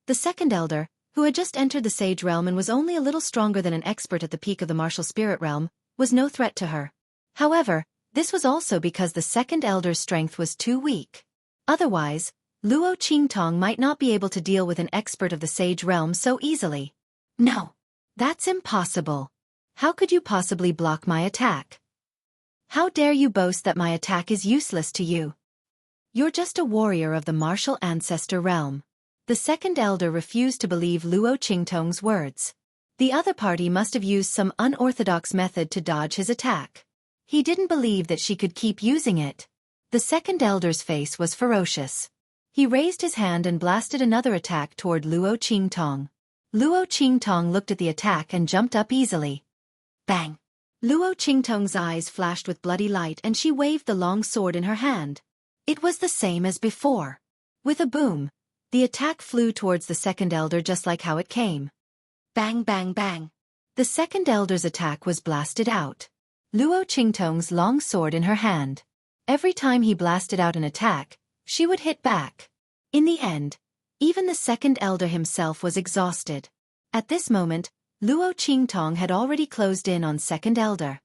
The Second Elder, who had just entered the Sage Realm and was only a little stronger than an expert at the peak of the Martial Spirit Realm, was no threat to her. However, this was also because the Second Elder's strength was too weak. Otherwise, Luo Qingtong might not be able to deal with an expert of the Sage Realm so easily. No. That's impossible. How could you possibly block my attack? How dare you boast that my attack is useless to you? You're just a warrior of the Martial Ancestor Realm. The Second Elder refused to believe Luo Qingtong's words. The other party must have used some unorthodox method to dodge his attack. He didn't believe that she could keep using it. The Second Elder's face was ferocious. He raised his hand and blasted another attack toward Luo Qingtong. Luo Qingtong looked at the attack and jumped up easily. Bang! Luo Qingtong's eyes flashed with bloody light and she waved the long sword in her hand. It was the same as before. With a boom, the attack flew towards the Second Elder just like how it came. Bang bang bang. The Second Elder's attack was blasted out. Luo Qingtong's long sword in her hand. Every time he blasted out an attack, she would hit back. In the end, even the Second Elder himself was exhausted. At this moment, Luo Qingtong had already closed in on Second Elder.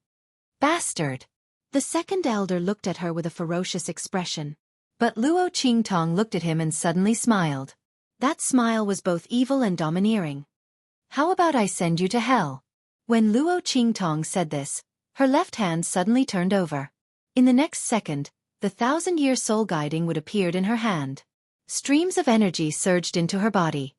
Bastard! The Second Elder looked at her with a ferocious expression. But Luo Qingtong looked at him and suddenly smiled. That smile was both evil and domineering. How about I send you to hell? When Luo Qingtong said this, her left hand suddenly turned over. In the next second, the 1,000-year soul guiding wood appeared in her hand. Streams of energy surged into her body.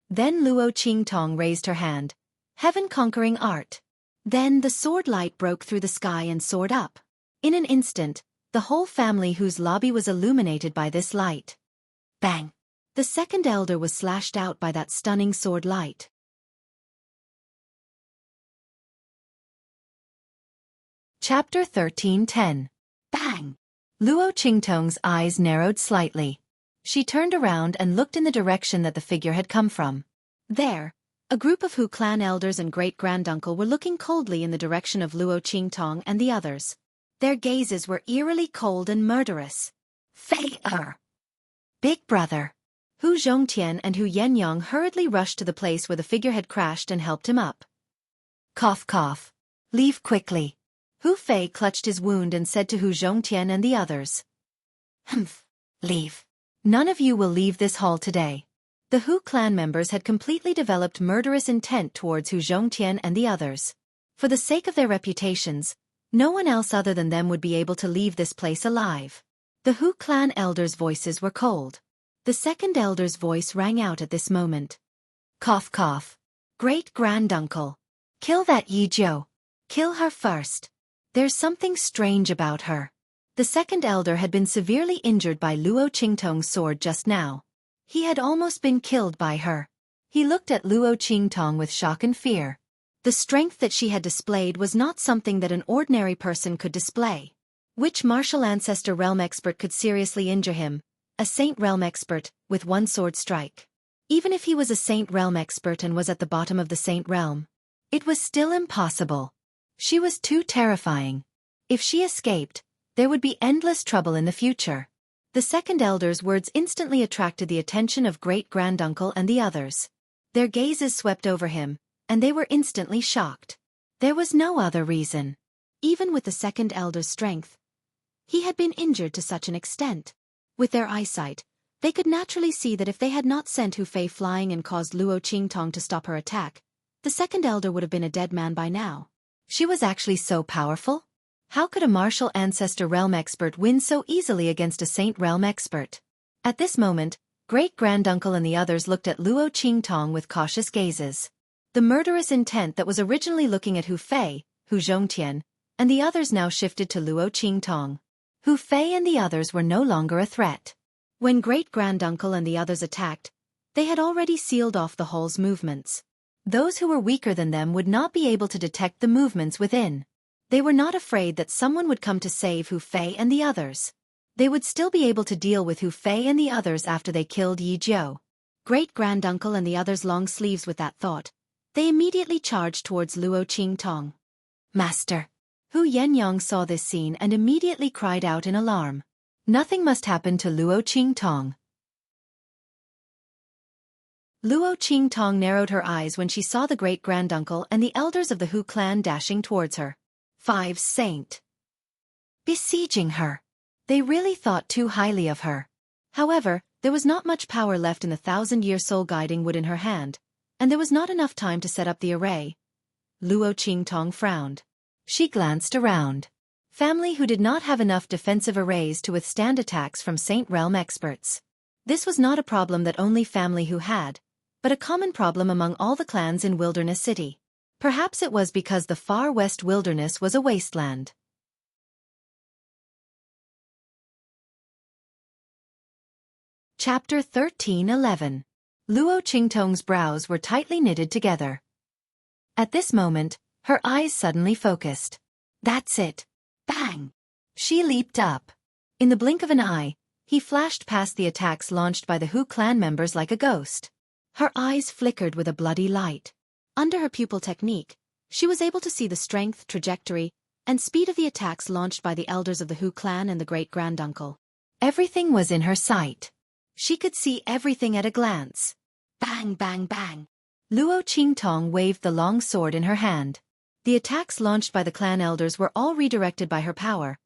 Then Luo Qingtong raised her hand. Heaven-conquering art. Then the sword light broke through the sky and soared up. In an instant, the whole family whose lobby was illuminated by this light. Bang! The second elder was slashed out by that stunning sword light. Chapter 13:10. Bang! Luo Qingtong's eyes narrowed slightly. She turned around and looked in the direction that the figure had come from. There, a group of Hu clan elders and great-granduncle were looking coldly in the direction of Luo Qingtong and the others. Their gazes were eerily cold and murderous. Fei-er! Big brother! Hu Zhongtian and Hu Yenyang hurriedly rushed to the place where the figure had crashed and helped him up. Cough cough. Leave quickly. Hu Fei clutched his wound and said to Hu Zhongtian and the others. Humph. Leave. None of you will leave this hall today. The Hu clan members had completely developed murderous intent towards Hu Zhongtian and the others. For the sake of their reputations, no one else other than them would be able to leave this place alive. The Hu clan elders' voices were cold. The second elder's voice rang out at this moment. Cough cough. Great-granduncle. Kill that Yijiu. Kill her first. There's something strange about her. The second elder had been severely injured by Luo Qingtong's sword just now. He had almost been killed by her. He looked at Luo Qingtong with shock and fear. The strength that she had displayed was not something that an ordinary person could display. Which martial ancestor realm expert could seriously injure him? A saint realm expert, with one sword strike. Even if he was a saint realm expert and was at the bottom of the saint realm, it was still impossible. She was too terrifying. If she escaped, there would be endless trouble in the future. The second elder's words instantly attracted the attention of great-granduncle and the others. Their gazes swept over him, and they were instantly shocked. There was no other reason. Even with the second elder's strength, he had been injured to such an extent. With their eyesight, they could naturally see that if they had not sent Hu Fei flying and caused Luo Qingtong to stop her attack, the second elder would have been a dead man by now. She was actually so powerful? How could a martial ancestor realm expert win so easily against a saint realm expert? At this moment, great-granduncle and the others looked at Luo Qingtong with cautious gazes. The murderous intent that was originally looking at Hu Fei, Hu Zhongtian, and the others now shifted to Luo Qingtong. Hu Fei and the others were no longer a threat. When great-granduncle and the others attacked, they had already sealed off the hall's movements. Those who were weaker than them would not be able to detect the movements within. They were not afraid that someone would come to save Hu Fei and the others. They would still be able to deal with Hu Fei and the others after they killed Yijiu. Great-granduncle and the others long sleeves with that thought. They immediately charged towards Luo Qingtong. Master! Hu Yenyang saw this scene and immediately cried out in alarm. Nothing must happen to Luo Qingtong. Luo Qingtong narrowed her eyes when she saw the great-granduncle and the elders of the Hu clan dashing towards her. 5 Saint. Besieging her. They really thought too highly of her. However, there was not much power left in the 1,000-year soul guiding wood in her hand, and there was not enough time to set up the array. Luo Qingtong frowned. She glanced around. Family who did not have enough defensive arrays to withstand attacks from Saint Realm experts. This was not a problem that only family who had, but a common problem among all the clans in Wilderness City. Perhaps it was because the far west wilderness was a wasteland. Chapter 13:11. Luo Qingtong's brows were tightly knitted together. At this moment, her eyes suddenly focused. That's it. Bang! She leaped up. In the blink of an eye, he flashed past the attacks launched by the Hu clan members like a ghost. Her eyes flickered with a bloody light. Under her pupil technique, she was able to see the strength, trajectory, and speed of the attacks launched by the elders of the Hu clan and the great-granduncle. Everything was in her sight. She could see everything at a glance. Bang, bang, bang. Luo Qingtong waved the long sword in her hand. The attacks launched by the clan elders were all redirected by her power.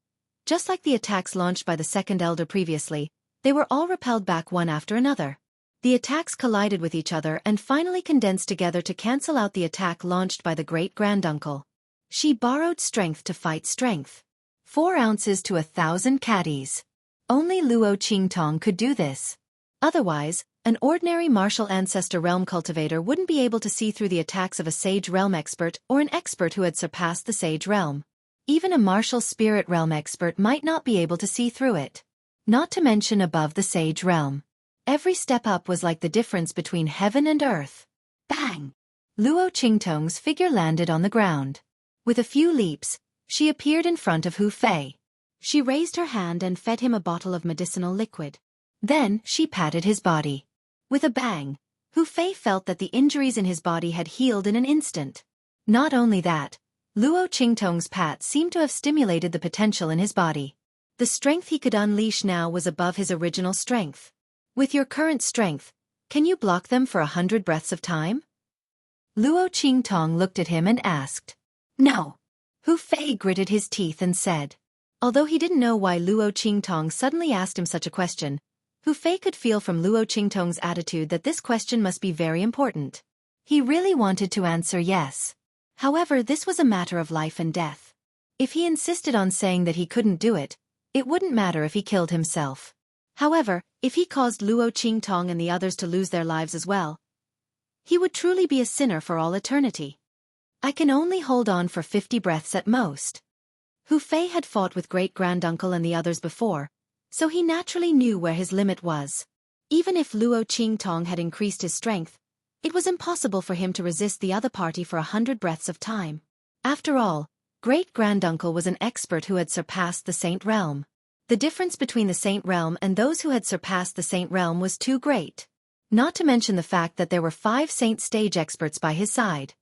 Just like the attacks launched by the second elder previously, they were all repelled back one after another. The attacks collided with each other and finally condensed together to cancel out the attack launched by the great-granduncle. She borrowed strength to fight strength. 4 ounces to 1,000 caddies. Only Luo Qingtong could do this. Otherwise, an ordinary martial ancestor realm cultivator wouldn't be able to see through the attacks of a sage realm expert or an expert who had surpassed the sage realm. Even a martial spirit realm expert might not be able to see through it. Not to mention above the sage realm. Every step up was like the difference between heaven and earth. Bang! Luo Qingtong's figure landed on the ground. With a few leaps, she appeared in front of Hu Fei. She raised her hand and fed him a bottle of medicinal liquid. Then, she patted his body. With a bang, Hu Fei felt that the injuries in his body had healed in an instant. Not only that, Luo Qingtong's pat seemed to have stimulated the potential in his body. The strength he could unleash now was above his original strength. With your current strength, can you block them for 100 breaths of time? Luo Qingtong looked at him and asked. No. Hu Fei gritted his teeth and said. Although he didn't know why Luo Qingtong suddenly asked him such a question, Hu Fei could feel from Luo Qingtong's attitude that this question must be very important. He really wanted to answer yes. However, this was a matter of life and death. If he insisted on saying that he couldn't do it, it wouldn't matter if he killed himself. However, if he caused Luo Qingtong and the others to lose their lives as well, he would truly be a sinner for all eternity. I can only hold on for 50 breaths at most. Hu Fei had fought with great-granduncle and the others before, so he naturally knew where his limit was. Even if Luo Qingtong had increased his strength, it was impossible for him to resist the other party for 100 breaths of time. After all, great-granduncle was an expert who had surpassed the Saint Realm. The difference between the Saint Realm and those who had surpassed the Saint Realm was too great. Not to mention the fact that there were 5 Saint stage experts by his side.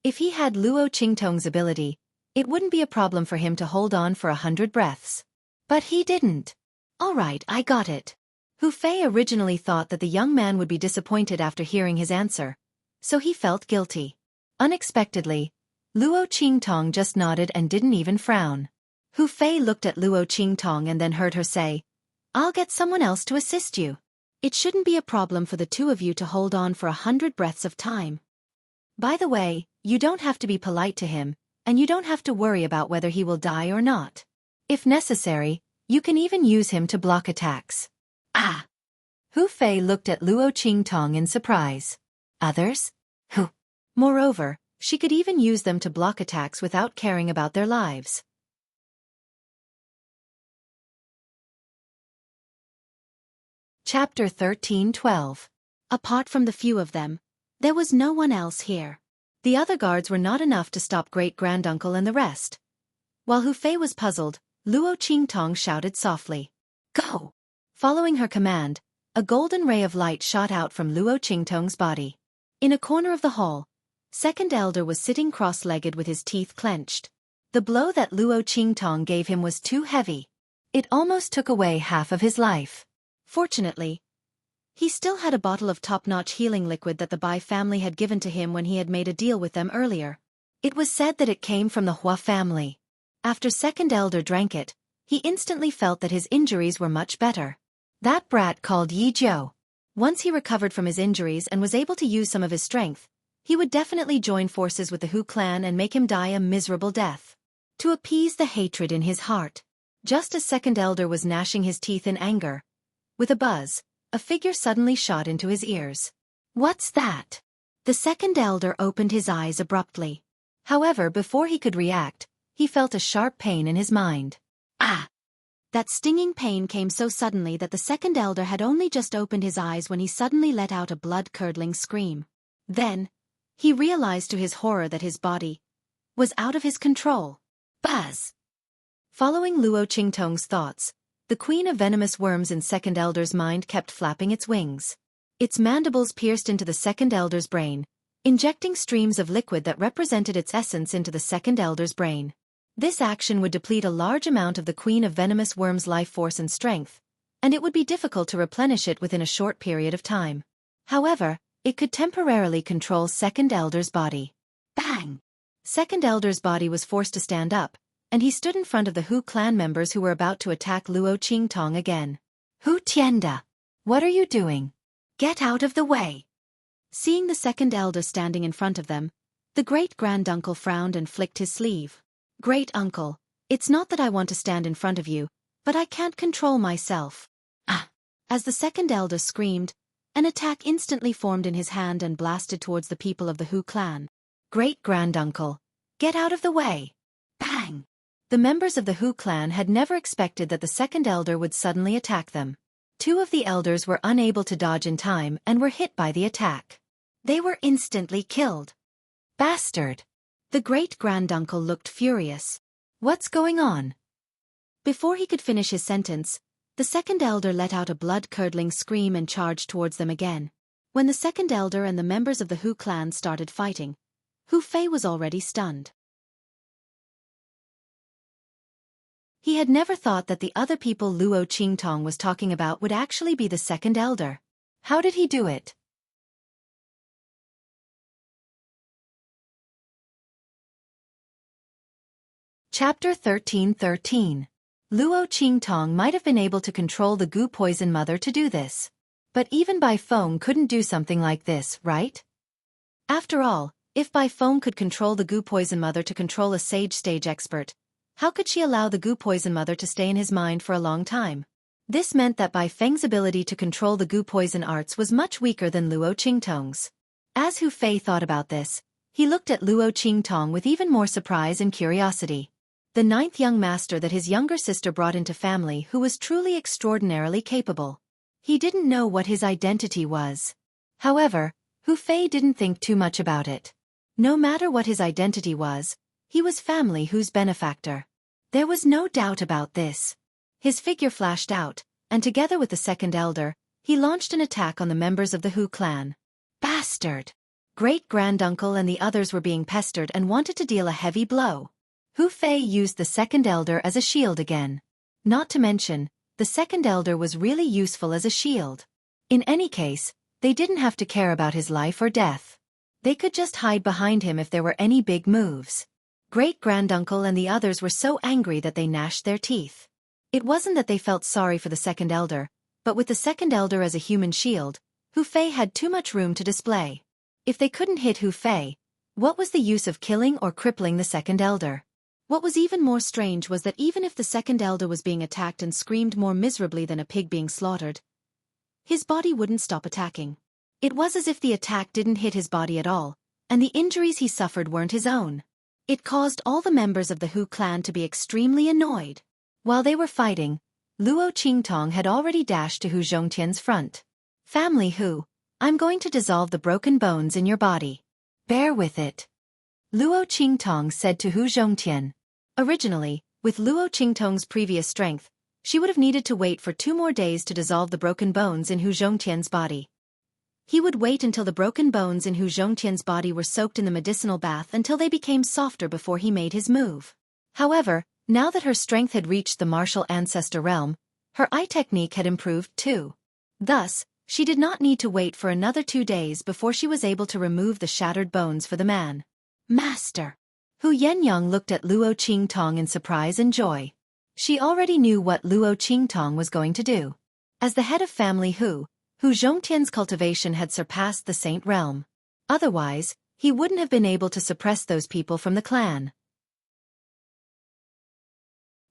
If he had Luo Qingtong's ability, it wouldn't be a problem for him to hold on for 100 breaths. But he didn't. All right, I got it. Hu Fei originally thought that the young man would be disappointed after hearing his answer, so he felt guilty. Unexpectedly, Luo Qingtong just nodded and didn't even frown. Hu Fei looked at Luo Qingtong and then heard her say, I'll get someone else to assist you. It shouldn't be a problem for the two of you to hold on for 100 breaths of time. By the way, you don't have to be polite to him, and you don't have to worry about whether he will die or not. If necessary, you can even use him to block attacks. Ah! Hu Fei looked at Luo Qingtong in surprise. Others? Who? Moreover, she could even use them to block attacks without caring about their lives. Chapter 13:12. Apart from the few of them, there was no one else here. The other guards were not enough to stop great-granduncle and the rest. While Hu Fei was puzzled, Luo Qingtong shouted softly, Go! Following her command, a golden ray of light shot out from Luo Qingtong's body. In a corner of the hall, Second Elder was sitting cross-legged with his teeth clenched. The blow that Luo Qingtong gave him was too heavy. It almost took away half of his life. Fortunately, he still had a bottle of top-notch healing liquid that the Bai family had given to him when he had made a deal with them earlier. It was said that it came from the Hua family. After Second Elder drank it, he instantly felt that his injuries were much better. That brat called Yi Jiu. Once he recovered from his injuries and was able to use some of his strength, he would definitely join forces with the Hu clan and make him die a miserable death. To appease the hatred in his heart. Just as Second Elder was gnashing his teeth in anger, with a buzz, a figure suddenly shot into his ears. What's that? The Second Elder opened his eyes abruptly. However, before he could react, he felt a sharp pain in his mind. Ah! That stinging pain came so suddenly that the Second Elder had only just opened his eyes when he suddenly let out a blood-curdling scream. Then, he realized to his horror that his body was out of his control. Buzz! Following Luo Qingtong's thoughts, the queen of venomous worms in Second Elder's mind kept flapping its wings. Its mandibles pierced into the Second Elder's brain, injecting streams of liquid that represented its essence into the Second Elder's brain. This action would deplete a large amount of the queen of venomous worms' life force and strength, and it would be difficult to replenish it within a short period of time. However, it could temporarily control Second Elder's body. Bang! Second Elder's body was forced to stand up, and he stood in front of the Hu clan members who were about to attack Luo Qingtong again. Hu Tianda! What are you doing? Get out of the way! Seeing the Second Elder standing in front of them, the great-granduncle frowned and flicked his sleeve. Great-uncle, it's not that I want to stand in front of you, but I can't control myself. Ah! As the Second Elder screamed, an attack instantly formed in his hand and blasted towards the people of the Hu clan. Great-granduncle, Get out of the way! Bang! The members of the Hu clan had never expected that the second elder would suddenly attack them. Two of the elders were unable to dodge in time and were hit by the attack. They were instantly killed. Bastard! The great-granduncle looked furious. What's going on? Before he could finish his sentence, the second elder let out a blood-curdling scream and charged towards them again. When the second elder and the members of the Hu clan started fighting, Hu Fei was already stunned. He had never thought that the other people Luo Qingtong was talking about would actually be the second elder. How did he do it? Chapter 13:13. Luo Qingtong might have been able to control the Gu Poison Mother to do this. But even Bai Feng couldn't do something like this, right? After all, if Bai Feng could control the Gu Poison Mother to control a stage expert, how could she allow the Gu Poison Mother to stay in his mind for a long time? This meant that Bai Feng's ability to control the Gu Poison arts was much weaker than Luo Qingtong's. As Hu Fei thought about this, he looked at Luo Qingtong with even more surprise and curiosity. The ninth young master that his younger sister brought into family who was truly extraordinarily capable. He didn't know what his identity was. However, Hu Fei didn't think too much about it. No matter what his identity was, he was family Hu's benefactor. There was no doubt about this. His figure flashed out, and together with the second elder, he launched an attack on the members of the Hu clan. Bastard! Great-granduncle and the others were being pestered and wanted to deal a heavy blow. Hu Fei used the second elder as a shield again. Not to mention, the second elder was really useful as a shield. In any case, they didn't have to care about his life or death. They could just hide behind him if there were any big moves. Great-granduncle and the others were so angry that they gnashed their teeth. It wasn't that they felt sorry for the second elder, but with the second elder as a human shield, Hu Fei had too much room to display. If they couldn't hit Hu Fei, what was the use of killing or crippling the second elder? What was even more strange was that even if the second elder was being attacked and screamed more miserably than a pig being slaughtered, his body wouldn't stop attacking. It was as if the attack didn't hit his body at all, and the injuries he suffered weren't his own. It caused all the members of the Hu clan to be extremely annoyed. While they were fighting, Luo Qingtong had already dashed to Hu Zhongtian's front. Family Hu, I'm going to dissolve the broken bones in your body. Bear with it. Luo Qingtong said to Hu Zhongtian. Originally, with Luo Qingtong's previous strength, she would have needed to wait for 2 more days to dissolve the broken bones in Hu Zhongtian's body. He would wait until the broken bones in Hu Zhongtian's body were soaked in the medicinal bath until they became softer before he made his move. However, now that her strength had reached the martial ancestor realm, her eye technique had improved too. Thus, she did not need to wait for another 2 days before she was able to remove the shattered bones for the man. Master! Hu Yenyang looked at Luo Qingtong in surprise and joy. She already knew what Luo Qingtong was going to do. As the head of family Hu Zhongtian's cultivation had surpassed the Saint realm. Otherwise, he wouldn't have been able to suppress those people from the clan.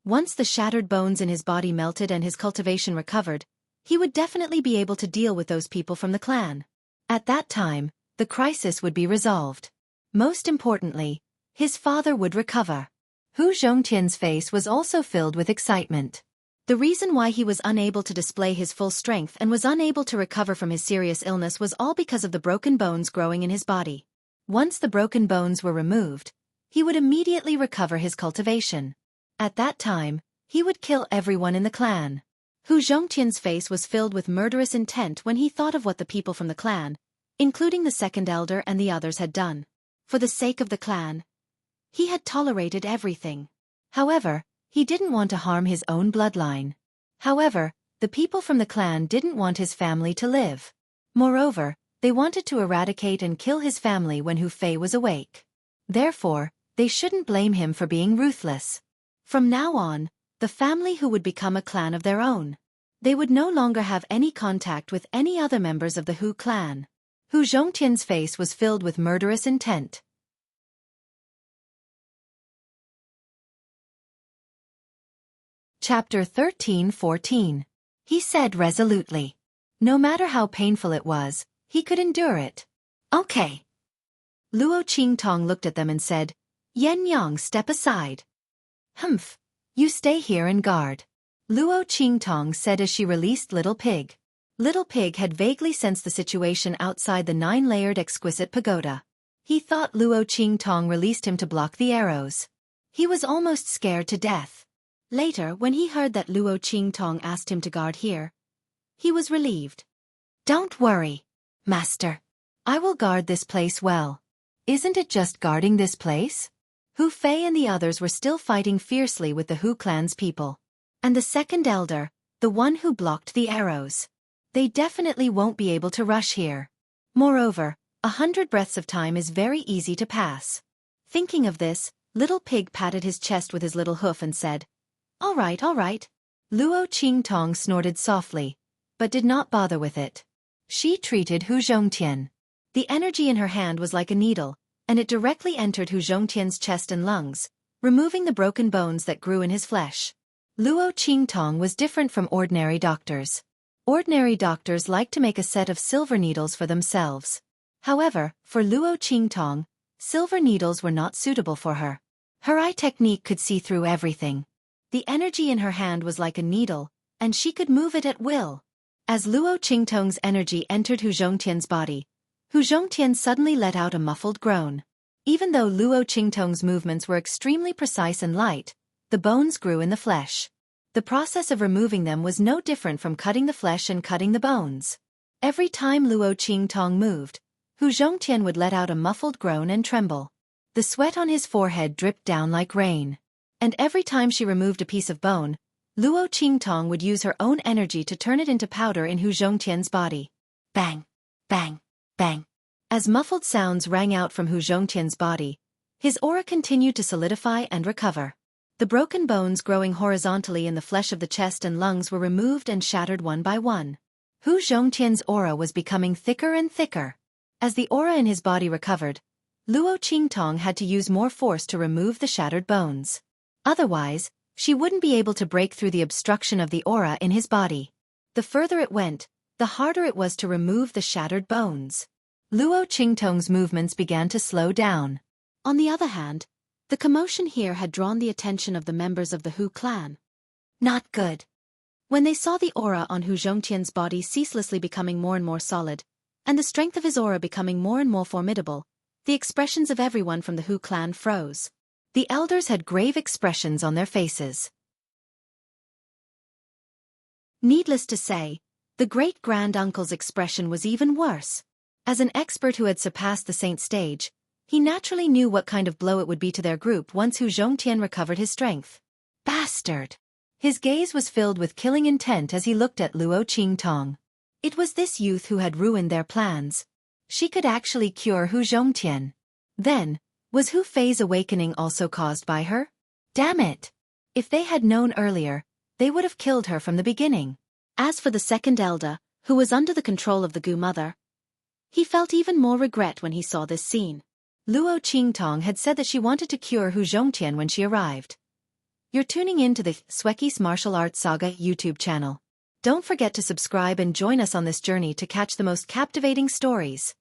Once the shattered bones in his body melted and his cultivation recovered, he would definitely be able to deal with those people from the clan. At that time, the crisis would be resolved. Most importantly, his father would recover. Hu Zhongtian's face was also filled with excitement. The reason why he was unable to display his full strength and was unable to recover from his serious illness was all because of the broken bones growing in his body. Once the broken bones were removed, he would immediately recover his cultivation. At that time, he would kill everyone in the clan. Hu Zhongtian's face was filled with murderous intent when he thought of what the people from the clan, including the second elder and the others, had done. For the sake of the clan, he had tolerated everything. However, he didn't want to harm his own bloodline. However, the people from the clan didn't want his family to live. Moreover, they wanted to eradicate and kill his family when Hu Fei was awake. Therefore, they shouldn't blame him for being ruthless. From now on, the family Hu would become a clan of their own. They would no longer have any contact with any other members of the Hu clan. Hu Zhongtian's face was filled with murderous intent. Chapter 13:14. He said resolutely. No matter how painful it was, he could endure it. Okay. Luo Qingtong looked at them and said, Yen Yang, step aside. Humph. You stay here and guard. Luo Qingtong said as she released Little Pig. Little Pig had vaguely sensed the situation outside the 9-layered exquisite pagoda. He thought Luo Qingtong released him to block the arrows. He was almost scared to death. Later, when he heard that Luo Qingtong asked him to guard here, he was relieved. Don't worry, Master. I will guard this place well. Isn't it just guarding this place? Hu Fei and the others were still fighting fiercely with the Hu clan's people. And the second elder, the one who blocked the arrows. They definitely won't be able to rush here. Moreover, 100 breaths of time is very easy to pass. Thinking of this, Little Pig patted his chest with his little hoof and said, All right. Luo Qingtong snorted softly, but did not bother with it. She treated Hu Zhongtian. The energy in her hand was like a needle, and it directly entered Hu Zhongtian's chest and lungs, removing the broken bones that grew in his flesh. Luo Qingtong was different from ordinary doctors. Ordinary doctors like to make a set of silver needles for themselves. However, for Luo Qingtong, silver needles were not suitable for her. Her eye technique could see through everything. The energy in her hand was like a needle, and she could move it at will. As Luo Qingtong's energy entered Hu Zhongtian's body, Hu Zhongtian suddenly let out a muffled groan. Even though Luo Qingtong's movements were extremely precise and light, the bones grew in the flesh. The process of removing them was no different from cutting the flesh and cutting the bones. Every time Luo Qingtong moved, Hu Zhongtian would let out a muffled groan and tremble. The sweat on his forehead dripped down like rain. And every time she removed a piece of bone, Luo Qingtong would use her own energy to turn it into powder in Hu Zhongtian's body. Bang! Bang! Bang! As muffled sounds rang out from Hu Zhongtian's body, his aura continued to solidify and recover. The broken bones growing horizontally in the flesh of the chest and lungs were removed and shattered one by one. Hu Zhongtian's aura was becoming thicker and thicker. As the aura in his body recovered, Luo Qingtong had to use more force to remove the shattered bones. Otherwise, she wouldn't be able to break through the obstruction of the aura in his body. The further it went, the harder it was to remove the shattered bones. Luo Qingtong's movements began to slow down. On the other hand, the commotion here had drawn the attention of the members of the Hu clan. Not good. When they saw the aura on Hu Zhongtian's body ceaselessly becoming more and more solid, and the strength of his aura becoming more and more formidable, the expressions of everyone from the Hu clan froze. The elders had grave expressions on their faces. Needless to say, the great-grand-uncle's expression was even worse. As an expert who had surpassed the saint stage, he naturally knew what kind of blow it would be to their group once Hu Zhongtian recovered his strength. Bastard! His gaze was filled with killing intent as he looked at Luo Qingtong. It was this youth who had ruined their plans. She could actually cure Hu Zhongtian. Then, was Hu Fei's awakening also caused by her? Damn it! If they had known earlier, they would have killed her from the beginning. As for the second elder, who was under the control of the Gu mother, he felt even more regret when he saw this scene. Luo Qingtong had said that she wanted to cure Hu Zhongtian when she arrived. You're tuning in to the Xueqi's Martial Arts Saga YouTube channel. Don't forget to subscribe and join us on this journey to catch the most captivating stories.